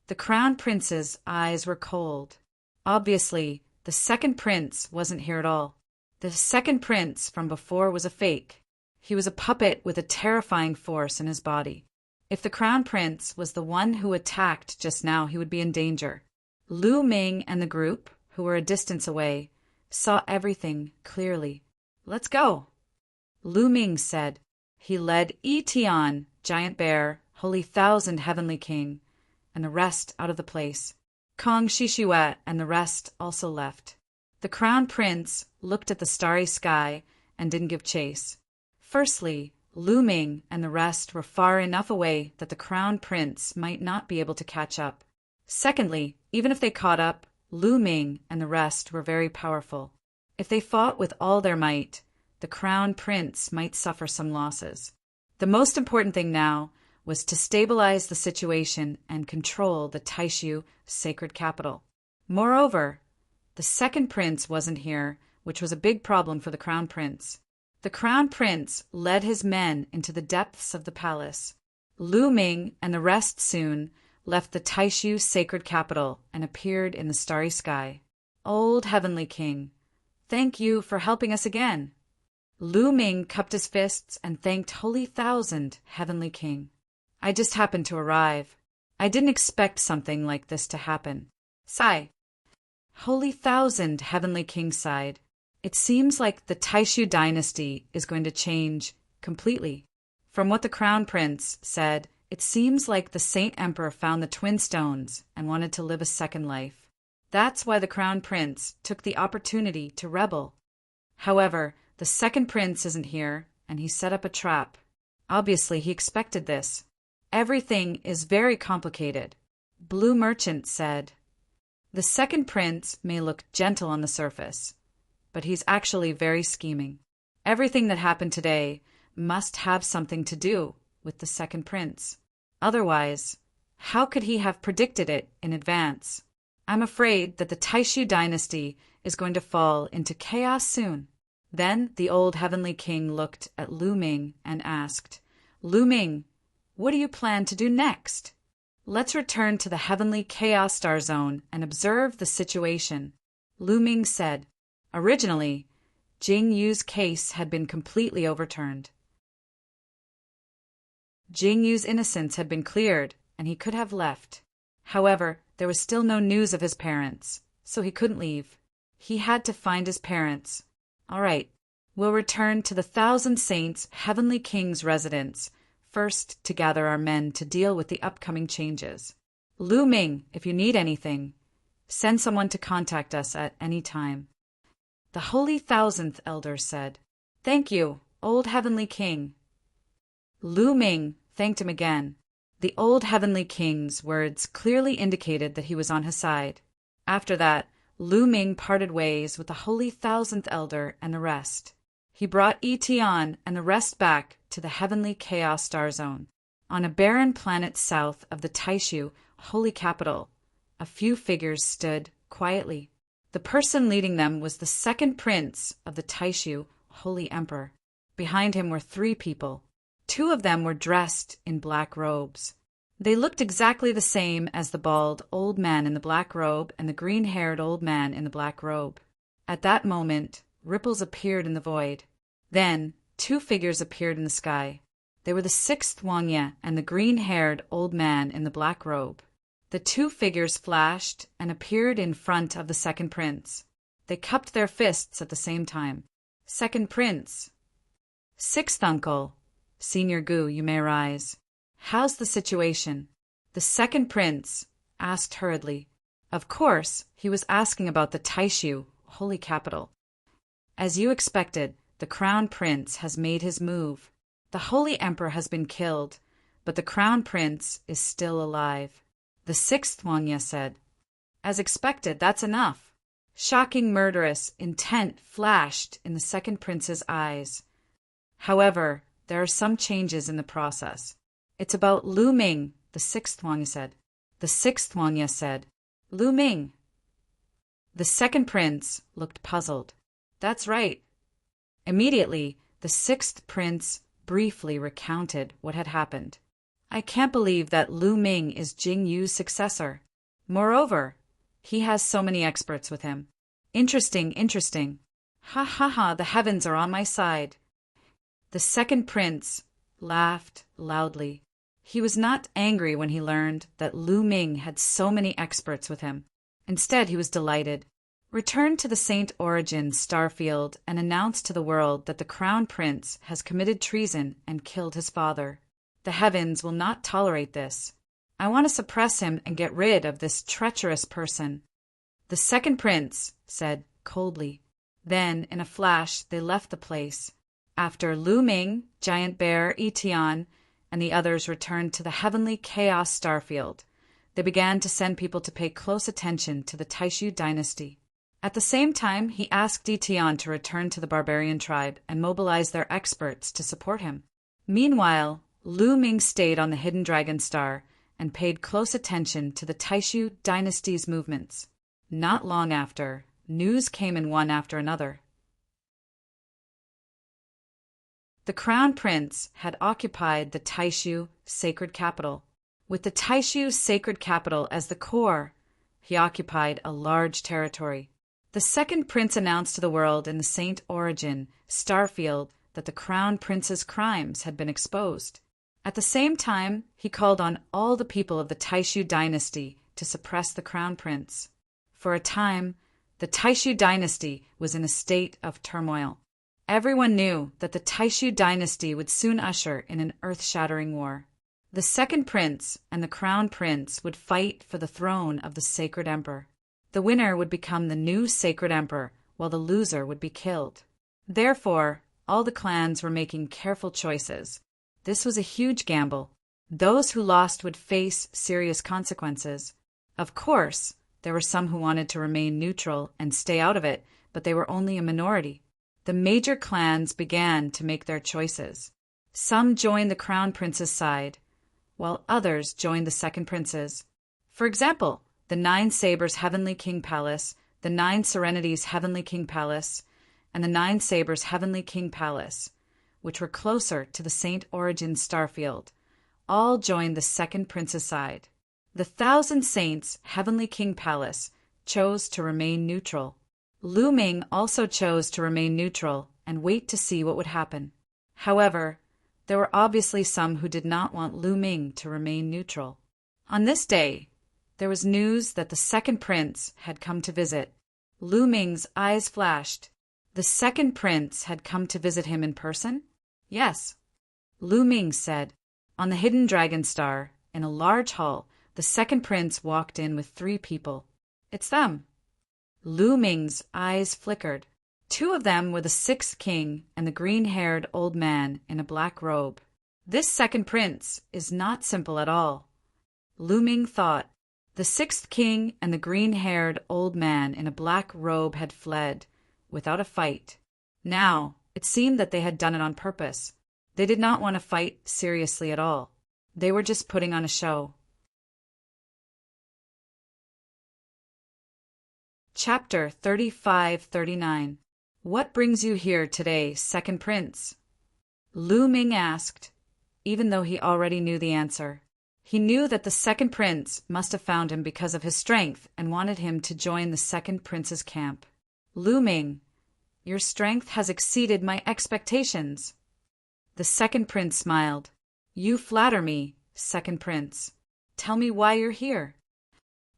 The Crown Prince's eyes were cold. Obviously, the Second Prince wasn't here at all. The Second Prince from before was a fake. He was a puppet with a terrifying force in his body. If the Crown Prince was the one who attacked just now, he would be in danger. Lu Ming and the group, who were a distance away, saw everything clearly. Let's go, Lu Ming said. He led Yi Tian, Giant Bear, Holy Thousand Heavenly King, and the rest out of the place. Kong Shishue and the rest also left. The Crown Prince looked at the starry sky and didn't give chase. Firstly, Lu Ming and the rest were far enough away that the Crown Prince might not be able to catch up. Secondly, even if they caught up, Lu Ming and the rest were very powerful. If they fought with all their might, the Crown Prince might suffer some losses. The most important thing now was to stabilize the situation and control the Taishu sacred capital. Moreover, the Second Prince wasn't here, which was a big problem for the Crown Prince. The Crown Prince led his men into the depths of the palace. Lu Ming and the rest soon left the Taishu sacred capital and appeared in the starry sky. Old Heavenly King, thank you for helping us again. Lu Ming cupped his fists and thanked Holy Thousand Heavenly King. I just happened to arrive. I didn't expect something like this to happen. Sigh. Holy Thousand Heavenly King sighed. It seems like the Taishu dynasty is going to change completely. From what the Crown Prince said, it seems like the Saint Emperor found the Twin Stones and wanted to live a second life. That's why the Crown Prince took the opportunity to rebel. However, the Second Prince isn't here, and he set up a trap. Obviously, he expected this. Everything is very complicated, Blue Merchant said. The Second Prince may look gentle on the surface, but he's actually very scheming. Everything that happened today must have something to do with the Second Prince. Otherwise, how could he have predicted it in advance? I'm afraid that the Taishu dynasty is going to fall into chaos soon. Then the old Heavenly King looked at Lu Ming and asked, Lu Ming, what do you plan to do next? Let's return to the Heavenly Chaos Star Zone and observe the situation. Lu Ming said. Originally, Jing Yu's case had been completely overturned. Jing Yu's innocence had been cleared, and he could have left. However, there was still no news of his parents, so he couldn't leave. He had to find his parents. All right, we'll return to the Thousand Saints Heavenly King's residence, first to gather our men to deal with the upcoming changes. Lu Ming, if you need anything, send someone to contact us at any time. The Holy Thousandth Elder said, Thank you, old Heavenly King. Lu Ming thanked him again. The old Heavenly King's words clearly indicated that he was on his side. After that, Lu Ming parted ways with the Holy Thousandth Elder and the rest. He brought Yi Tian and the rest back to the Heavenly Chaos Star Zone. On a barren planet south of the Taishu holy capital, a few figures stood quietly. The person leading them was the Second Prince of the Taishu Holy Emperor. Behind him were 3 people. 2 of them were dressed in black robes. They looked exactly the same as the bald old man in the black robe and the green-haired old man in the black robe. At that moment, ripples appeared in the void. Then, 2 figures appeared in the sky. They were the 6th Wangye and the green-haired old man in the black robe. The 2 figures flashed and appeared in front of the Second Prince. They cupped their fists at the same time. Second prince. Sixth uncle. Senior Gu, you may rise. How's the situation? The second prince asked hurriedly. Of course, he was asking about the Taishu, holy capital. As you expected, the crown prince has made his move. The holy emperor has been killed, but the crown prince is still alive. The sixth Wangya said. As expected, that's enough. Shocking, murderous intent flashed in the second prince's eyes. However, there are some changes in the process. It's about Lu Ming, the sixth Wangya said. The sixth Wangya said. Lu Ming. The second prince looked puzzled. That's right. Immediately, the sixth prince briefly recounted what had happened. I can't believe that Lu Ming is Jing Yu's successor. Moreover, he has so many experts with him. Interesting, interesting. Ha ha ha, the heavens are on my side. The second prince laughed loudly. He was not angry when he learned that Lu Ming had so many experts with him. Instead, he was delighted. Return to the St. Origin starfield and announce to the world that the crown prince has committed treason and killed his father. The heavens will not tolerate this. I want to suppress him and get rid of this treacherous person. The second prince said coldly. Then, in a flash, they left the place. After Lu Ming, Giant Bear, Etian, and the others returned to the heavenly chaos starfield, they began to send people to pay close attention to the Taishu dynasty. At the same time, he asked Etian to return to the barbarian tribe and mobilize their experts to support him. Meanwhile, Lu Ming stayed on the hidden dragon star and paid close attention to the Taishu dynasty's movements. Not long after, news came in one after another. The crown prince had occupied the Taishu sacred capital. With the Taishu sacred capital as the core, he occupied a large territory. The second prince announced to the world in the St. Origin starfield that the crown prince's crimes had been exposed. At the same time, he called on all the people of the Taishu dynasty to suppress the crown prince. For a time, the Taishu dynasty was in a state of turmoil. Everyone knew that the Taishu dynasty would soon usher in an earth-shattering war. The second prince and the crown prince would fight for the throne of the sacred emperor. The winner would become the new sacred emperor, while the loser would be killed. Therefore, all the clans were making careful choices. This was a huge gamble. Those who lost would face serious consequences. Of course, there were some who wanted to remain neutral and stay out of it, but they were only a minority. The major clans began to make their choices. Some joined the crown prince's side, while others joined the second prince's. For example, the Nine Sabres Heavenly King Palace, the Nine Serenities Heavenly King Palace, and the Nine Sabres Heavenly King Palace, which were closer to the St. Origin starfield, all joined the second prince's side. The Thousand Saints Heavenly King Palace chose to remain neutral. Lu Ming also chose to remain neutral and wait to see what would happen. However, there were obviously some who did not want Lu Ming to remain neutral. On this day, there was news that the second prince had come to visit. Lu Ming's eyes flashed. The second prince had come to visit him in person? Yes. Lu Ming said. On the hidden dragon star, in a large hall, the second prince walked in with 3 people. It's them. Lu Ming's eyes flickered. 2 of them were the sixth king and the green-haired old man in a black robe. This second prince is not simple at all. Lu Ming thought. The sixth king and the green-haired old man in a black robe had fled, without a fight. Now, it seemed that they had done it on purpose. They did not want to fight seriously at all. They were just putting on a show. Chapter 35-39. What brings you here today, second prince? Lu Ming asked, even though he already knew the answer. He knew that the second prince must have found him because of his strength and wanted him to join the second prince's camp. Lu Ming, your strength has exceeded my expectations. The second prince smiled. You flatter me, second prince. Tell me why you're here.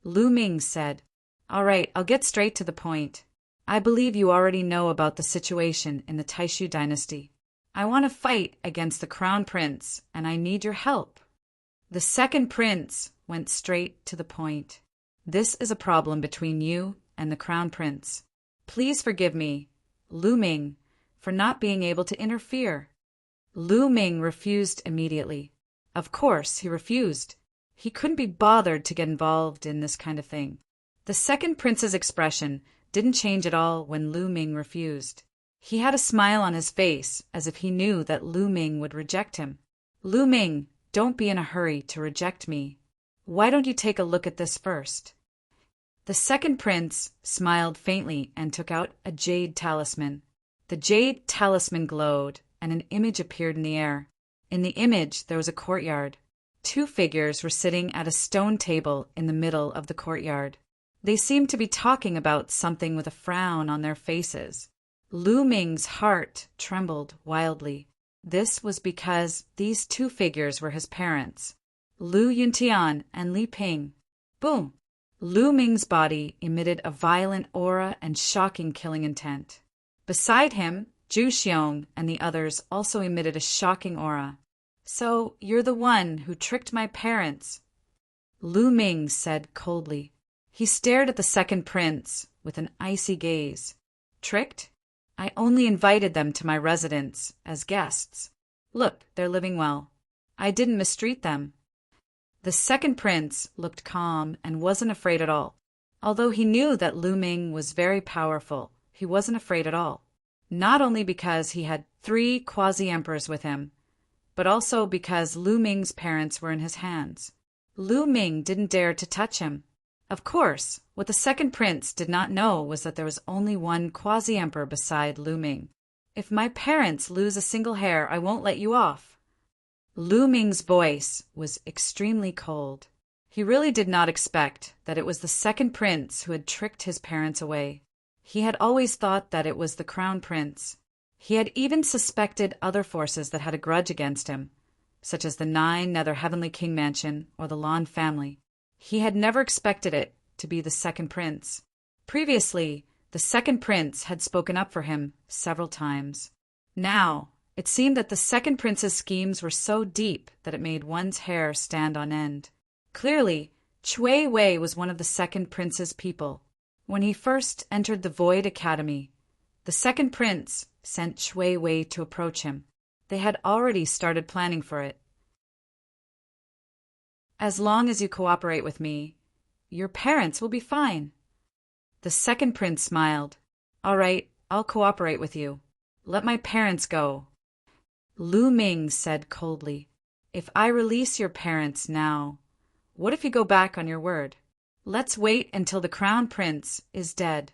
Lu Ming said, All right, I'll get straight to the point. I believe you already know about the situation in the Taishu dynasty. I want to fight against the crown prince, and I need your help." The second prince went straight to the point. "This is a problem between you and the crown prince. Please forgive me, Lu Ming, for not being able to interfere." Lu Ming refused immediately. Of course, he refused. He couldn't be bothered to get involved in this kind of thing. The second prince's expression didn't change at all when Lu Ming refused. He had a smile on his face, as if he knew that Lu Ming would reject him. "Lu Ming, don't be in a hurry to reject me. Why don't you take a look at this first?" The second prince smiled faintly and took out a jade talisman. The jade talisman glowed, and an image appeared in the air. In the image there was a courtyard. Two figures were sitting at a stone table in the middle of the courtyard. They seemed to be talking about something with a frown on their faces. Lu Ming's heart trembled wildly. This was because these two figures were his parents, Lu Yuntian and Li Ping. Boom! Lu Ming's body emitted a violent aura and shocking killing intent. Beside him, Zhu Xiong and the others also emitted a shocking aura. "So, you're the one who tricked my parents," Lu Ming said coldly. He stared at the second prince with an icy gaze. "Tricked? I only invited them to my residence as guests. Look, they're living well. I didn't mistreat them." The second prince looked calm and wasn't afraid at all. Although he knew that Lu Ming was very powerful, he wasn't afraid at all. Not only because he had 3 quasi-emperors with him, but also because Lu Ming's parents were in his hands. Lu Ming didn't dare to touch him. Of course, what the second prince did not know was that there was only one quasi-emperor beside Lu Ming. "If my parents lose a single hair, I won't let you off." Lu Ming's voice was extremely cold. He really did not expect that it was the second prince who had tricked his parents away. He had always thought that it was the crown prince. He had even suspected other forces that had a grudge against him, such as the 9 Nether Heavenly King Mansion or the Lan family. He had never expected it to be the second prince. Previously, the second prince had spoken up for him several times. Now, it seemed that the second prince's schemes were so deep that it made one's hair stand on end. Clearly, Cui Wei was one of the second prince's people. When he first entered the Void Academy, the second prince sent Cui Wei to approach him. They had already started planning for it. "As long as you cooperate with me, your parents will be fine." The second prince smiled. "All right, I'll cooperate with you. Let my parents go." Lu Ming said coldly, "If I release your parents now, what if you go back on your word? Let's wait until the crown prince is dead."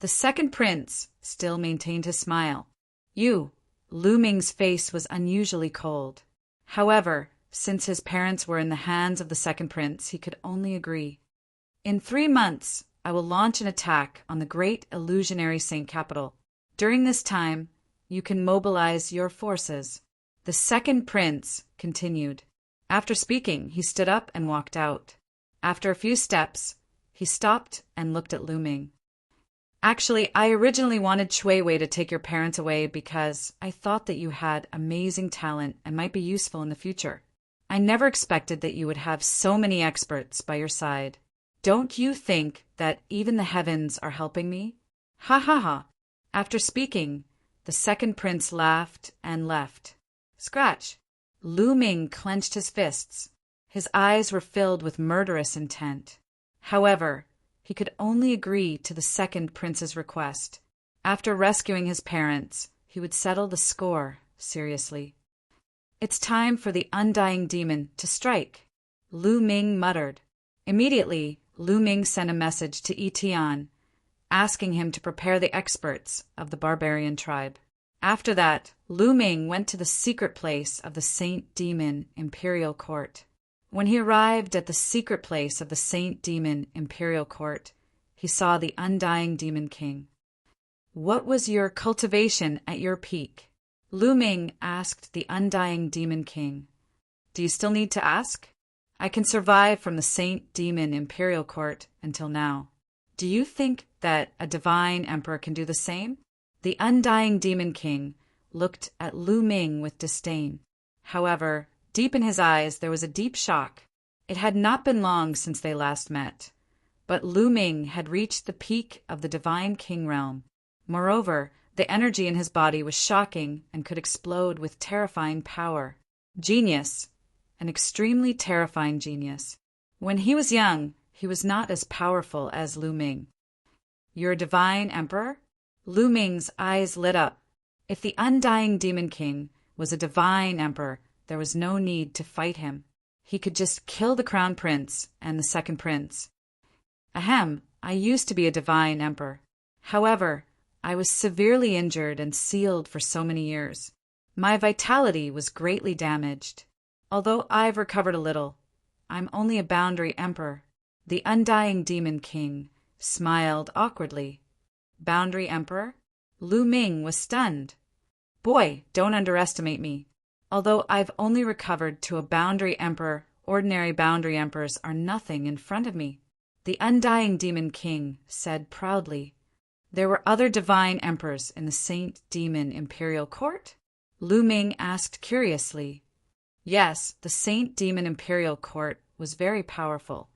The second prince still maintained his smile. Lu Ming's face was unusually cold. However, since his parents were in the hands of the second prince, he could only agree. "In 3 months, I will launch an attack on the great illusionary Saint capital. During this time, you can mobilize your forces." The second prince continued. After speaking, he stood up and walked out. After a few steps, he stopped and looked at Lu Ming. "Actually, I originally wanted Cui Wei to take your parents away because I thought that you had amazing talent and might be useful in the future. I never expected that you would have so many experts by your side. Don't you think that even the heavens are helping me?" Ha ha ha. After speaking, the second prince laughed and left. Scratch. Lu Ming clenched his fists. His eyes were filled with murderous intent. However, he could only agree to the second prince's request. After rescuing his parents, he would settle the score seriously. "It's time for the undying demon to strike," Lu Ming muttered. Immediately, Lu Ming sent a message to Yi Tian, asking him to prepare the experts of the barbarian tribe. After that, Lu Ming went to the secret place of the Saint Demon Imperial Court. When he arrived at the secret place of the Saint Demon Imperial Court, he saw the undying Demon King. "What was your cultivation at your peak?" Lu Ming asked the undying Demon King. "Do you still need to ask? I can survive from the Saint Demon Imperial Court until now." Do you think that a divine emperor can do the same? The undying demon king looked at Lu Ming with disdain. However, deep in his eyes there was a deep shock. It had not been long since they last met, but Lu Ming had reached the peak of the divine king realm. Moreover, the energy in his body was shocking and could explode with terrifying power. Genius, an extremely terrifying genius. When he was young, he was not as powerful as Lu Ming. Your divine emperor? Lu Ming's eyes lit up. If the undying demon king was a divine emperor, there was no need to fight him. He could just kill the crown prince and the second prince. Ahem, I used to be a divine emperor. However, I was severely injured and sealed for so many years. My vitality was greatly damaged. Although I've recovered a little, I'm only a boundary emperor. The undying demon king smiled awkwardly. Boundary emperor? Lu Ming was stunned. Boy, don't underestimate me. Although I've only recovered to a boundary emperor, ordinary boundary emperors are nothing in front of me. The undying demon king said proudly. There were other divine emperors in the Saint Demon Imperial Court? Lu Ming asked curiously. Yes, the Saint Demon Imperial Court was very powerful.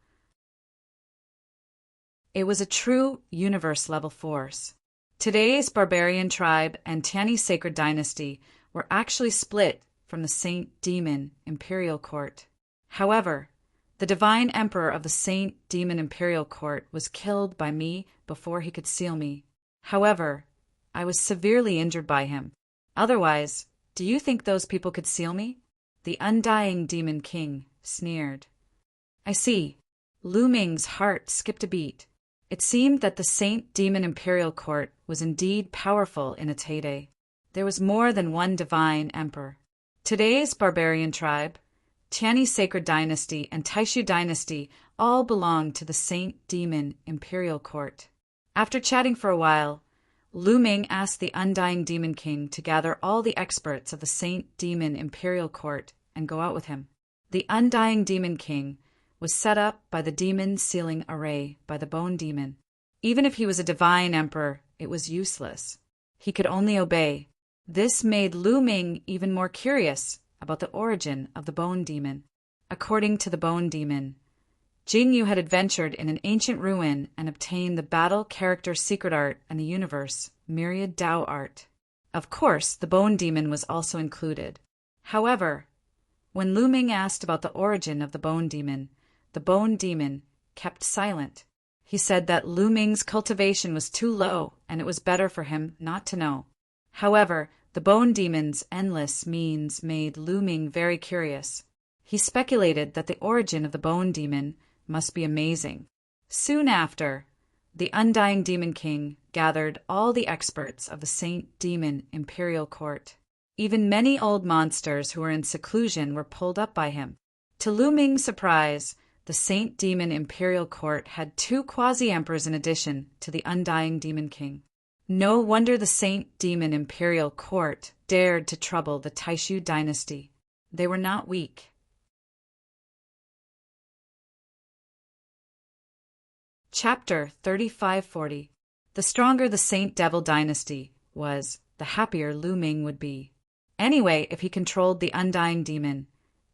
It was a true universe-level force. Today's barbarian tribe and Tianyi sacred dynasty were actually split from the Saint Demon Imperial Court. However, the divine emperor of the Saint Demon Imperial Court was killed by me before he could seal me. However, I was severely injured by him. Otherwise, do you think those people could seal me? The undying demon king sneered. I see. Lu Ming's heart skipped a beat. It seemed that the Saint Demon Imperial Court was indeed powerful in its heyday. There was more than one divine emperor. Today's barbarian tribe, Tianyi sacred dynasty and Taishu dynasty all belonged to the Saint Demon Imperial Court. After chatting for a while, Lu Ming asked the undying demon king to gather all the experts of the Saint Demon Imperial Court and go out with him. The undying demon king was set up by the demon sealing array by the bone demon. Even if he was a divine emperor, it was useless. He could only obey. This made Lu Ming even more curious about the origin of the bone demon. According to the bone demon, Jing Yu had adventured in an ancient ruin and obtained the battle character secret art and the universe myriad Dao art. Of course, the bone demon was also included. However, when Lu Ming asked about the origin of the bone demon kept silent. He said that Lu Ming's cultivation was too low and it was better for him not to know. However, the bone demon's endless means made Lu Ming very curious. He speculated that the origin of the bone demon must be amazing. Soon after, the undying demon king gathered all the experts of the Saint Demon Imperial Court. Even many old monsters who were in seclusion were pulled up by him. To Lu Ming's surprise, the Saint Demon Imperial Court had 2 quasi-emperors in addition to the undying demon king. No wonder the Saint Demon Imperial Court dared to trouble the Taishu dynasty. They were not weak. Chapter 3540. The stronger the Saint Devil dynasty was, the happier Lu Ming would be. Anyway, if he controlled the undying demon,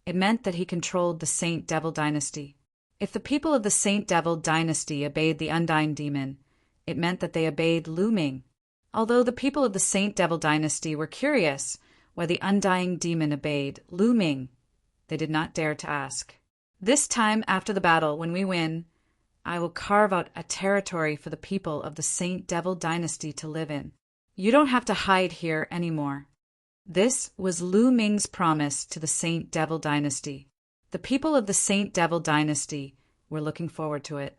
it meant that he controlled the Saint Devil dynasty. If the people of the Saint Devil dynasty obeyed the undying demon, it meant that they obeyed Lu Ming. Although the people of the Saint Devil dynasty were curious why the undying demon obeyed Lu Ming, they did not dare to ask. This time after the battle, when we win, I will carve out a territory for the people of the Saint Devil dynasty to live in. You don't have to hide here anymore. This was Lu Ming's promise to the Saint Devil dynasty. The people of the Saint Devil dynasty were looking forward to it.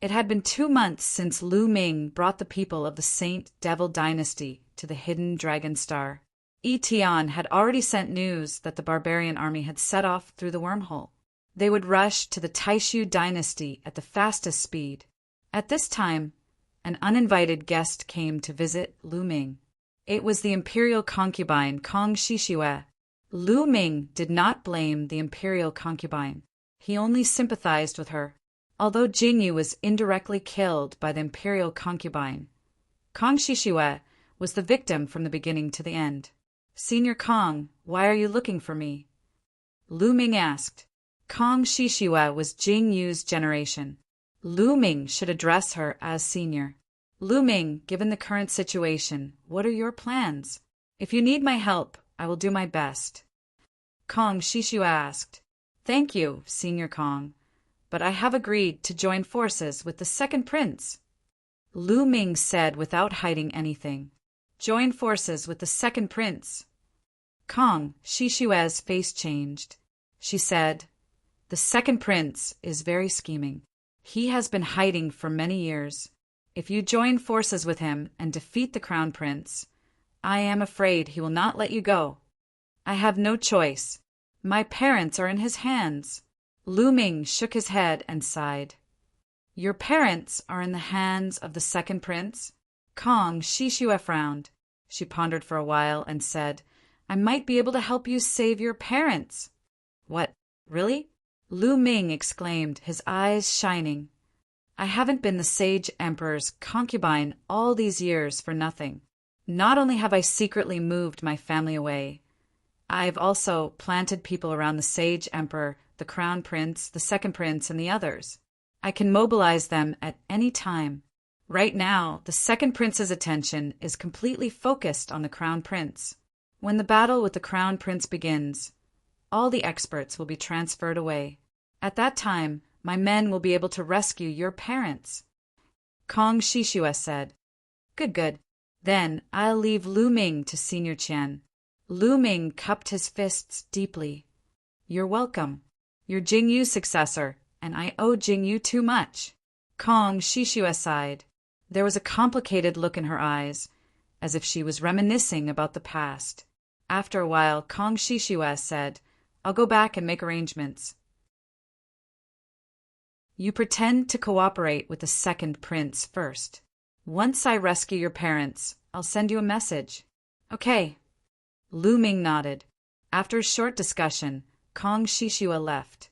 It had been 2 months since Lu Ming brought the people of the Saint Devil dynasty to the hidden dragon star. Yi Tian had already sent news that the barbarian army had set off through the wormhole. They would rush to the Taishu dynasty at the fastest speed. At this time, an uninvited guest came to visit Lu Ming. It was the imperial concubine Kong Shishue. Lu Ming did not blame the imperial concubine. He only sympathized with her. Although Jingyu was indirectly killed by the imperial concubine, Kong Shishue was the victim from the beginning to the end. "Senior Kong, why are you looking for me?" Lu Ming asked. Kong Shishue was Jingyu's generation. Lu Ming should address her as senior. "Lu Ming, given the current situation, what are your plans? If you need my help, I will do my best." Kong Shishue asked. "Thank you, Senior Kong, but I have agreed to join forces with the second prince." Lu Ming said without hiding anything. "Join forces with the second prince." Kong Shishue's face changed. She said, "The second prince is very scheming. He has been hiding for many years. If you join forces with him and defeat the crown prince, I am afraid he will not let you go. I have no choice. My parents are in his hands." Lu Ming shook his head and sighed. "Your parents are in the hands of the second prince?" Kong Shishue frowned. She pondered for a while and said, "I might be able to help you save your parents." "What, really?" Lu Ming exclaimed, his eyes shining. "I haven't been the Sage Emperor's concubine all these years for nothing. Not only have I secretly moved my family away, I've also planted people around the Sage Emperor, the Crown Prince, the Second Prince, and the others. I can mobilize them at any time. Right now, the Second Prince's attention is completely focused on the Crown Prince. When the battle with the Crown Prince begins, all the experts will be transferred away. At that time, my men will be able to rescue your parents." Kong Shishue said, Good. Then I'll leave Lu Ming to Senior Qian." Lu Ming cupped his fists deeply. "You're welcome. You're Jingyu's successor, and I owe Jingyu too much." Kong Shishue sighed. There was a complicated look in her eyes, as if she was reminiscing about the past. After a while, Kong Shishue said, "I'll go back and make arrangements. You pretend to cooperate with the second prince first. Once I rescue your parents, I'll send you a message." "Okay." Lu Ming nodded. After a short discussion, Kong Shishue left.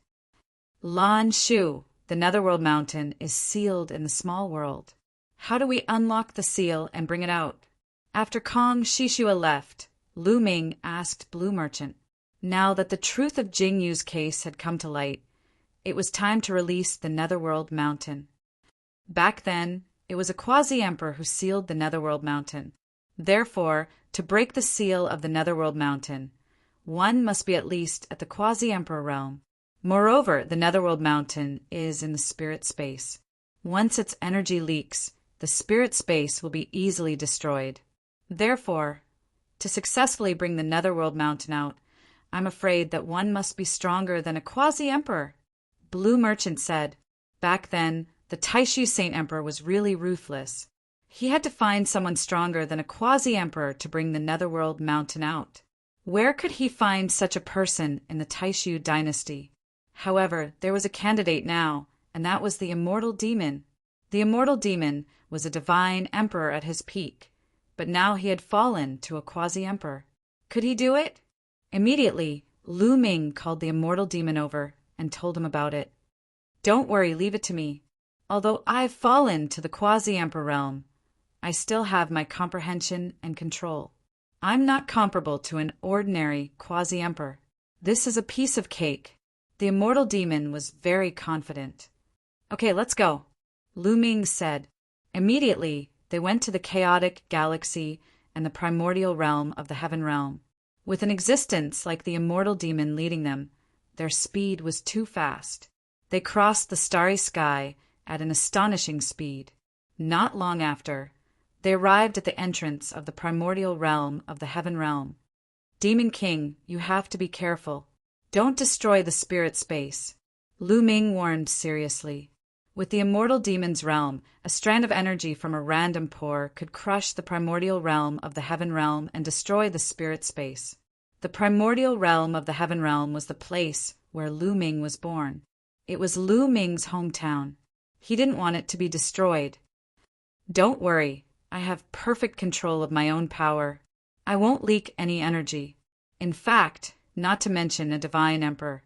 Lan Shu, the Netherworld Mountain, is sealed in the small world. How do we unlock the seal and bring it out? After Kong Shishue left, Lu Ming asked Blue Merchant. Now that the truth of Jingyu's case had come to light, it was time to release the Netherworld Mountain. Back then, it was a quasi-emperor who sealed the Netherworld Mountain. Therefore, to break the seal of the Netherworld Mountain, one must be at least at the quasi-emperor realm. Moreover, the Netherworld Mountain is in the spirit space. Once its energy leaks, the spirit space will be easily destroyed. Therefore, to successfully bring the Netherworld Mountain out, I'm afraid that one must be stronger than a quasi-emperor. Blue Merchant said, back then, the Taishu Saint Emperor was really ruthless. He had to find someone stronger than a quasi-emperor to bring the Netherworld Mountain out. Where could he find such a person in the Taishu dynasty? However, there was a candidate now, and that was the Immortal Demon. The Immortal Demon was a divine emperor at his peak, but now he had fallen to a quasi-emperor. Could he do it? Immediately, Lu Ming called the Immortal Demon over and told him about it. Don't worry, leave it to me. Although I've fallen to the quasi-emperor realm, I still have my comprehension and control. I'm not comparable to an ordinary quasi-emperor. This is a piece of cake. The Immortal Demon was very confident. Okay, let's go, Lu Ming said. Immediately, they went to the chaotic galaxy and the primordial realm of the Heaven Realm. With an existence like the Immortal Demon leading them, their speed was too fast. They crossed the starry sky at an astonishing speed. Not long after, they arrived at the entrance of the primordial realm of the Heaven Realm. Demon King, you have to be careful. Don't destroy the spirit space, Lu Ming warned seriously. With the Immortal Demon's realm, a strand of energy from a random pore could crush the primordial realm of the Heaven Realm and destroy the spirit space. The primordial realm of the Heaven Realm was the place where Lu Ming was born. It was Lu Ming's hometown. He didn't want it to be destroyed. Don't worry, I have perfect control of my own power. I won't leak any energy. In fact, not to mention a divine emperor.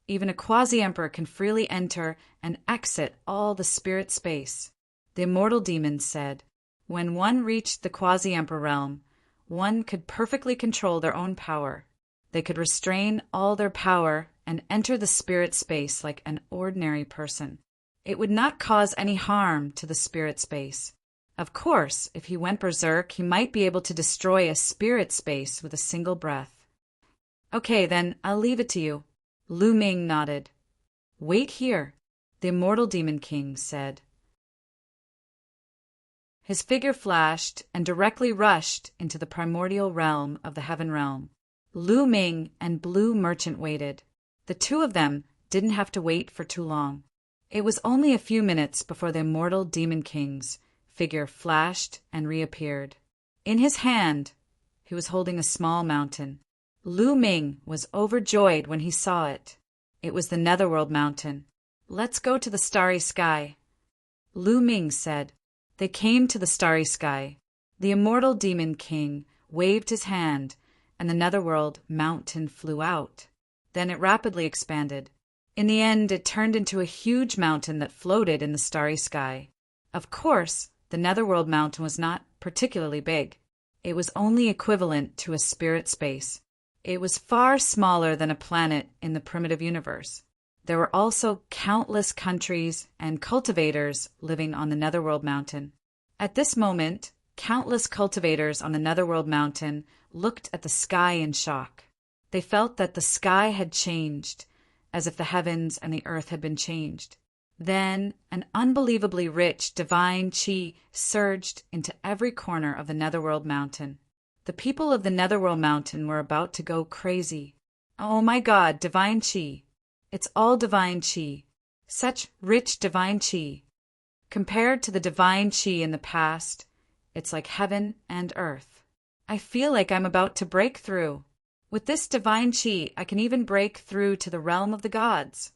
Even a quasi-emperor can freely enter and exit all the spirit space. The immortal demons said, when one reached the quasi-emperor realm, one could perfectly control their own power. They could restrain all their power and enter the spirit space like an ordinary person. It would not cause any harm to the spirit space. Of course, if he went berserk, he might be able to destroy a spirit space with a single breath. Okay, then, I'll leave it to you. Lu Ming nodded. Wait here, the immortal demon king said. His figure flashed and directly rushed into the primordial realm of the heaven realm. Lu Ming and Blue Merchant waited. The two of them didn't have to wait for too long. It was only a few minutes before the immortal demon king's figure flashed and reappeared. In his hand, he was holding a small mountain. Lu Ming was overjoyed when he saw it. It was the Netherworld Mountain. Let's go to the starry sky, Lu Ming said. They came to the starry sky. The immortal demon king waved his hand, and the Netherworld Mountain flew out. Then it rapidly expanded. In the end, it turned into a huge mountain that floated in the starry sky. Of course, the Netherworld Mountain was not particularly big. It was only equivalent to a spirit space. It was far smaller than a planet in the primitive universe. There were also countless countries and cultivators living on the Netherworld Mountain. At this moment, countless cultivators on the Netherworld Mountain looked at the sky in shock. They felt that the sky had changed, as if the heavens and the earth had been changed. Then an unbelievably rich divine chi surged into every corner of the Netherworld Mountain. The people of the Netherworld Mountain were about to go crazy. Oh my God, divine chi! It's all divine chi. Such rich divine chi. Compared to the divine chi in the past, it's like heaven and earth. I feel like I'm about to break through. With this divine chi, I can even break through to the realm of the gods.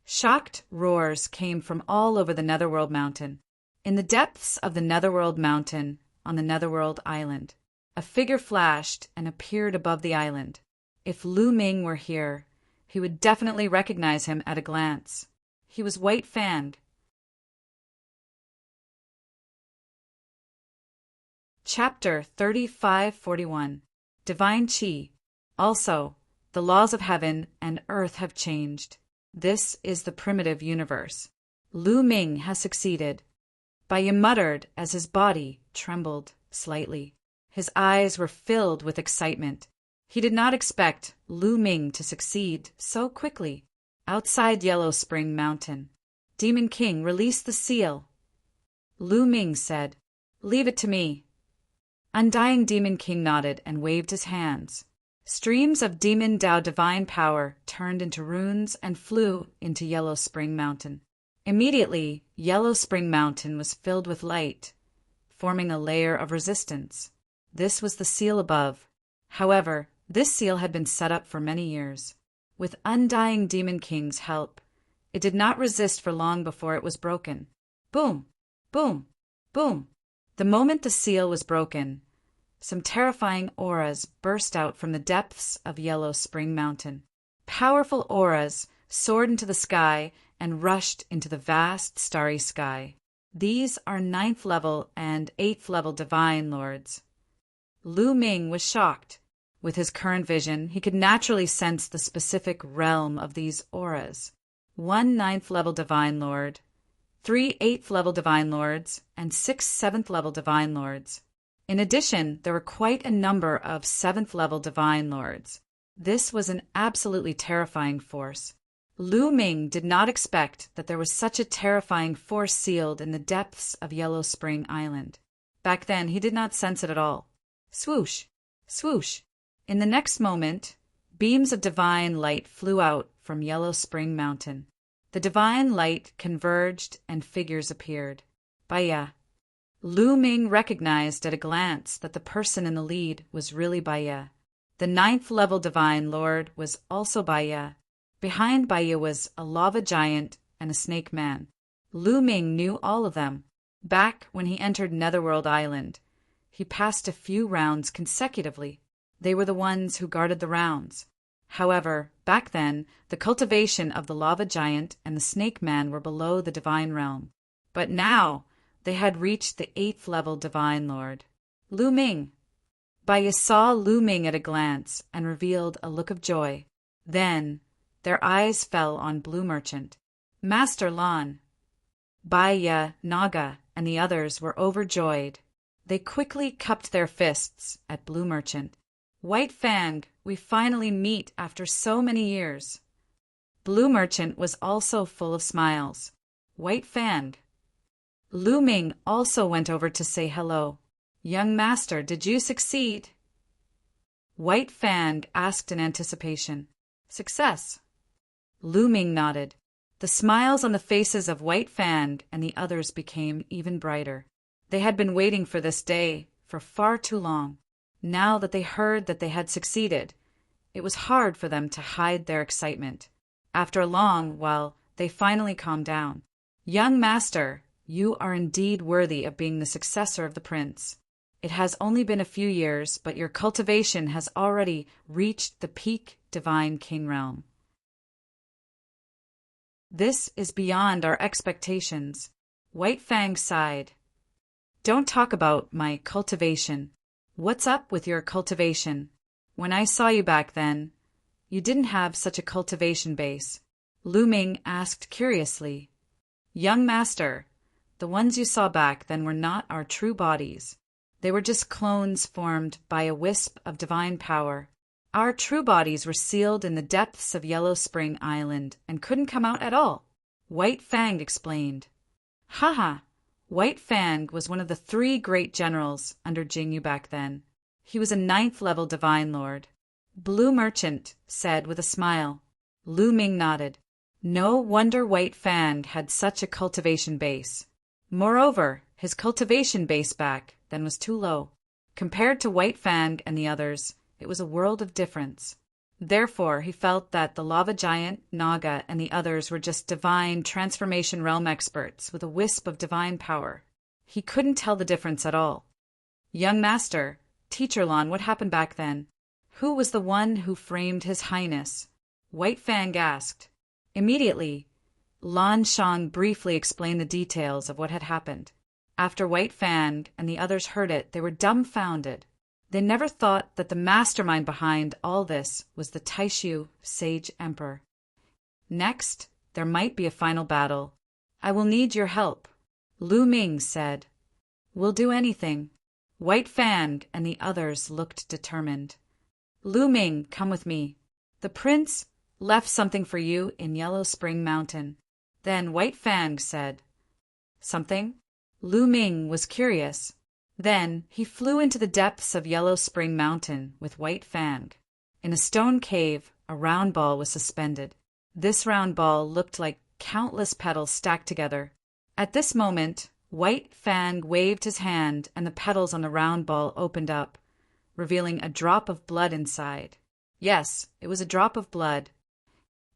Shocked roars came from all over the Netherworld Mountain. In the depths of the Netherworld Mountain, on the Netherworld Island, a figure flashed and appeared above the island. If Lu Ming were here, he would definitely recognize him at a glance. He was white-fanned. Chapter 3541 Divine Chi. Also, the laws of heaven and earth have changed. This is the primitive universe. Lu Ming has succeeded. Baiya muttered as his body trembled slightly. His eyes were filled with excitement. He did not expect Lu Ming to succeed so quickly. Outside Yellow Spring Mountain, Demon King released the seal. Lu Ming said, "Leave it to me." Undying Demon King nodded and waved his hands. Streams of Demon Dao divine power turned into runes and flew into Yellow Spring Mountain. Immediately, Yellow Spring Mountain was filled with light, forming a layer of resistance. This was the seal above. However, this seal had been set up for many years. With Undying Demon King's help, it did not resist for long before it was broken. Boom! Boom! Boom! The moment the seal was broken, some terrifying auras burst out from the depths of Yellow Spring Mountain. Powerful auras soared into the sky and rushed into the vast starry sky. These are 9th level and 8th level divine lords. Lu Ming was shocked. With his current vision, he could naturally sense the specific realm of these auras. 1 9th level divine lord, 3 8th level divine lords, and 6 7th level divine lords. In addition, there were quite a number of 7th level divine lords. This was an absolutely terrifying force. Lu Ming did not expect that there was such a terrifying force sealed in the depths of Yellow Spring Island. Back then, he did not sense it at all. Swoosh! Swoosh! In the next moment, beams of divine light flew out from Yellow Spring Mountain. The divine light converged and figures appeared. Baiya. Lu Ming recognized at a glance that the person in the lead was really Baiya. The 9th level divine lord was also Baiya. Behind Baiya was a lava giant and a snake man. Lu Ming knew all of them. Back when he entered Netherworld Island, he passed a few rounds consecutively. They were the ones who guarded the rounds. However, back then, the cultivation of the lava giant and the snake man were below the divine realm. But now, they had reached the 8th level divine lord. Lu Ming. Bai saw Lu Ming at a glance and revealed a look of joy. Then, their eyes fell on Blue Merchant. Master Lan. Bai, Naga, and the others were overjoyed. They quickly cupped their fists at Blue Merchant. White Fang, we finally meet after so many years. Blue Merchant was also full of smiles. White Fang. Lu Ming also went over to say hello. Young master, did you succeed? White Fang asked in anticipation. Success. Lu Ming nodded. The smiles on the faces of White Fang and the others became even brighter. They had been waiting for this day for far too long. Now that they heard that they had succeeded, it was hard for them to hide their excitement. After a long while, they finally calmed down. Young master, you are indeed worthy of being the successor of the prince. It has only been a few years, but your cultivation has already reached the peak divine king realm. This is beyond our expectations. White Fang sighed. Don't talk about my cultivation. What's up with your cultivation? When I saw you back then, you didn't have such a cultivation base. Lu Ming asked curiously. Young master, the ones you saw back then were not our true bodies. They were just clones formed by a wisp of divine power. Our true bodies were sealed in the depths of Yellow Spring Island and couldn't come out at all. White Fang explained. Haha. White Fang was one of the 3 great generals under Jingyu back then. He was a 9th level divine lord. Blue Merchant said with a smile. Lu Ming nodded. No wonder White Fang had such a cultivation base. Moreover, his cultivation base back then was too low. Compared to White Fang and the others, it was a world of difference. Therefore, he felt that the lava giant, Naga, and the others were just divine transformation realm experts with a wisp of divine power. He couldn't tell the difference at all. Young master, Teacher Lan, what happened back then? Who was the one who framed His Highness? White Fang asked. Immediately, Lan Shang briefly explained the details of what had happened. After White Fang and the others heard it, they were dumbfounded. They never thought that the mastermind behind all this was the Taishu Sage Emperor. Next, there might be a final battle. I will need your help. Lu Ming said. We'll do anything. White Fang and the others looked determined. Lu Ming, come with me. The prince left something for you in Yellow Spring Mountain. Then White Fang said. Something? Lu Ming was curious. Then he flew into the depths of Yellow Spring Mountain with White Fang. In a stone cave, a round ball was suspended. This round ball looked like countless petals stacked together. At this moment, White Fang waved his hand and the petals on the round ball opened up, revealing a drop of blood inside. Yes, it was a drop of blood.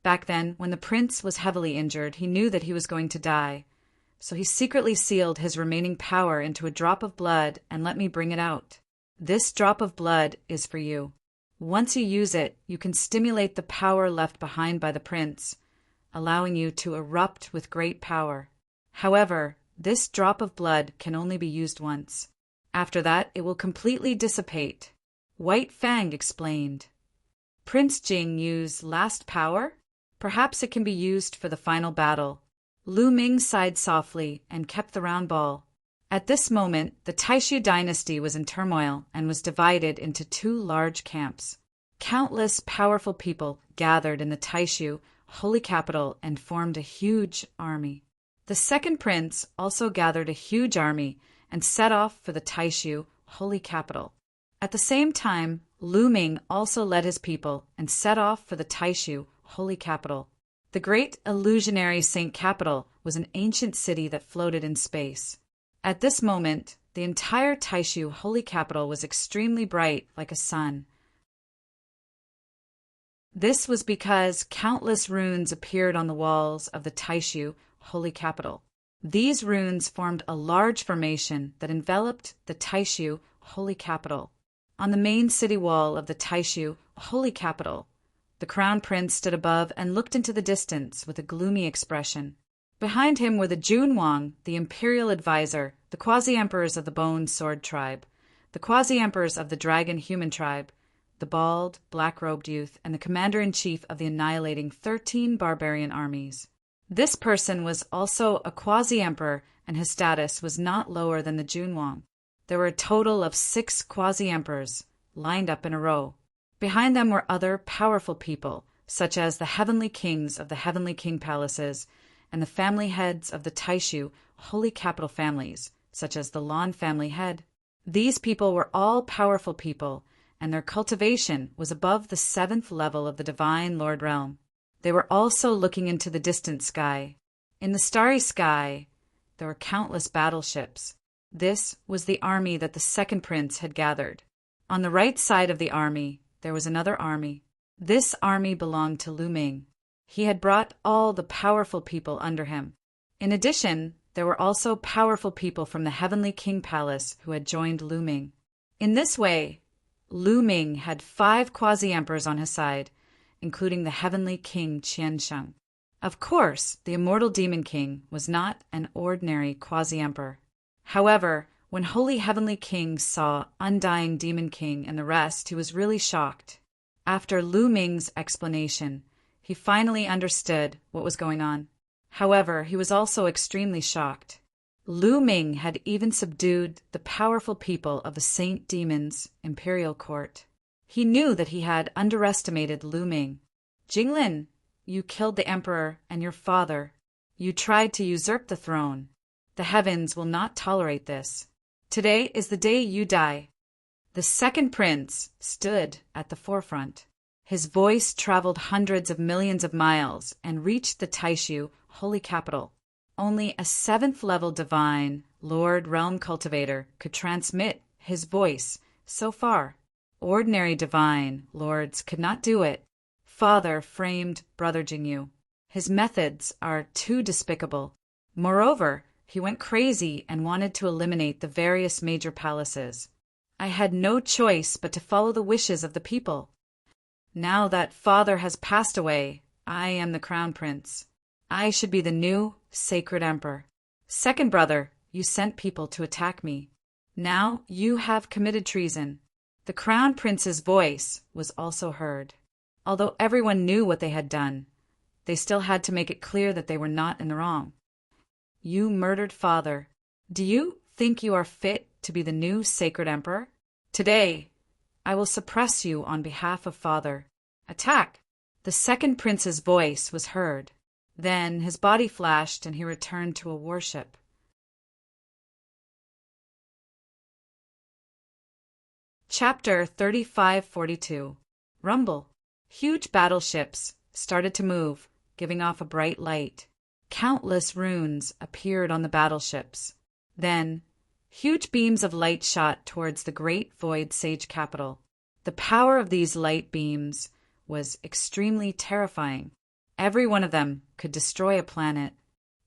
Back then, when the prince was heavily injured, he knew that he was going to die. So he secretly sealed his remaining power into a drop of blood and let me bring it out. This drop of blood is for you. Once you use it, you can stimulate the power left behind by the prince, allowing you to erupt with great power. However, this drop of blood can only be used once. After that, it will completely dissipate. White Fang explained. Prince Jing used last power? Perhaps it can be used for the final battle. Lu Ming sighed softly and kept the round ball. At this moment, the Taishu dynasty was in turmoil and was divided into 2 large camps. Countless powerful people gathered in the Taishu holy capital and formed a huge army. The second prince also gathered a huge army and set off for the Taishu holy capital. At the same time, Lu Ming also led his people and set off for the Taishu holy capital. The great illusionary Saint Capital was an ancient city that floated in space. At this moment, the entire Taishu holy capital was extremely bright like a sun. This was because countless runes appeared on the walls of the Taishu holy capital. These runes formed a large formation that enveloped the Taishu holy capital. On the main city wall of the Taishu holy capital The crown prince stood above and looked into the distance with a gloomy expression. Behind him were the Junwang, the imperial advisor, the quasi-emperors of the Bone Sword tribe, the quasi-emperors of the Dragon Human tribe, the bald, black-robed youth, and the commander-in-chief of the annihilating 13 barbarian armies. This person was also a quasi-emperor, and his status was not lower than the Junwang. There were a total of 6 quasi-emperors, lined up in a row. Behind them were other powerful people, such as the heavenly kings of the heavenly king palaces, and the family heads of the Taishu holy capital families, such as the Lan family head. These people were all powerful people, and their cultivation was above the 7th level of the divine Lord realm. They were also looking into the distant sky. In the starry sky, there were countless battleships. This was the army that the second prince had gathered. On the right side of the army, there was another army. This army belonged to Lu Ming. He had brought all the powerful people under him. In addition, there were also powerful people from the heavenly king palace who had joined Lu Ming. In this way, Lu Ming had 5 quasi-emperors on his side, including the heavenly king Qiansheng. Of course, the immortal demon king was not an ordinary quasi-emperor. However, when holy heavenly king saw undying demon king and the rest, he was really shocked. After Lu Ming's explanation, he finally understood what was going on. However, he was also extremely shocked. Lu Ming had even subdued the powerful people of the Saint Demon's imperial court. He knew that he had underestimated Lu Ming. Jinglin, you killed the emperor and your father. You tried to usurp the throne. The heavens will not tolerate this. Today is the day you die. The second prince stood at the forefront. His voice traveled hundreds of millions of miles and reached the Taishu holy capital. Only a 7th level divine Lord Realm Cultivator could transmit his voice so far. Ordinary divine lords could not do it. Father framed Brother Jingyu. His methods are too despicable. Moreover, he went crazy and wanted to eliminate the various major palaces. I had no choice but to follow the wishes of the people. Now that father has passed away, I am the crown prince. I should be the new sacred emperor. Second brother, you sent people to attack me. Now you have committed treason. The crown prince's voice was also heard. Although everyone knew what they had done, they still had to make it clear that they were not in the wrong. You murdered father. Do you think you are fit to be the new sacred emperor? Today, I will suppress you on behalf of father. Attack! The second prince's voice was heard. Then his body flashed and he returned to a warship. Chapter 3542. Rumble. Huge battleships started to move, giving off a bright light. Countless runes appeared on the battleships. Then, huge beams of light shot towards the great void sage capital. The power of these light beams was extremely terrifying. Every one of them could destroy a planet.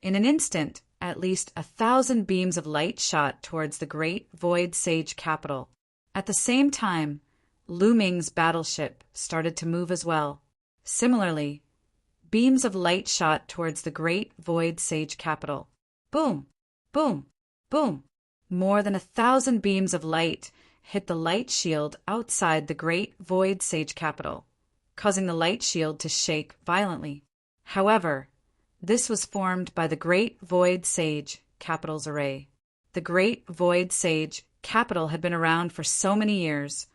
In an instant, at least 1,000 beams of light shot towards the great void sage capital. At the same time, Lu Ming's battleship started to move as well. Similarly, beams of light shot towards the great void sage capital. Boom! Boom! Boom! More than 1,000 beams of light hit the light shield outside the great void sage capital, causing the light shield to shake violently. However, this was formed by the Great Void Sage Capital's array. The Great Void Sage Capital had been around for so many years,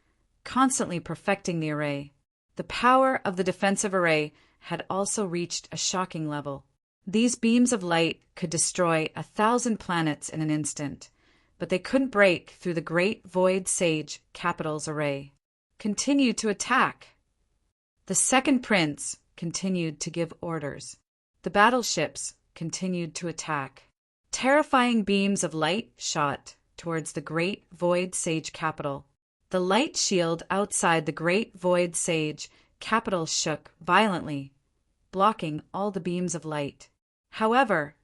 constantly perfecting the array. The power of the defensive array had also reached a shocking level. These beams of light could destroy 1,000 planets in an instant, but they couldn't break through the Great Void Sage Capital's array. Continue to attack! The second prince continued to give orders. The battleships continued to attack. Terrifying beams of light shot towards the Great Void Sage Capital. The light shield outside the Great Void Sage Capital shook violently, blocking all the beams of light. However,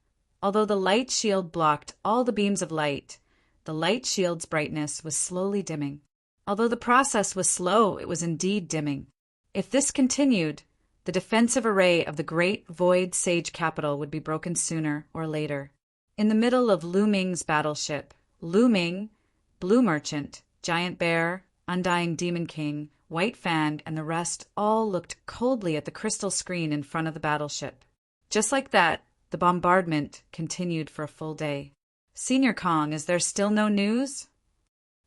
although the light shield blocked all the beams of light, the light shield's brightness was slowly dimming. Although the process was slow, it was indeed dimming. If this continued, the defensive array of the great Void Sage capital would be broken sooner or later. In the middle of Lu Ming's battleship, Lu Ming, Blue Merchant, Giant Bear, Undying Demon King, White Fang, and the rest all looked coldly at the crystal screen in front of the battleship. Just like that, the bombardment continued for a full day. "Senior Kong, is there still no news?"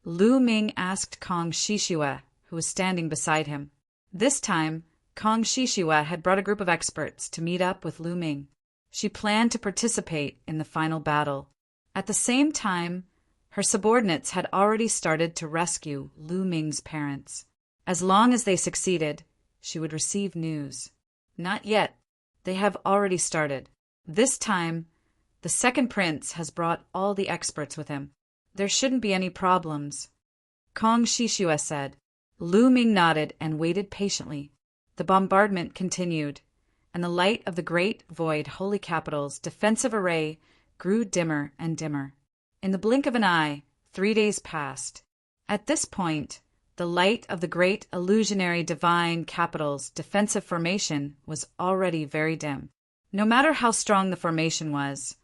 Lu Ming asked Kong Shishua, who was standing beside him. This time, Kong Shishua had brought a group of experts to meet up with Lu Ming. She planned to participate in the final battle. At the same time, her subordinates had already started to rescue Lu Ming's parents. As long as they succeeded, she would receive news. Not yet. They have already started. This time, the second prince has brought all the experts with him. There shouldn't be any problems. Kong Shishua said. Lu Ming nodded and waited patiently. The bombardment continued, and the light of the great void holy capital's defensive array grew dimmer and dimmer. In the blink of an eye, 3 days passed. At this point, the light of the great illusionary divine capital's defensive formation was already very dim. No matter how strong the formation was,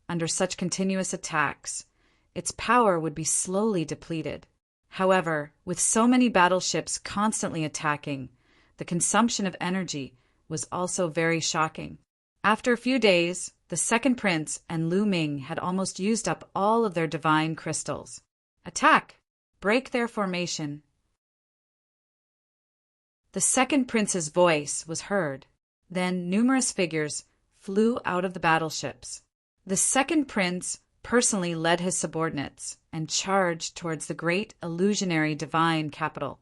under such continuous attacks, its power would be slowly depleted. However, with so many battleships constantly attacking, the consumption of energy was also very shocking. After a few days, the second prince and Lu Ming had almost used up all of their divine crystals. Attack! Break their formation. The second prince's voice was heard. Then numerous figures flew out of the battleships. The second prince personally led his subordinates and charged towards the great illusionary divine capital.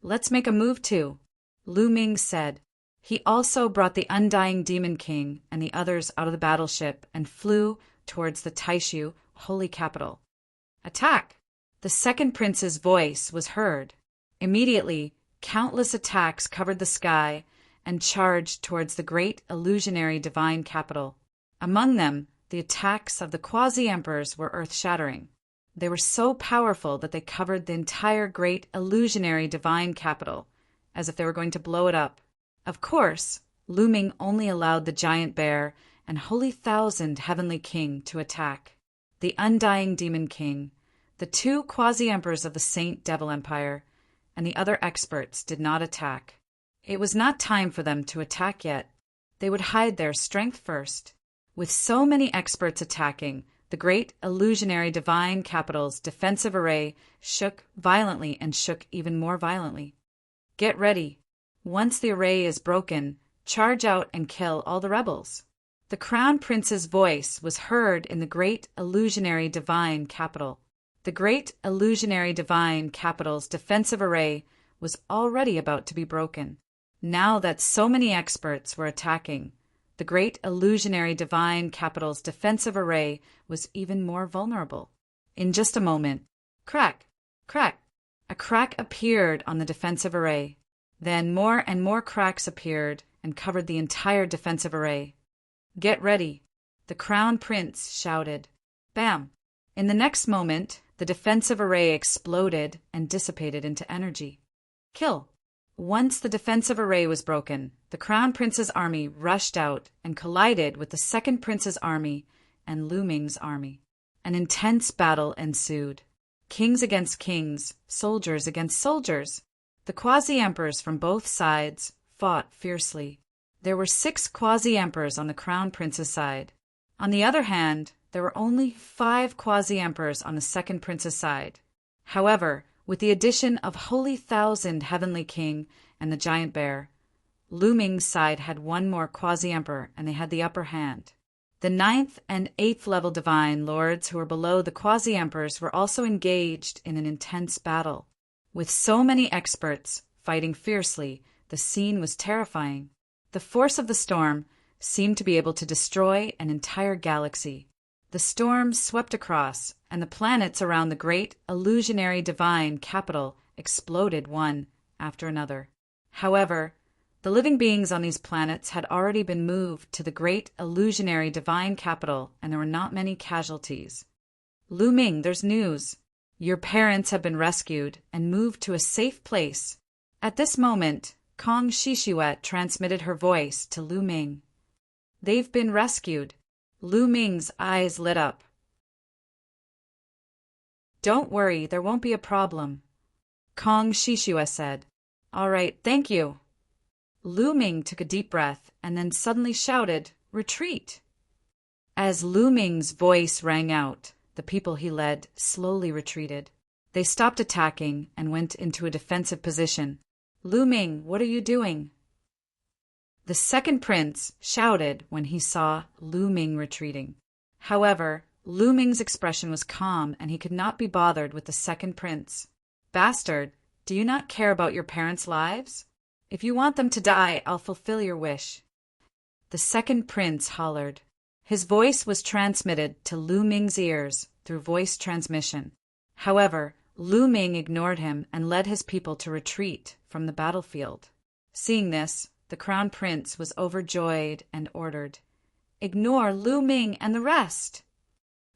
"Let's make a move too," Lu Ming said. He also brought the Undying Demon King and the others out of the battleship and flew towards the Taishu holy capital. Attack! The second prince's voice was heard. Immediately, countless attacks covered the sky and charged towards the great illusionary divine capital. Among them, the attacks of the quasi-emperors were earth-shattering. They were so powerful that they covered the entire great illusionary divine capital, as if they were going to blow it up. Of course, Lu Ming only allowed the Giant Bear and Holy Thousand Heavenly King to attack. The Undying Demon King, the 2 quasi-emperors of the Saint Devil Empire, and the other experts did not attack. It was not time for them to attack yet. They would hide their strength first. With so many experts attacking, the great illusionary divine capital's defensive array shook violently and shook even more violently. Get ready. Once the array is broken, charge out and kill all the rebels. The Crown Prince's voice was heard in the great illusionary divine capital. The great illusionary divine capital's defensive array was already about to be broken. Now that so many experts were attacking, the great illusionary divine capital's defensive array was even more vulnerable. In just a moment, crack, crack, a crack appeared on the defensive array. Then more and more cracks appeared and covered the entire defensive array. Get ready, the Crown Prince shouted. Bam! In the next moment, the defensive array exploded and dissipated into energy. Kill! Once the defensive array was broken, the Crown Prince's army rushed out and collided with the second prince's army and Lu Ming's army. An intense battle ensued. Kings against kings, soldiers against soldiers. The quasi-emperors from both sides fought fiercely. There were 6 quasi-emperors on the Crown Prince's side. On the other hand, there were only 5 quasi-emperors on the second prince's side. However, with the addition of Holy Thousand Heavenly King and the Giant Bear, Lu Ming's side had 1 more quasi-emperor and they had the upper hand. The 9th and 8th level divine lords who were below the quasi-emperors were also engaged in an intense battle. With so many experts fighting fiercely, the scene was terrifying. The force of the storm seemed to be able to destroy an entire galaxy. The storm swept across, and the planets around the great illusionary divine capital exploded one after another. However, the living beings on these planets had already been moved to the great illusionary divine capital, and there were not many casualties. Lu Ming, there's news. Your parents have been rescued and moved to a safe place. At this moment, Kong Shishuet transmitted her voice to Lu Ming. They've been rescued. Lu Ming's eyes lit up. Don't worry, there won't be a problem, Kong Shishuet said. All right, thank you. Lu Ming took a deep breath and then suddenly shouted, Retreat! As Lu Ming's voice rang out, the people he led slowly retreated. They stopped attacking and went into a defensive position. Lu Ming, what are you doing? The second prince shouted when he saw Lu Ming retreating. However, Lu Ming's expression was calm and he could not be bothered with the second prince. Bastard, do you not care about your parents' lives? If you want them to die, I'll fulfill your wish. The second prince hollered. His voice was transmitted to Lu Ming's ears through voice transmission. However, Lu Ming ignored him and led his people to retreat from the battlefield. Seeing this, the crown prince was overjoyed and ordered, Ignore Lu Ming and the rest!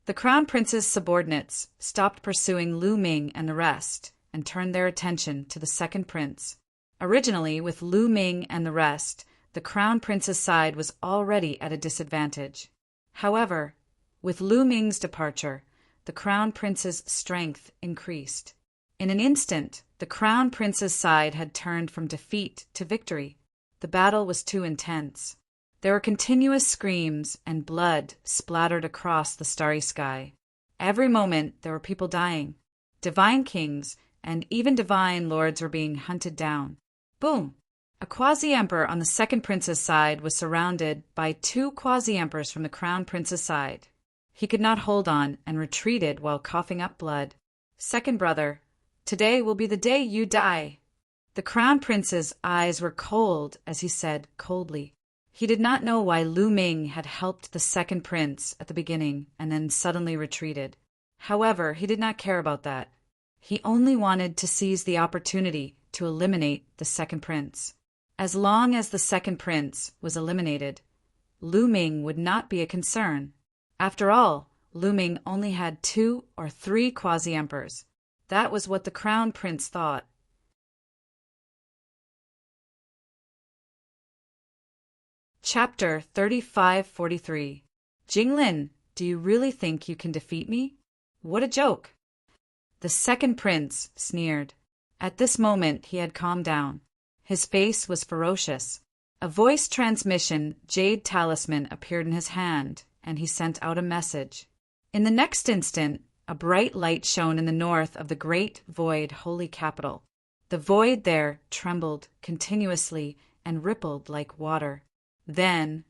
The crown prince's subordinates stopped pursuing Lu Ming and the rest and turned their attention to the second prince. Originally, with Lu Ming and the rest, the crown prince's side was already at a disadvantage. However, with Lu Ming's departure, the crown prince's strength increased. In an instant, the crown prince's side had turned from defeat to victory. The battle was too intense. There were continuous screams and blood splattered across the starry sky. Every moment there were people dying. Divine kings and even divine lords were being hunted down. Boom! A quasi-emperor on the second prince's side was surrounded by two quasi-emperors from the crown prince's side. He could not hold on and retreated while coughing up blood. Second brother, today will be the day you die. The crown prince's eyes were cold as he said coldly. He did not know why Lu Ming had helped the second prince at the beginning and then suddenly retreated. However, he did not care about that. He only wanted to seize the opportunity to eliminate the second prince. As long as the second prince was eliminated, Lu Ming would not be a concern. After all, Lu Ming only had 2 or 3 quasi-emperors. That was what the crown prince thought. Chapter 3543. Jinglin, do you really think you can defeat me? What a joke! The second prince sneered. At this moment he had calmed down. His face was ferocious. A voice transmission jade talisman appeared in his hand, and he sent out a message. In the next instant, a bright light shone in the north of the great void holy capital. The void there trembled continuously and rippled like water. Then,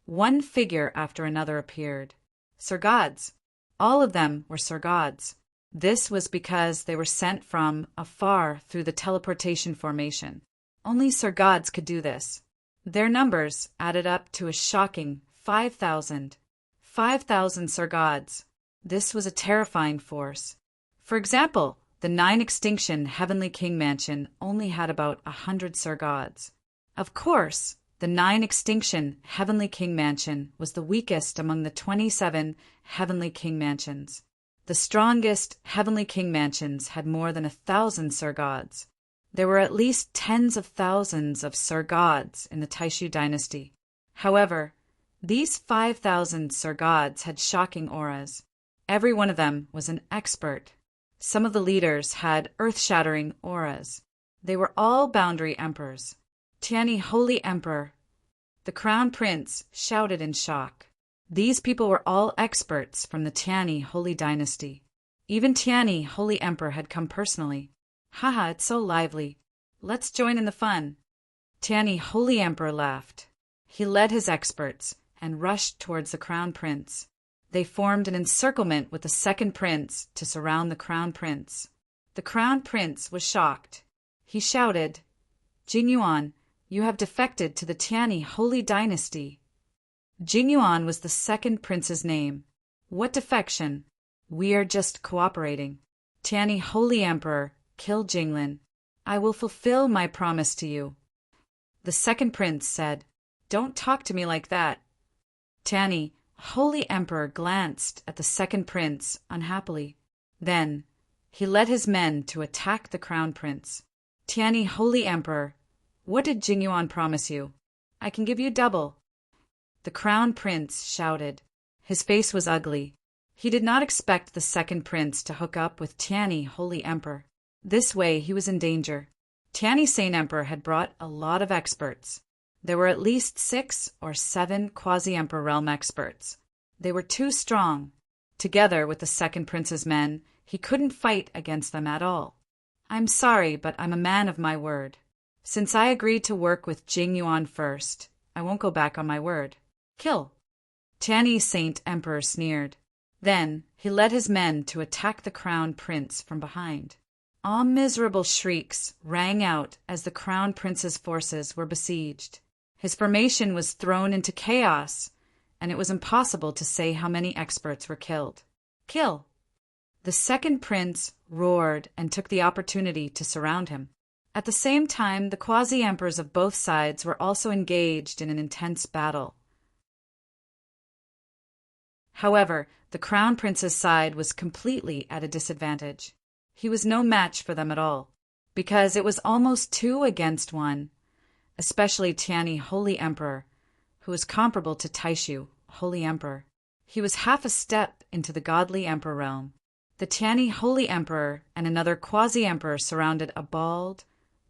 one figure after another appeared. Sir gods. All of them were Sir gods. This was because they were sent from afar through the teleportation formation. Only Sir gods could do this. Their numbers added up to a shocking 5,000. 5,000 Sir gods. This was a terrifying force. For example, the 9 extinction Heavenly King Mansion only had about 100 Sir gods. Of course, the 9 extinction Heavenly King Mansion was the weakest among the 27 Heavenly King Mansions. The strongest Heavenly King Mansions had more than 1,000 Sir gods. There were at least tens of thousands of Sir gods in the Taishu dynasty. However, these 5,000 Sir gods had shocking auras. Every one of them was an expert. Some of the leaders had earth-shattering auras. They were all boundary emperors. Tianyi Holy Emperor. The crown prince shouted in shock. These people were all experts from the Tianyi Holy Dynasty. Even Tianyi Holy Emperor had come personally. Haha, it's so lively. Let's join in the fun. Tianyi Holy Emperor laughed. He led his experts and rushed towards the crown prince. They formed an encirclement with the second prince to surround the crown prince. The crown prince was shocked. He shouted, Jingyuan, you have defected to the Tianyi Holy Dynasty. Jingyuan was the second prince's name. What defection? We are just cooperating. Tianyi Holy Emperor, kill Jinglin. I will fulfill my promise to you. The second prince said, Don't talk to me like that. Tianyi Holy Emperor glanced at the second prince unhappily. Then, he led his men to attack the crown prince. Tianyi Holy Emperor, What did Jingyuan promise you? I can give you double. The crown prince shouted. His face was ugly. He did not expect the second prince to hook up with Tianyi, Holy Emperor. This way he was in danger. Tianyi Sane Emperor had brought a lot of experts. There were at least 6 or 7 quasi-emperor realm experts. They were too strong. Together with the second prince's men, he couldn't fight against them at all. I'm sorry, but I'm a man of my word. Since I agreed to work with Jingyuan first, I won't go back on my word. Kill. Tianyi Saint Emperor sneered. Then he led his men to attack the crown prince from behind. All miserable shrieks rang out as the crown prince's forces were besieged. His formation was thrown into chaos, and it was impossible to say how many experts were killed. Kill. The second prince roared and took the opportunity to surround him. At the same time, the quasi-emperors of both sides were also engaged in an intense battle. However, the crown prince's side was completely at a disadvantage. He was no match for them at all, because it was almost 2 against 1, especially Tianyi, Holy Emperor, who was comparable to Taishu, Holy Emperor. He was half a step into the godly emperor realm. The Tianyi, Holy Emperor, and another quasi-emperor surrounded a bald,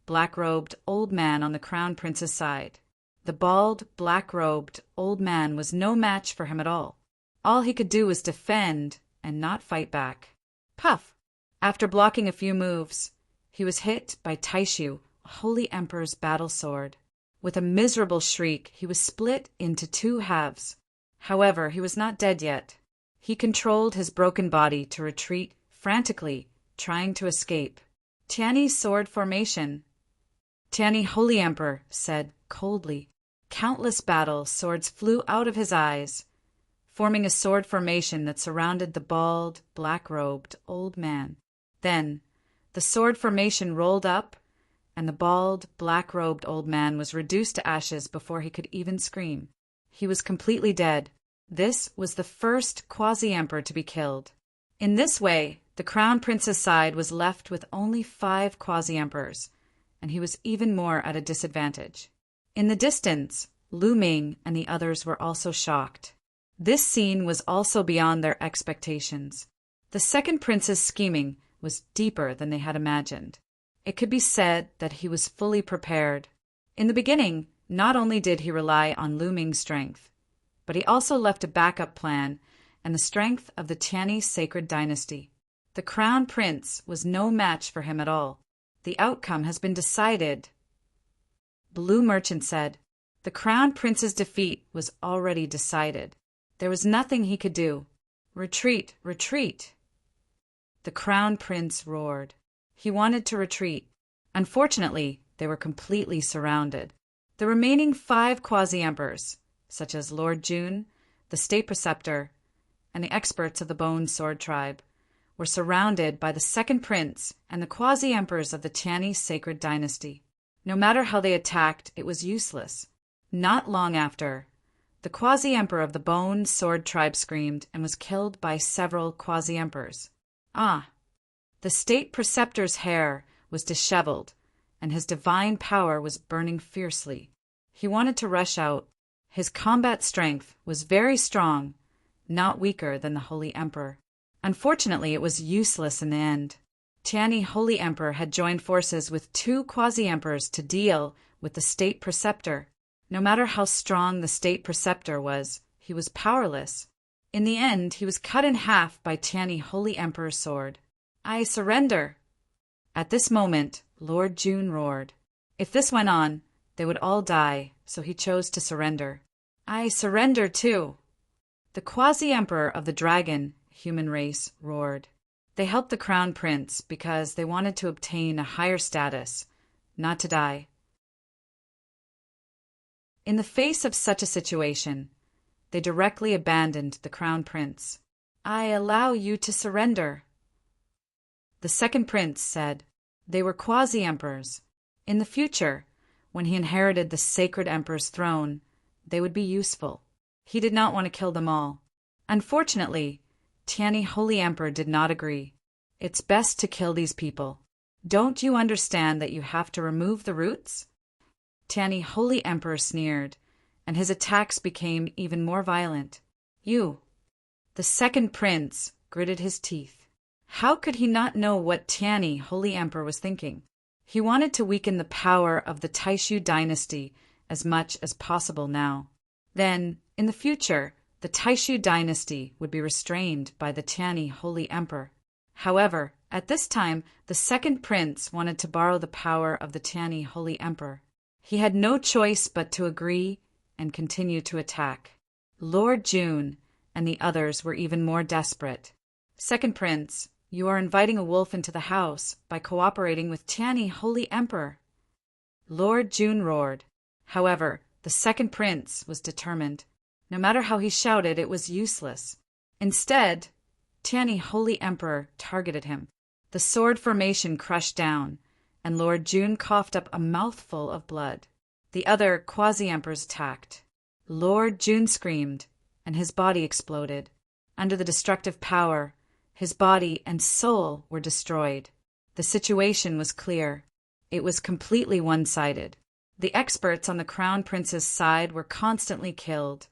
black-robed old man on the crown prince's side. The bald, black-robed old man was no match for him at all. All he could do was defend and not fight back. Puff! After blocking a few moves, he was hit by Taishu, Holy Emperor's battle sword. With a miserable shriek, he was split into 2 halves. However, he was not dead yet. He controlled his broken body to retreat frantically, trying to escape. Tianyi's sword formation. Tianyi, Holy Emperor, said coldly. Countless battle swords flew out of his eyes, forming a sword formation that surrounded the bald, black-robed old man. Then, the sword formation rolled up, and the bald, black-robed old man was reduced to ashes before he could even scream. He was completely dead. This was the first quasi-emperor to be killed. In this way, the crown prince's side was left with only 5 quasi-emperors, and he was even more at a disadvantage. In the distance, Lu Ming and the others were also shocked. This scene was also beyond their expectations. The second prince's scheming was deeper than they had imagined. It could be said that he was fully prepared. In the beginning, not only did he rely on Lu Ming's strength, but he also left a backup plan and the strength of the Tianyi sacred dynasty. The crown prince was no match for him at all. The outcome has been decided. Blue Merchant said. The crown prince's defeat was already decided. There was nothing he could do. Retreat, retreat. The crown prince roared. He wanted to retreat. Unfortunately, they were completely surrounded. The remaining 5 quasi-emperors, such as Lord Jun, the state preceptor, and the experts of the Bone Sword tribe, were surrounded by the second prince and the quasi-emperors of the Tianyi sacred dynasty. No matter how they attacked, it was useless. Not long after, the quasi-emperor of the Bone Sword tribe screamed and was killed by several quasi-emperors. The state preceptor's hair was disheveled, and his divine power was burning fiercely. He wanted to rush out. His combat strength was very strong, not weaker than the Holy Emperor. Unfortunately, it was useless in the end. Tianyi Holy Emperor had joined forces with 2 quasi-emperors to deal with the state preceptor. No matter how strong the state preceptor was, he was powerless. In the end, he was cut in half by Tianyi Holy Emperor's sword. I surrender. At this moment, Lord Jun roared. If this went on, they would all die, so he chose to surrender. I surrender too. The quasi-emperor of the dragon human race roared. They helped the crown prince because they wanted to obtain a higher status, not to die. In the face of such a situation, they directly abandoned the crown prince. I allow you to surrender. The second prince said. They were quasi-emperors. In the future, when he inherited the sacred emperor's throne, they would be useful. He did not want to kill them all. Unfortunately, Tianyi Holy Emperor did not agree. It's best to kill these people. Don't you understand that you have to remove the roots? Tianyi Holy Emperor sneered, and his attacks became even more violent. You, the second prince, gritted his teeth. How could he not know what Tianyi Holy Emperor was thinking? He wanted to weaken the power of the Taishu dynasty as much as possible now. Then, in the future, the Taishu dynasty would be restrained by the Tianyi Holy Emperor. However, at this time, the second prince wanted to borrow the power of the Tianyi Holy Emperor. He had no choice but to agree and continue to attack. Lord Jun and the others were even more desperate. Second prince, you are inviting a wolf into the house by cooperating with Tianyi Holy Emperor. Lord Jun roared. However, the second prince was determined. No matter how he shouted, it was useless. Instead, Tianyi Holy Emperor targeted him. The sword formation crushed down, and Lord Jun coughed up a mouthful of blood. The other quasi-emperors attacked. Lord Jun screamed, and his body exploded. Under the destructive power, his body and soul were destroyed. The situation was clear. It was completely one-sided. The experts on the crown prince's side were constantly killed,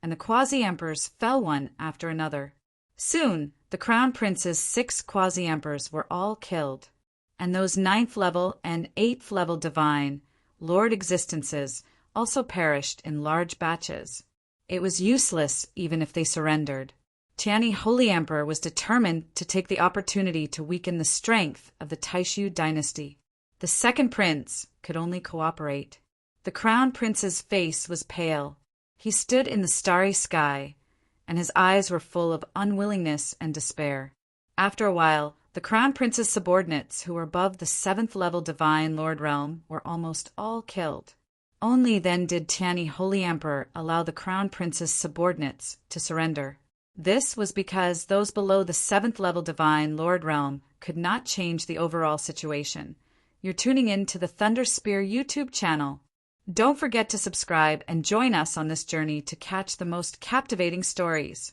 and the quasi-emperors fell one after another. Soon, the crown prince's 6 quasi-emperors were all killed, and those 9th level and 8th level divine lord existences also perished in large batches. It was useless even if they surrendered. Tianyi Holy Emperor was determined to take the opportunity to weaken the strength of the Taishu dynasty. The second prince could only cooperate. The crown prince's face was pale. He stood in the starry sky, and his eyes were full of unwillingness and despair. After a while, the crown prince's subordinates, who were above the 7th level divine lord realm, were almost all killed. Only then did Tianyi Holy Emperor allow the crown prince's subordinates to surrender. This was because those below the 7th level divine lord realm could not change the overall situation. You're tuning in to the Thunder Spear YouTube channel. Don't forget to subscribe and join us on this journey to catch the most captivating stories.